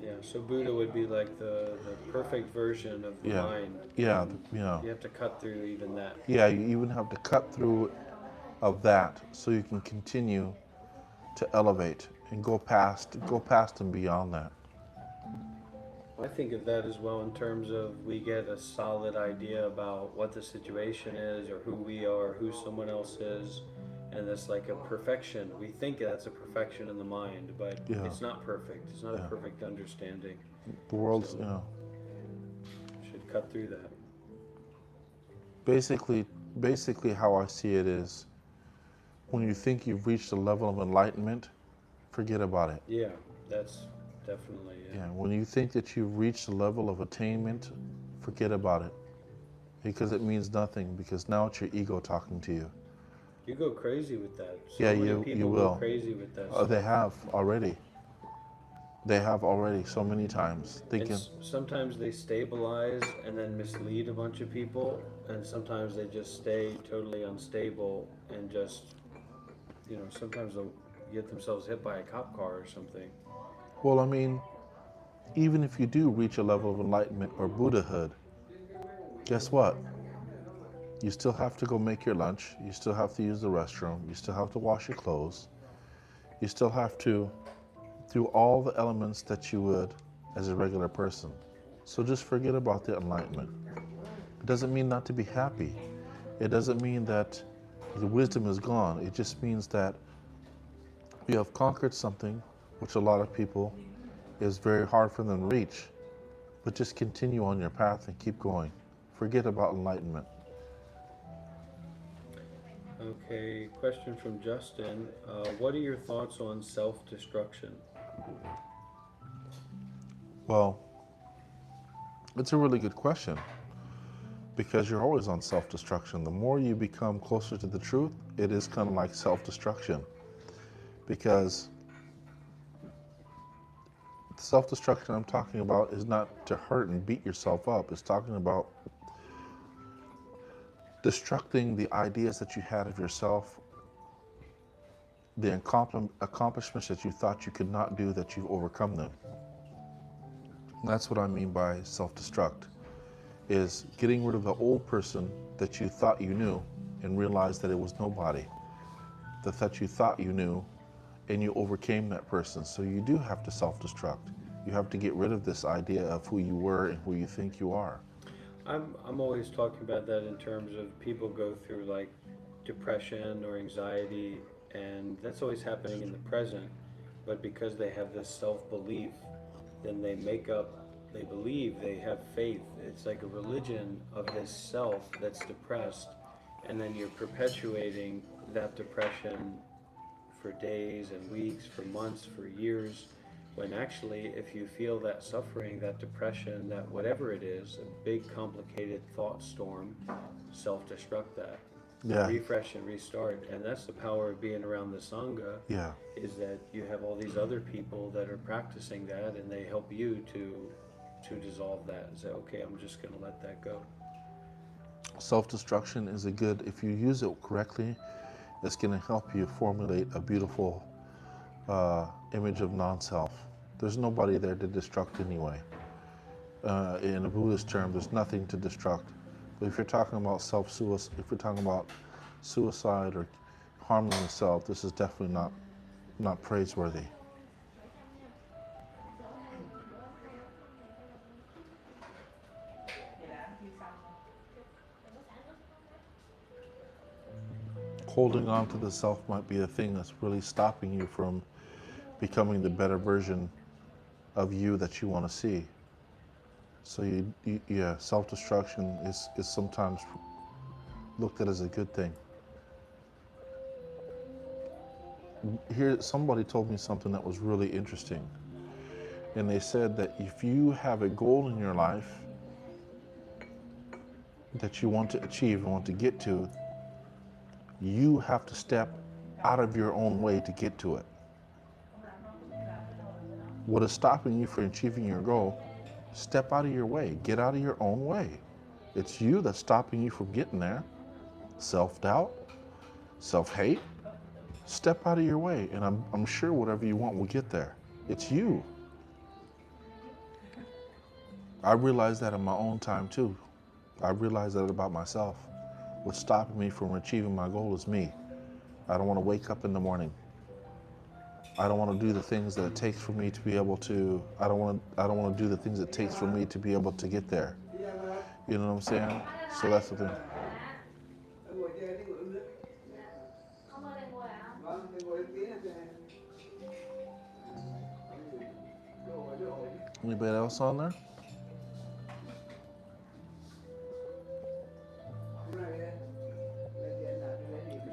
Yeah, so Buddha would be like the perfect version of the mind. Yeah, You have to cut through even that. Yeah, you even have to cut through of that so you can continue to elevate and go past and beyond that. I think of that as well in terms of we get a solid idea about what the situation is or who we are, who someone else is, and it's like a perfection. We think that's a perfection in the mind, but it's not perfect. It's not a perfect understanding. The world's, Should cut through that. Basically how I see it is when you think you've reached a level of enlightenment, forget about it. Yeah, that's definitely it. Yeah, when you think that you've reached a level of attainment, forget about it because it means nothing, because now it's your ego talking to you. You go crazy with that. So Yeah, many you people will. go crazy with that. They have already. They have already so many times And thinking, sometimes they stabilize and then mislead a bunch of people, and sometimes they just stay totally unstable and just, sometimes they'll get themselves hit by a cop car or something. well, I mean, even if you do reach a level of enlightenment or Buddhahood, guess what? You still have to go make your lunch. You still have to use the restroom. You still have to wash your clothes. You still have to do all the elements that you would as a regular person. So just forget about the enlightenment. It doesn't mean not to be happy. It doesn't mean that the wisdom is gone. It just means that you have conquered something which a lot of people is very hard for them to reach. But just continue on your path and keep going. Forget about enlightenment. Okay, question from Justin. What are your thoughts on self-destruction? Well, it's a really good question because you're always on self-destruction. The more you become closer to the truth, it is kind of like self-destruction, because the self-destruction I'm talking about is not to hurt and beat yourself up. It's talking about destructing the ideas that you had of yourself, the accomplishments that you thought you could not do, that you've overcome them. That's what I mean by self-destruct, is getting rid of the old person that you thought you knew and realized that it was nobody, that you thought you knew and you overcame that person. So you do have to self-destruct. You have to get rid of this idea of who you were and who you think you are. I'm always talking about that in terms of people go through like depression or anxiety, and that's always happening in the present. But because they have this self-belief, then they believe, they have faith. It's like a religion of this self that's depressed, and then you're perpetuating that depression for days and weeks, for months, for years, when actually if you feel that suffering, that depression, that whatever it is, a big complicated thought storm, self-destruct that. Yeah. Refresh and restart. And that's the power of being around the Sangha, Yeah. is that you have all these other people that are practicing that, and they help you to dissolve that and say, okay, I'm just going to let that go. Self-destruction is a good, if you use it correctly, it's going to help you formulate a beautiful image of non-self. There's nobody there to destruct anyway. In a Buddhist term, there's nothing to destruct. But if you're talking about self-suicide, if you're talking about suicide or harming yourself, this is definitely not praiseworthy. Holding on to the self might be the thing that's really stopping you from becoming the better version of you that you want to see. So yeah, self-destruction is sometimes looked at as a good thing. Here, somebody told me something that was really interesting. And they said that if you have a goal in your life that you want to achieve and want to get to, you have to step out of your own way to get to it. What is stopping you from achieving your goal? Step out of your way. Get out of your own way. It's you that's stopping you from getting there. Self-doubt, self-hate. Step out of your way, and I'm sure whatever you want will get there. It's you. I realized that in my own time too. I realized that about myself. What's stopping me from achieving my goal is me. I don't want to wake up in the morning. I don't want to do the things that it takes for me to be able to. I don't want to do the things it takes for me to be able to get there. You know what I'm saying? So that's the thing. Anybody else on there?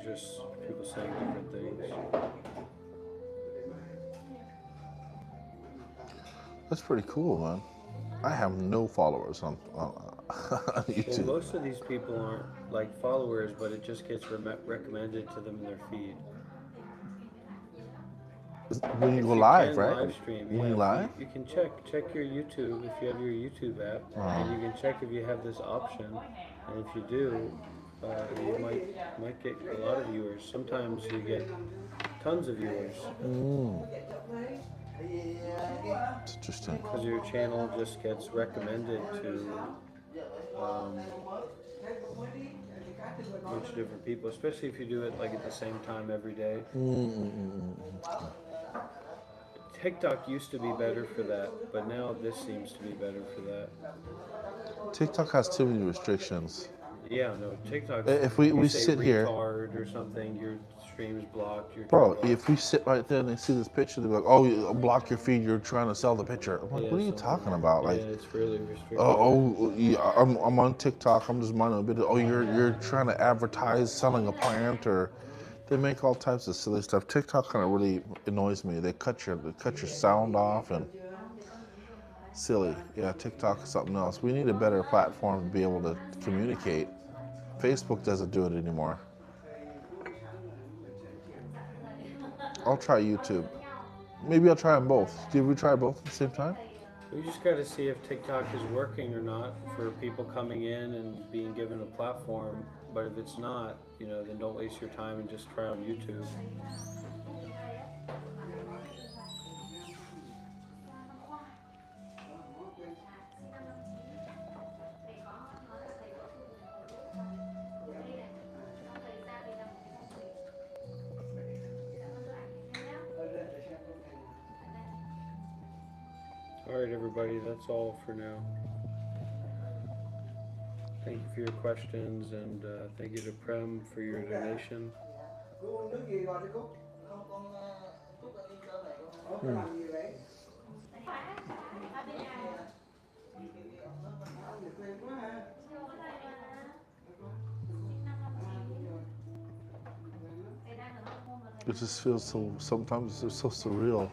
Just people saying different things. That's pretty cool, man. I have no followers on on Well, YouTube. most of these people aren't like followers, but it just gets recommended to them in their feed. When you If go you live, can right? live stream, When yeah, you if live? you can check your YouTube if you have your YouTube app, and you can check if you have this option, and if you do, you might get a lot of viewers. Sometimes you get tons of viewers It's interesting. because your channel just gets recommended to um, a bunch of different people, especially if you do it like at the same time every day. TikTok used to be better for that, but now this seems to be better for that. TikTok has too many restrictions. Yeah, no, TikTok. If You we say sit here, retard or something, your stream's blocked. You're bro, turned off. if we sit right there and they see this picture, they're like, "Oh, you block your feed. You're trying to sell the picture." I'm like, Yeah, "What are you something. talking about?" Yeah, Like, it's really restricted. yeah, I'm on TikTok. I'm just minding a bit. Oh, you're trying to advertise selling a plant, or they make all types of silly stuff. TikTok kind of really annoys me. They cut your sound off and silly. Yeah, TikTok is something else. We need a better platform to be able to communicate. Facebook doesn't do it anymore. I'll try YouTube. Maybe I'll try them both. Did we try both at the same time? We just got to see if TikTok is working or not for people coming in and being given a platform. But if it's not, then don't waste your time and just try on YouTube. All right, everybody, that's all for now. Thank you for your questions, and thank you to Prem for your donation. It just feels so, sometimes it's so surreal.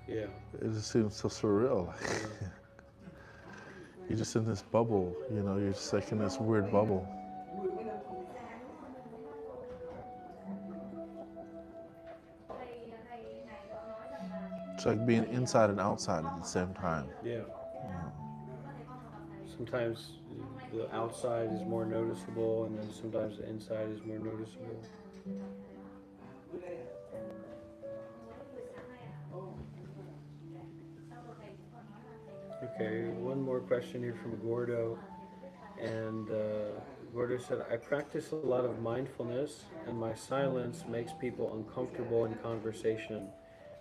Yeah. It just seems so surreal. You're just in this bubble, you're just like in this weird bubble. It's like being inside and outside at the same time. Yeah. Sometimes the outside is more noticeable, and then sometimes the inside is more noticeable. Okay, one more question here from Gordo. And Gordo said, I practice a lot of mindfulness, and my silence makes people uncomfortable in conversation.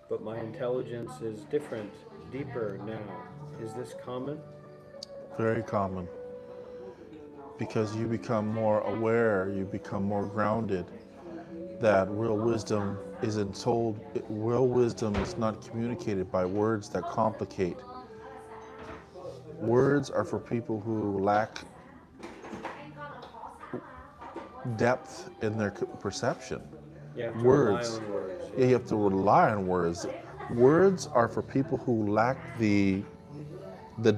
But my intelligence is different, deeper now. Is this common? Very common. Because you become more aware, you become more grounded, that real wisdom isn't told, real wisdom is not communicated by words that complicate. Words are for people who lack depth in their perception. You have to Words. rely on words. Yeah, you have to rely on words. Words are for people who lack the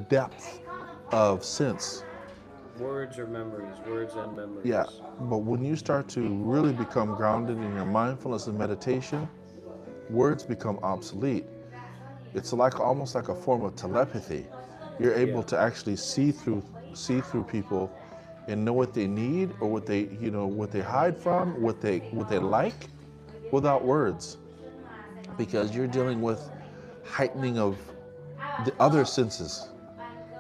depth of sense. Words are memories, words and memories. Yeah, but when you start to really become grounded in your mindfulness and meditation, words become obsolete. It's like almost like a form of telepathy. You're able to actually see through people and know what they need or what they hide from, what they like, without words, because you're dealing with heightening of the other senses,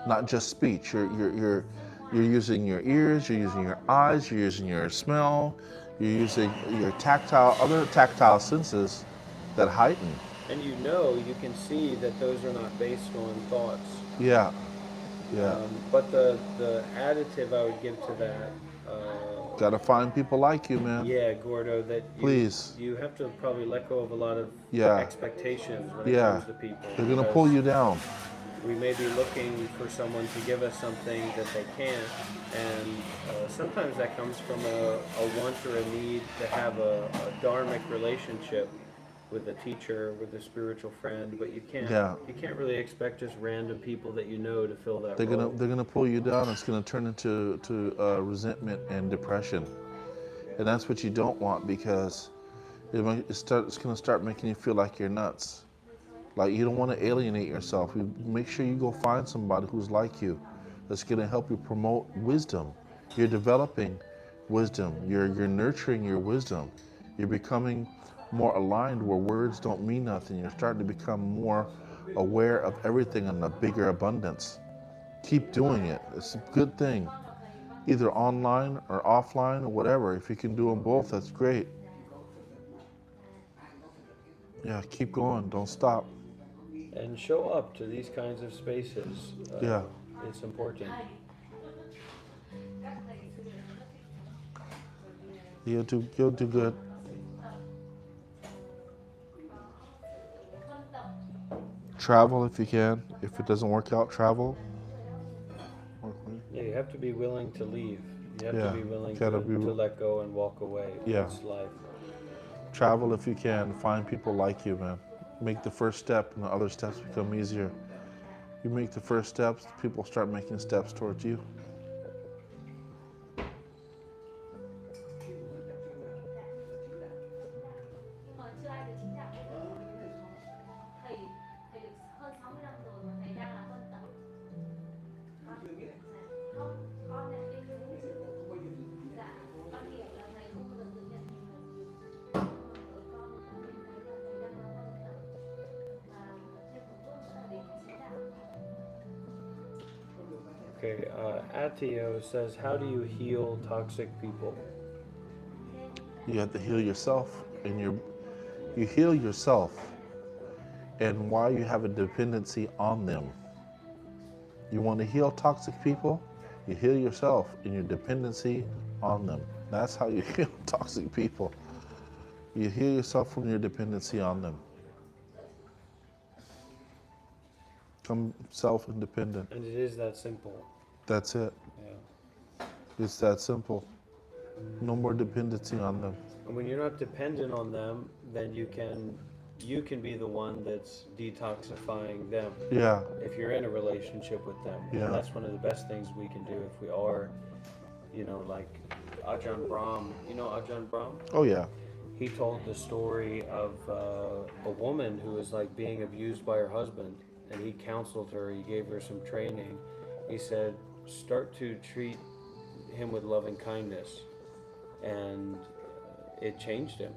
not just speech. You're using your ears, you're using your eyes, you're using your smell, you're using your other tactile senses that heighten. And you can see that those are not based on thoughts. Yeah. But the additive I would give to that. Gotta find people like you, man. Yeah, Gordo, that you have to probably let go of a lot of expectations when it comes to people. They're gonna pull you down. We may be looking for someone to give us something that they can't, and sometimes that comes from a want or a need to have a dharmic relationship with a teacher, with a spiritual friend, but Yeah. you can't really expect just random people that you know to fill that They're role. gonna pull you down. It's gonna turn into resentment and depression, and that's what you don't want because it's gonna start making you feel like you're nuts. Like you don't want to alienate yourself. You make sure you go find somebody who's like you, that's gonna help you promote wisdom. You're developing wisdom. You're nurturing your wisdom. You're becoming more aligned where words don't mean nothing. You're starting to become more aware of everything in a bigger abundance. Keep doing it. It's a good thing. Either online or offline or whatever. If you can do them both, that's great. Yeah, keep going. Don't stop. And show up to these kinds of spaces. Yeah. It's important. You'll do good. Travel if you can. If it doesn't work out, travel. Yeah, you have to be willing to leave. You have Yeah, to be willing gotta to, be- to let go and walk away. Yeah. It's life. Travel if you can. Find people like you, man. Make the first step, and the other steps become easier. You make the first steps, people start making steps towards you. Nhưng mà chưa ai được chính xác bây giờ thầy thầy được hơn 65 rồi mà thầy đang là con tập con nhận định đúng chứ dạ con hiểu là thầy không bao giờ tự nhận mình là ở con là mình thấy là thầy đang là con tập và thêm một bước nữa là đến chính đạo. Okay, Atio says, how do you heal toxic people? You have to heal yourself, and you heal yourself, and why you have a dependency on them. You want to heal toxic people, you heal yourself and your dependency on them. That's how you heal toxic people. You heal yourself from your dependency on them. Become self-independent. And it is that simple. That's it. Yeah. It's that simple. No more dependency on them. And when you're not dependent on them, then you can be the one that's detoxifying them. Yeah. If you're in a relationship with them. Yeah. And that's one of the best things we can do if we are, like Ajahn Brahm. You know Ajahn Brahm? Oh yeah. He told the story of a woman who was like being abused by her husband, and he counseled her. He gave her some training. He said, start to treat him with loving kindness, and it changed him.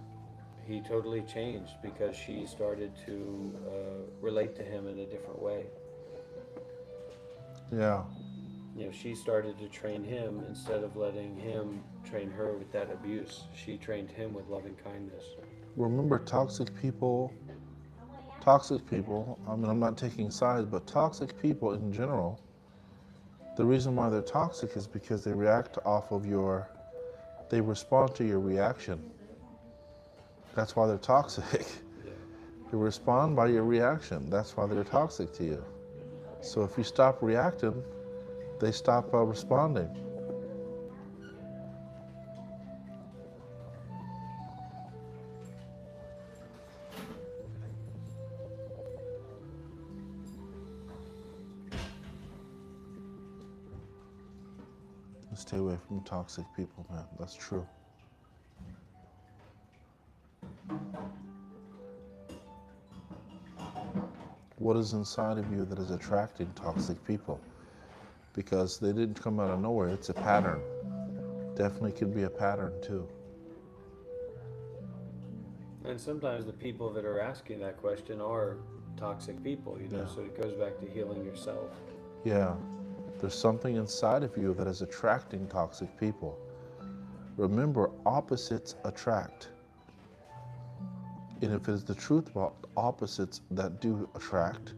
He totally changed because she started to relate to him in a different way. Yeah. She started to train him instead of letting him train her with that abuse. She trained him with loving kindness. Remember, toxic people, I mean, I'm not taking sides, but toxic people in general, the reason why they're toxic is because they they respond to your reaction. That's why they're toxic. Yeah. They respond by your reaction. That's why they're toxic to you. So if you stop reacting, they stop responding. Stay away from toxic people, man. That's true. What is inside of you that is attracting toxic people? Because they didn't come out of nowhere. It's a pattern. Definitely could be a pattern too. And sometimes the people that are asking that question are toxic people, Yeah. so it goes back to healing yourself. Yeah. There's something inside of you that is attracting toxic people. Remember, opposites attract. And if it is the truth about opposites that do attract,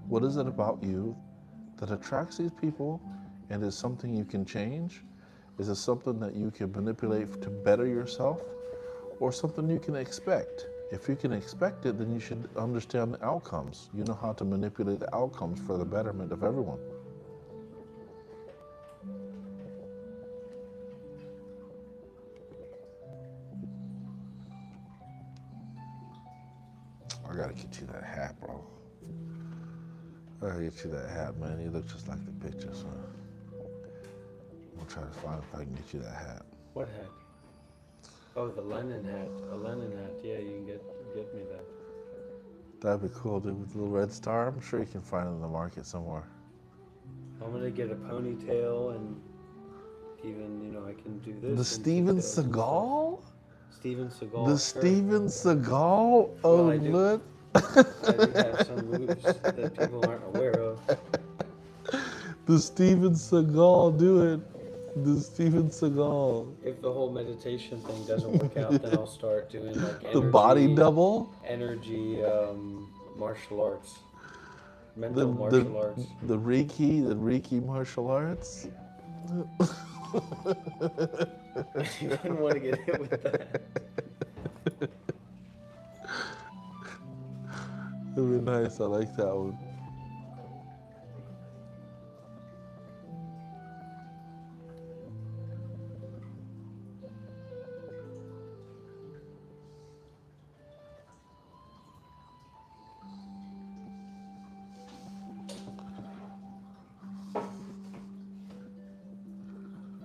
what is it about you that attracts these people? And is something you can change? Is it something that you can manipulate to better yourself? Or something you can expect? If you can expect it, then you should understand the outcomes. You know how to manipulate the outcomes for the betterment of everyone. I'll get you that hat, man. You look just like the picture, so I'll try to find if I can get you that hat. What hat? Oh, the Lenin hat. A Lenin hat. Yeah, you can get me that. That'd be cool, dude, with the little red star. I'm sure you can find it in the market somewhere. I'm gonna get a ponytail and even, you know, I can do this. The and Steven pigtails and stuff. Seagal? Steven Seagal. The sure. Steven Seagal? Oh, I do. look. I do have some moves that people aren't aware of. The Steven Seagal, do it. The Steven Seagal. If the whole meditation thing doesn't work out, then I'll start doing like The body double? energy martial arts, mental martial arts. The Reiki martial arts? You wouldn't want to get hit with that. That'd be nice. I like that one.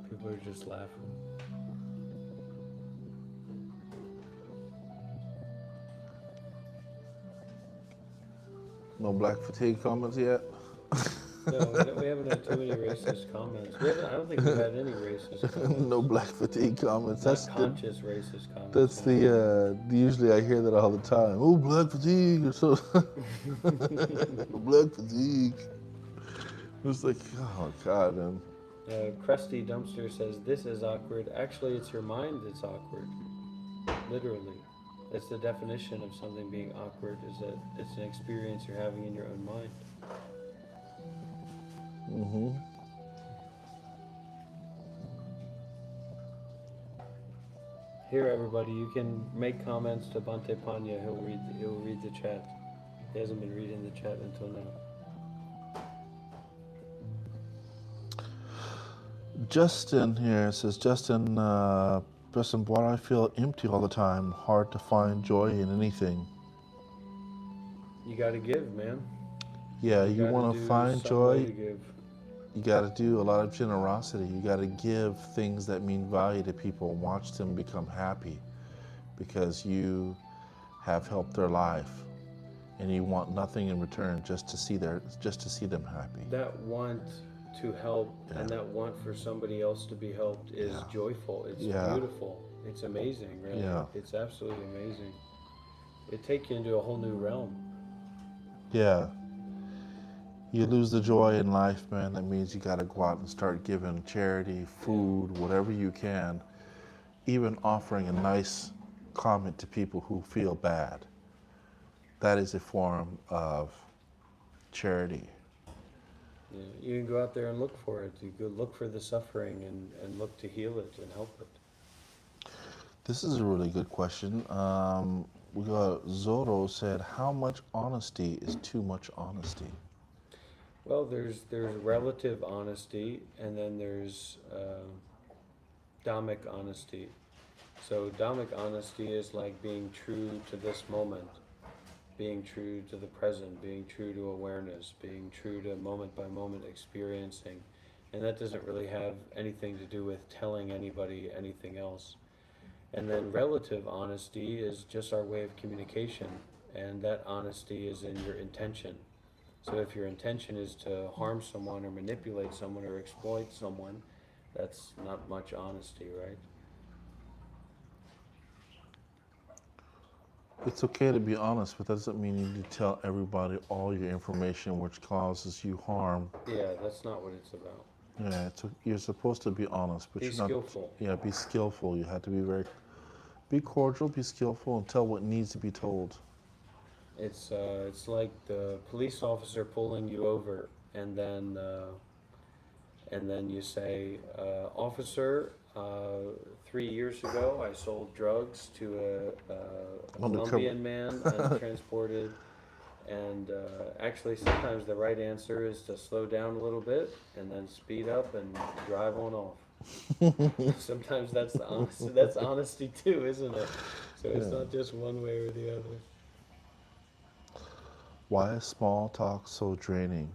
People are just laughing. No black fatigue comments yet? No, we haven't had too many racist comments. I don't think we've had any racist comments. No black fatigue comments. Not That's the, conscious racist comments. that's the usually I hear that all the time. Oh, black fatigue or so. Black fatigue. It's like, oh God, man. Krusty Dumpster says, this is awkward. Actually, it's your mind that's awkward. Literally. That's the definition of something being awkward, is that it's an experience you're having in your own mind. Mm-hmm. Here, everybody, you can make comments to Bante Panya. He'll read the chat. He hasn't been reading the chat until now. Justin here says, Justin, why do I feel empty all the time? Hard to find joy in anything. You gotta give, man. Yeah, you gotta want do to find some joy. way to give. You got to do a lot of generosity. You got to give things that mean value to people and watch them become happy because you have helped their life and you want nothing in return, just to see them happy. That want to help and that want for somebody else to be helped is joyful. It's beautiful. It's amazing, really. Yeah. It's absolutely amazing. It takes you into a whole new realm. Yeah. You lose the joy in life, man. That means you got to go out and start giving charity, food, whatever you can, even offering a nice comment to people who feel bad. That is a form of charity. Yeah, you can go out there and look for it. You go look for the suffering and look to heal it and help it. This is a really good question. We got Zoro said, how much honesty is too much honesty? Well, there's relative honesty, and then there's Dhammic honesty. So Dhammic honesty is like being true to this moment, being true to the present, being true to awareness, being true to moment by moment experiencing. And that doesn't really have anything to do with telling anybody anything else. And then relative honesty is just our way of communication, and that honesty is in your intention. So if your intention is to harm someone or manipulate someone or exploit someone, that's not much honesty, right? It's okay to be honest, but that doesn't mean you need to tell everybody all your information which causes you harm. Yeah, that's not what it's about. Yeah, you're supposed to be honest, but Be you're not. skillful. Yeah, be skillful. You have to be cordial, be skillful, and tell what needs to be told. It's like the police officer pulling you over, and then you say, officer, 3 years ago I sold drugs to a Colombian man untransported, and actually sometimes the right answer is to slow down a little bit and then speed up and drive on off. Sometimes that's honesty too, isn't it? So it's not just one way or the other. Why is small talk so draining?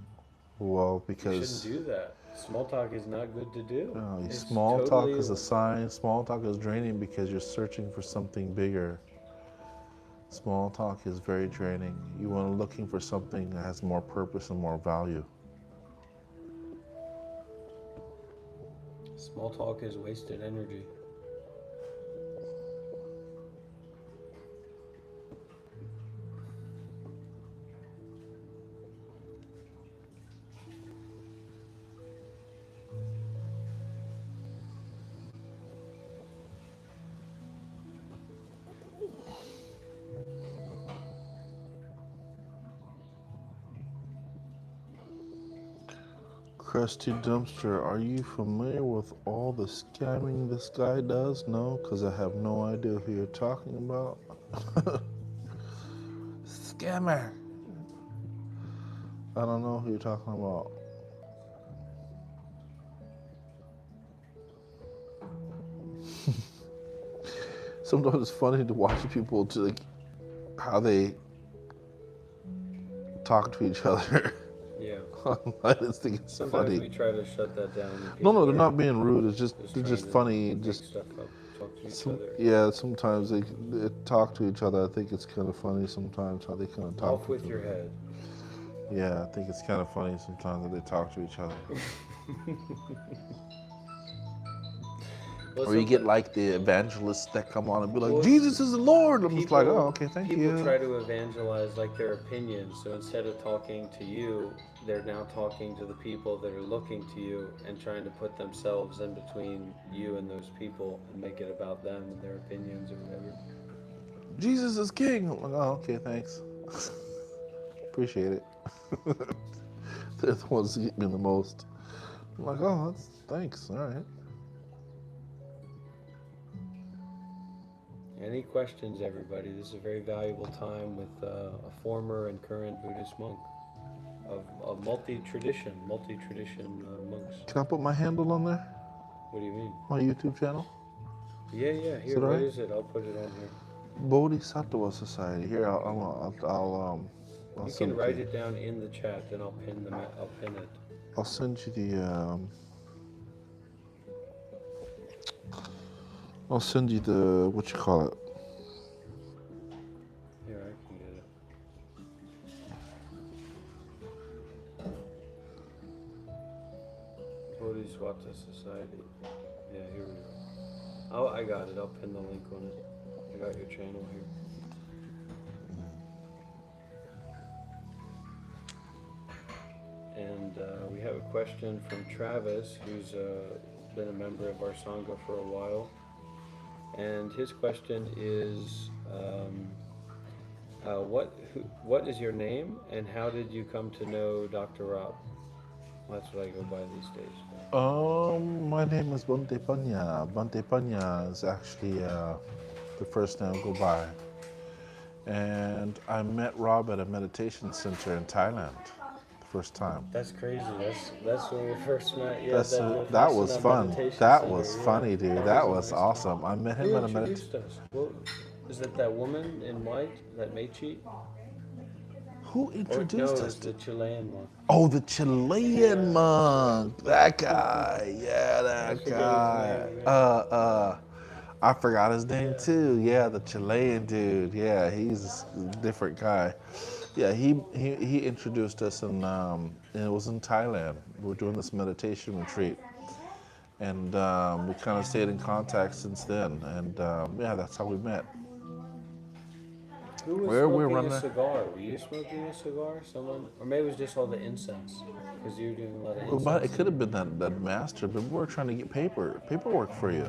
Well, You because shouldn't do that. Small talk is not good to do. It's small talk totally is a sign. Small talk is draining because you're searching for something bigger. Small talk is very draining. You are looking for something that has more purpose and more value. small talk is wasted energy. Krusty Dumpster, are you familiar with all the scamming this guy does? No, because I have no idea who you're talking about. Scammer. I don't know who you're talking about. Sometimes it's funny to watch people to like how they talk to each other. Yeah. I just think it's Sometimes funny. we try to shut that down. and No, people no, they're are not being rude. It's just they're trying just to funny. make Just stuff up, talk to each other. yeah. Sometimes they talk to each other. I think it's kind of funny sometimes how they kind of talk. Off with your head. Yeah, I think it's kind of funny sometimes that they talk to each other. Well, Or you get sometimes like the evangelists that come on and be like, Well, Jesus is the Lord. I'm just like, people- oh, okay, thank people you. try to evangelize like their opinions. So instead of talking to you, they're now talking to the people that are looking to you and trying to put themselves in between you and those people and make it about them and their opinions or whatever. Jesus is king. I'm like, oh, okay, thanks. Appreciate it. They're the ones that get me the most. I'm like, oh, thanks. All right. Any questions, everybody? This is a very valuable time with a former and current Buddhist monk of multi-tradition monks. Can I put my handle on there? What do you mean? My YouTube channel? Yeah, here. it What alright? is it? I'll put it on here. Bodhisattva Society. Here, I'll You send can write you. it down in the chat, and I'll pin it. I'll send you the. I'll send you the what you call it. Here, I can get it. Bodhisattva Society. Yeah, here we go. Oh, I got it. I'll pin the link on it. I got your channel here. And we have a question from Travis, who's been a member of our Sangha for a while. And his question is, what is your name and how did you come to know Dr. Rob? That's what I go by these days. My name is Bante Panya. Bante Panya is actually the first name I go by. And I met Rob at a meditation center in Thailand the first time. That's crazy. That's when we first met. Yeah, That was fun. meditation That center, was yeah. funny, dude. That was nice. awesome. I met him Who at a meditation. introduced us? Well, is that woman in white, that Mechi? Who Or introduced no, us it's to? the Chilean one. Oh, the Chilean monk. That guy. Yeah, I that forget his guy. name, I forgot his name too. Yeah, the Chilean dude. Yeah, he's a different guy. Yeah, he introduced us, and it was in Thailand. We were doing this meditation retreat, and we kind of stayed in contact since then. And yeah, that's how we met. Who was Where we're smoking running- a cigar? Were you smoking a cigar? Someone? Or maybe it was just all the incense. Because you were doing a lot of incense. But it could have been that master, but we were trying to get paperwork for you.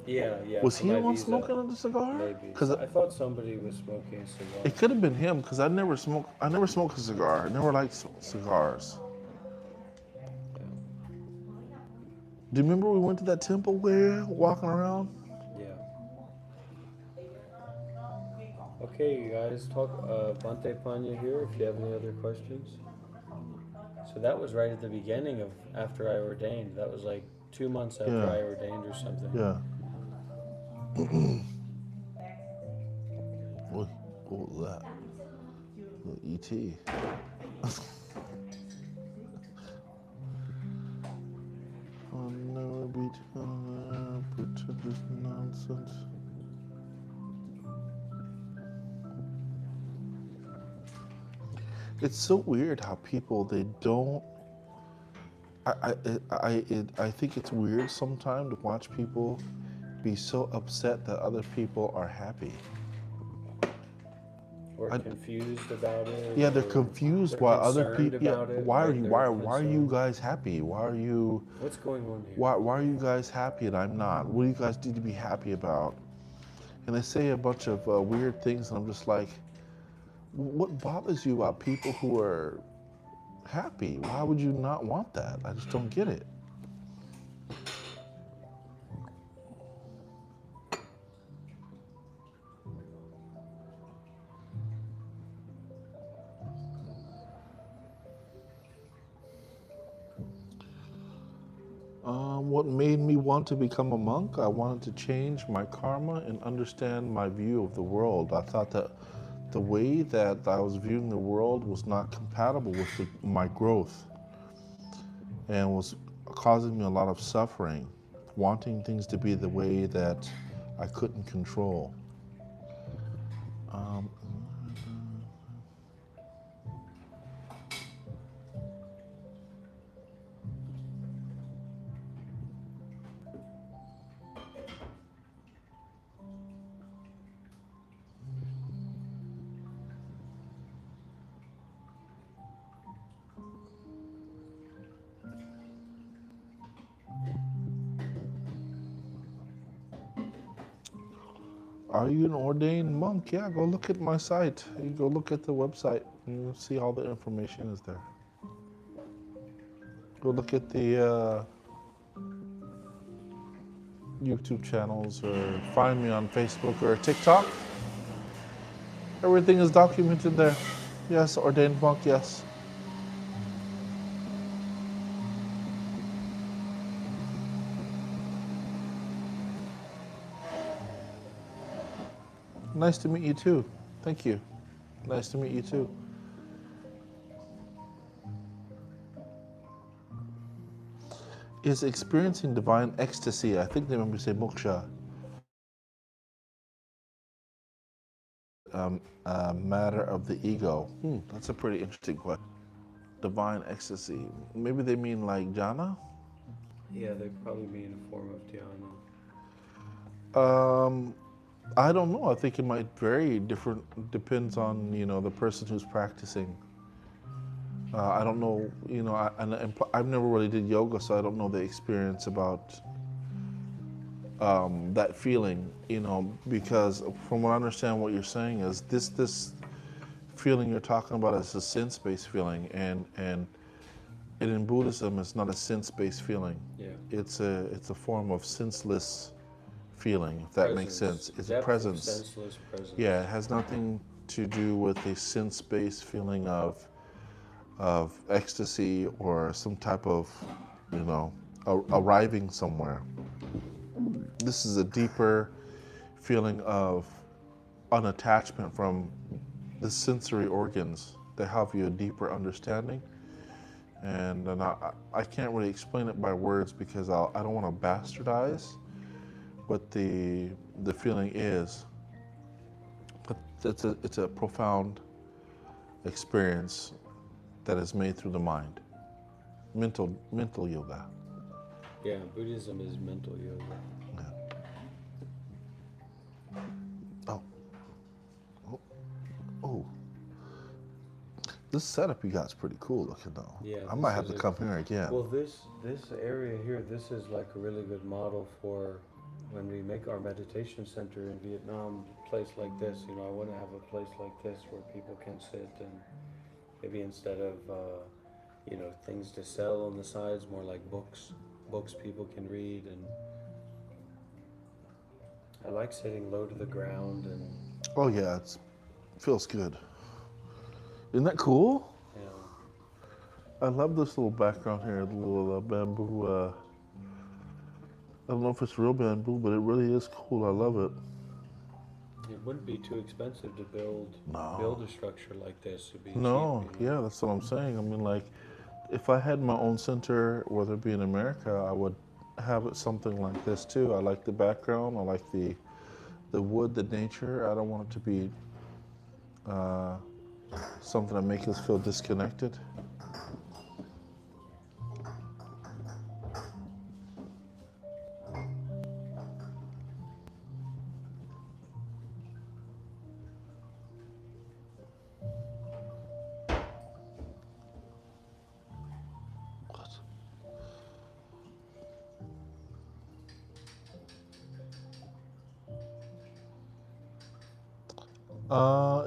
Yeah. Was for he my the one visa. smoking the cigar? Maybe. Because I thought somebody was smoking a cigar. it could have been him. Because I never smoked a cigar. I never liked cigars. Do you remember we went to that temple where walking around? Yeah. Okay, you guys, talk Bante Panya here if you have any other questions. So that was right at the beginning of after I ordained. That was like 2 months after Yeah. I ordained or something. Yeah. what was that? E.T. I'll never be pretend this nonsense. It's so weird how people they don't. I think it's weird sometimes to watch people be so upset that other people are happy. Or confused about it. Yeah, they're or confused they're why other concerned people. Yeah, about it, why are like you? they're Why are you concerned. guys happy? Why are you? What's going on here? Why are you guys happy and I'm not? What do you guys need to be happy about? And they say a bunch of weird things, and I'm just like, what bothers you about people who are happy? Why would you not want that? I just don't get it. What made me want to become a monk? I wanted to change my karma and understand my view of the world. I thought that the way that I was viewing the world was not compatible with my growth and was causing me a lot of suffering, wanting things to be the way that I couldn't control. Um, Are you an ordained monk? Yeah, go look at my site. You go look at the website and you'll see all the information is there. Go look at the YouTube channels or find me on Facebook or TikTok. Everything is documented there. Yes, ordained monk, yes. Nice to meet you too. Thank you. Nice to meet you too. Is experiencing divine ecstasy, I think they remember say moksha, a matter of the ego? That's a pretty interesting question. Divine ecstasy. Maybe they mean like jhana? Yeah, they probably mean a form of dhyana. I don't know. I think it might vary. Different depends on the person who's practicing. I don't know. I've never really did yoga, so I don't know the experience about that feeling. Because from what I understand, what you're saying is this feeling you're talking about is a sense-based feeling, and in Buddhism, it's not a sense-based feeling. Yeah. It's a form of senseless feeling, if that makes sense. It's a presence. Senseless presence. Yeah, it has nothing to do with a sense-based feeling of ecstasy or some type of, arriving somewhere. This is a deeper feeling of unattachment from the sensory organs that have you a deeper understanding. And I can't really explain it by words because I don't want to bastardize what the feeling is. But it's a profound experience that is made through the mind. Mental yoga. Yeah, Buddhism is mental yoga. Yeah. Oh. This setup you got is pretty cool looking though. Yeah, I might have to come here again. Well, this area here, this is like a really good model for when we make our meditation center in Vietnam. A place like this, I want to have a place like this where people can sit and maybe instead of things to sell on the sides, more like books people can read. And I like sitting low to the ground and. Oh yeah, it feels good. Isn't that cool? Yeah. I love this little background here, the little bamboo. I don't know if it's real bamboo, but it really is cool. I love it. It wouldn't be too expensive to build No. a structure like this. It'd be No, cheap. You know? yeah, that's what I'm saying. I mean, like, if I had my own center, whether it be in America, I would have it something like this too. I like the background. I like the wood, the nature. I don't want it to be something that makes us feel disconnected.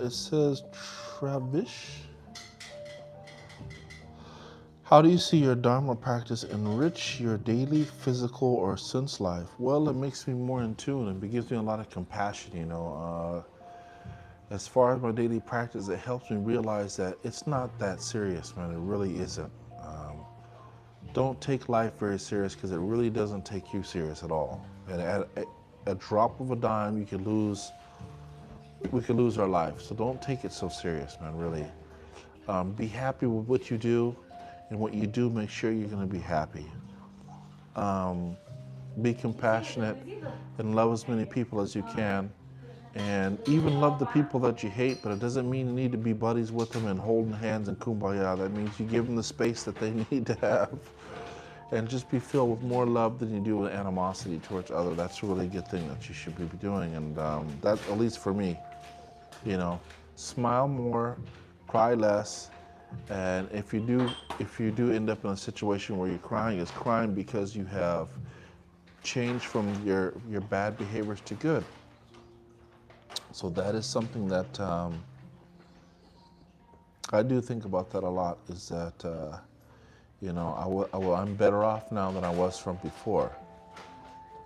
It says Travish. How do you see your Dharma practice enrich your daily physical or sense life? Well, it makes me more in tune and it gives me a lot of compassion, you know. As far as my daily practice, it helps me realize that it's not that serious, man. It really isn't. Don't take life very serious because it really doesn't take you serious at all. And at a drop of a dime, we could lose our life. So don't take it so serious, man, really. Be happy with what you do, and what you do, make sure you're going to be happy. Be compassionate and love as many people as you can. And even love the people that you hate, but it doesn't mean you need to be buddies with them and holding hands and kumbaya. That means you give them the space that they need to have. And just be filled with more love than you do with animosity towards others. That's a really good thing that you should be doing. And that, at least for me, you know, smile more, cry less. And if you do end up in a situation where you're crying, it's crying because you have changed from your bad behaviors to good. So that is something that I do think about that a lot, is that, you know, I'm better off now than I was from before.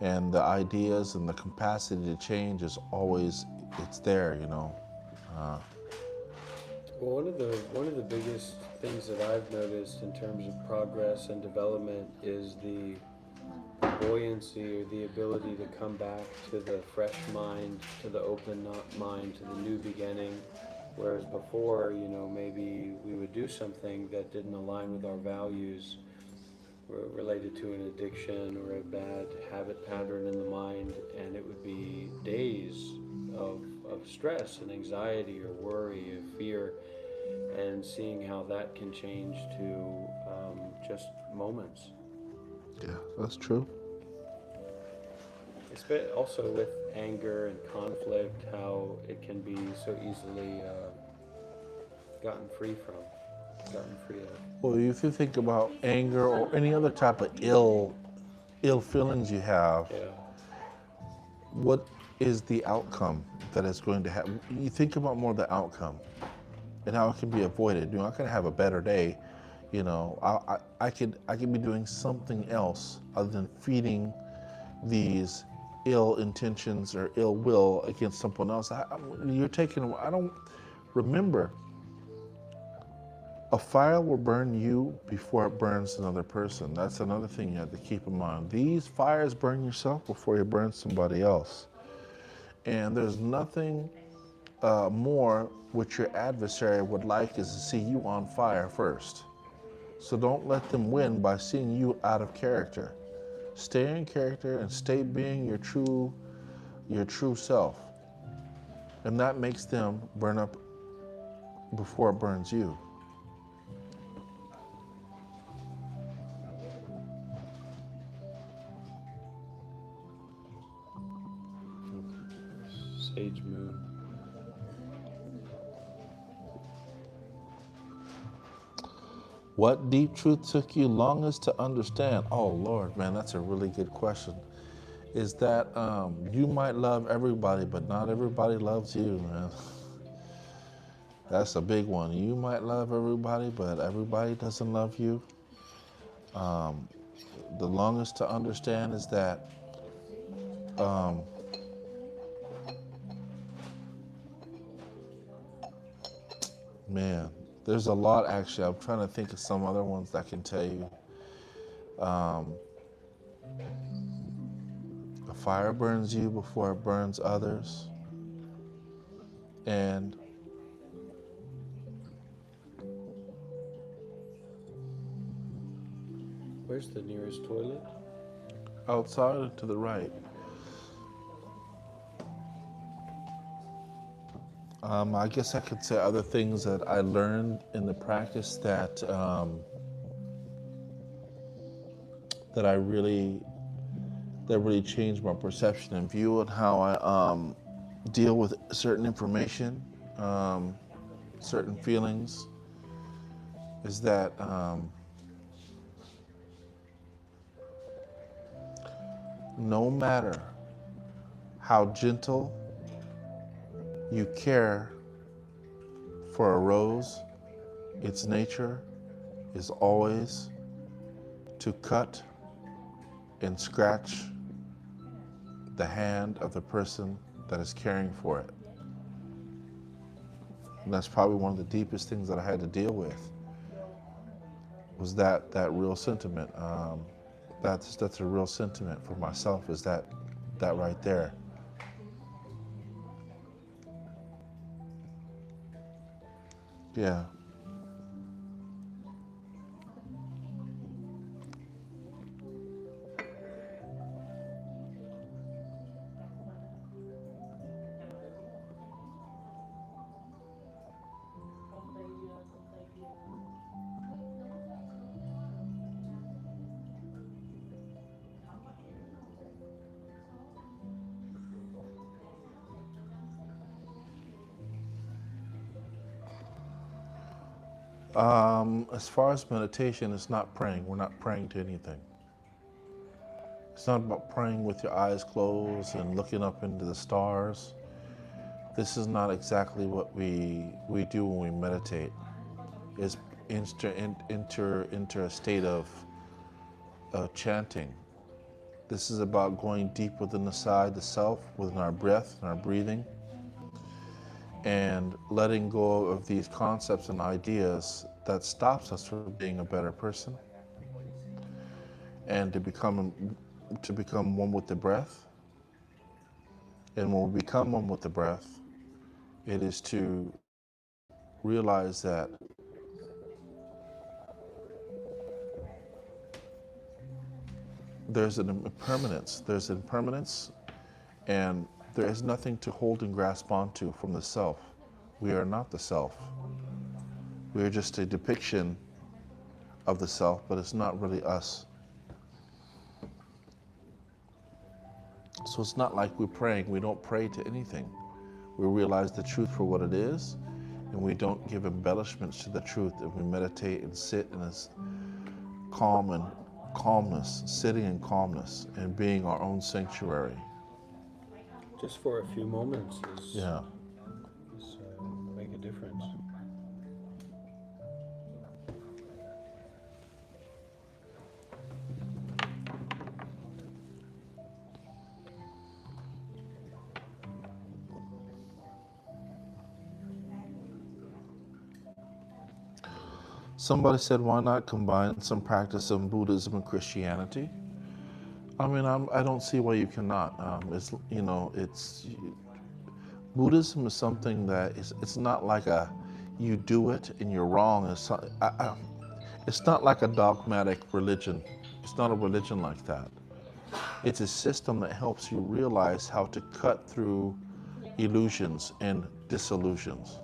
And the ideas and the capacity to change is always, it's there, you know. Well, one of the biggest things that I've noticed in terms of progress and development is the buoyancy, or the ability to come back to the fresh mind, to the open mind, to the new beginning. Whereas before, you know, maybe we would do something that didn't align with our values, related to an addiction or a bad habit pattern in the mind, and it would be days of stress and anxiety or worry or fear, and seeing how that can change to just moments. Yeah, that's true. Also with anger and conflict, how it can be so easily gotten free of. Well, if you think about anger or any other type of ill feelings you have, Yeah. what is the outcome that is going to happen? You think about more the outcome and how it can be avoided. You know, I can have a better day. You know, I could be doing something else other than feeding these ill intentions or ill will against someone else. You're taking. I don't remember. A fire will burn you before it burns another person. That's another thing you have to keep in mind. These fires burn yourself before you burn somebody else. And there's nothing more which your adversary would like is to see you on fire first. So don't let them win by seeing you out of character. Stay in character and stay being your true self. And that makes them burn up before it burns you. Sage Moon. What deep truth took you longest to understand? Oh, Lord, man, that's a really good question. Is that you might love everybody, but not everybody loves you, man. That's a big one. You might love everybody, but everybody doesn't love you. The longest to understand is that man, there's a lot actually. I'm trying to think of some other ones that I can tell you. A fire burns you before it burns others. And Where's the nearest toilet? outside and to the right. I guess I could say other things that I learned in the practice that that really changed my perception and view and how I deal with certain information, certain feelings. Is that no matter how gentle you care for a rose, its nature is always to cut and scratch the hand of the person that is caring for it. And that's probably one of the deepest things that I had to deal with, was that real sentiment. That's a real sentiment for myself, is that right there. Yeah. As far as meditation, it's not praying. We're not praying to anything. It's not about praying with your eyes closed and looking up into the stars. This is not exactly what we do when we meditate. Is enter a state of chanting. This is about going deep within the self, within our breath and our breathing, and letting go of these concepts and ideas that stops us from being a better person, and to become one with the breath. And when we become one with the breath, it is to realize that there's an impermanence, and there is nothing to hold and grasp onto from the self. We are not the self. We are just a depiction of the self, but it's not really us. So it's not like we're praying. We don't pray to anything. We realize the truth for what it is, and we don't give embellishments to the truth, and we meditate and sit in this calmness, sitting in calmness and being our own sanctuary. Just for a few moments make a difference. Somebody said, why not combine some practice of Buddhism and Christianity? I mean, I don't see why you cannot. Buddhism is something that it's not like you do it and you're wrong. It's not like a dogmatic religion. It's not a religion like that. It's a system that helps you realize how to cut through illusions and disillusions.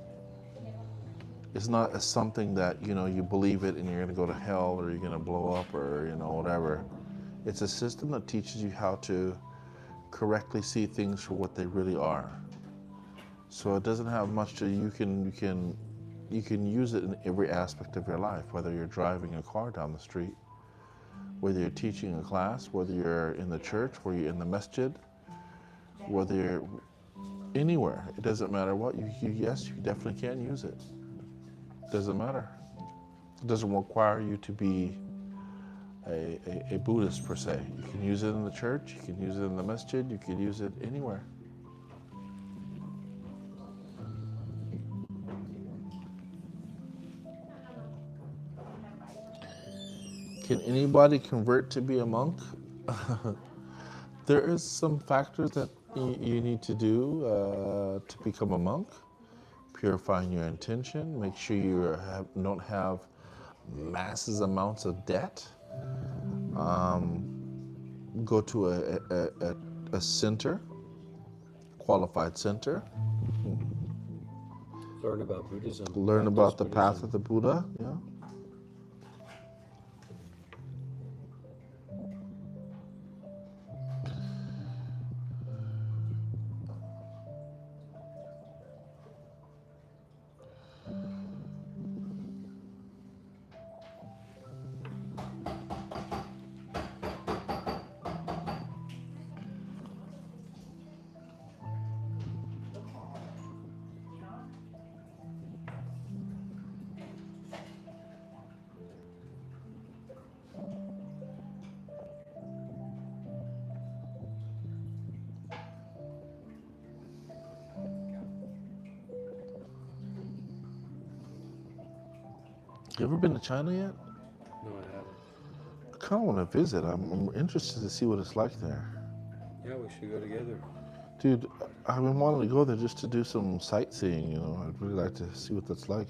It's not something that, you believe it and you're going to go to hell or you're going to blow up or, whatever. It's a system that teaches you how to correctly see things for what they really are. So it doesn't have much to, you can use it in every aspect of your life, whether you're driving a car down the street, whether you're teaching a class, whether you're in the church, whether you're in the masjid, whether you're anywhere. It doesn't matter what, yes, you definitely can use it. Doesn't matter. It doesn't require you to be a Buddhist per se. You can use it in the church, you can use it in the masjid, you can use it anywhere. Can anybody convert to be a monk? There is some factors that you need to do to become a monk. purifying your intention. Make sure you don't have massive amounts of debt. Go to a center, qualified center. Learn about Buddhism. Learn practice about the path Buddhism. of the Buddha. Yeah. You ever been to China yet? No, I haven't. I kind of want to visit. I'm interested to see what it's like there. Yeah, we should go together. Dude, I've been wanting to go there just to do some sightseeing, you know. I'd really like to see what that's like.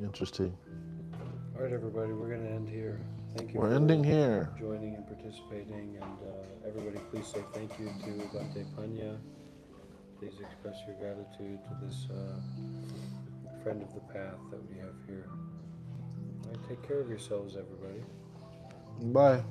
Interesting. All right, everybody, we're going to end here. Thank you. We're for ending here. Joining and participating, and everybody, please say thank you to Bhante Panya. Please express your gratitude to this friend of the path that we have here. All right, take care of yourselves, everybody. Bye.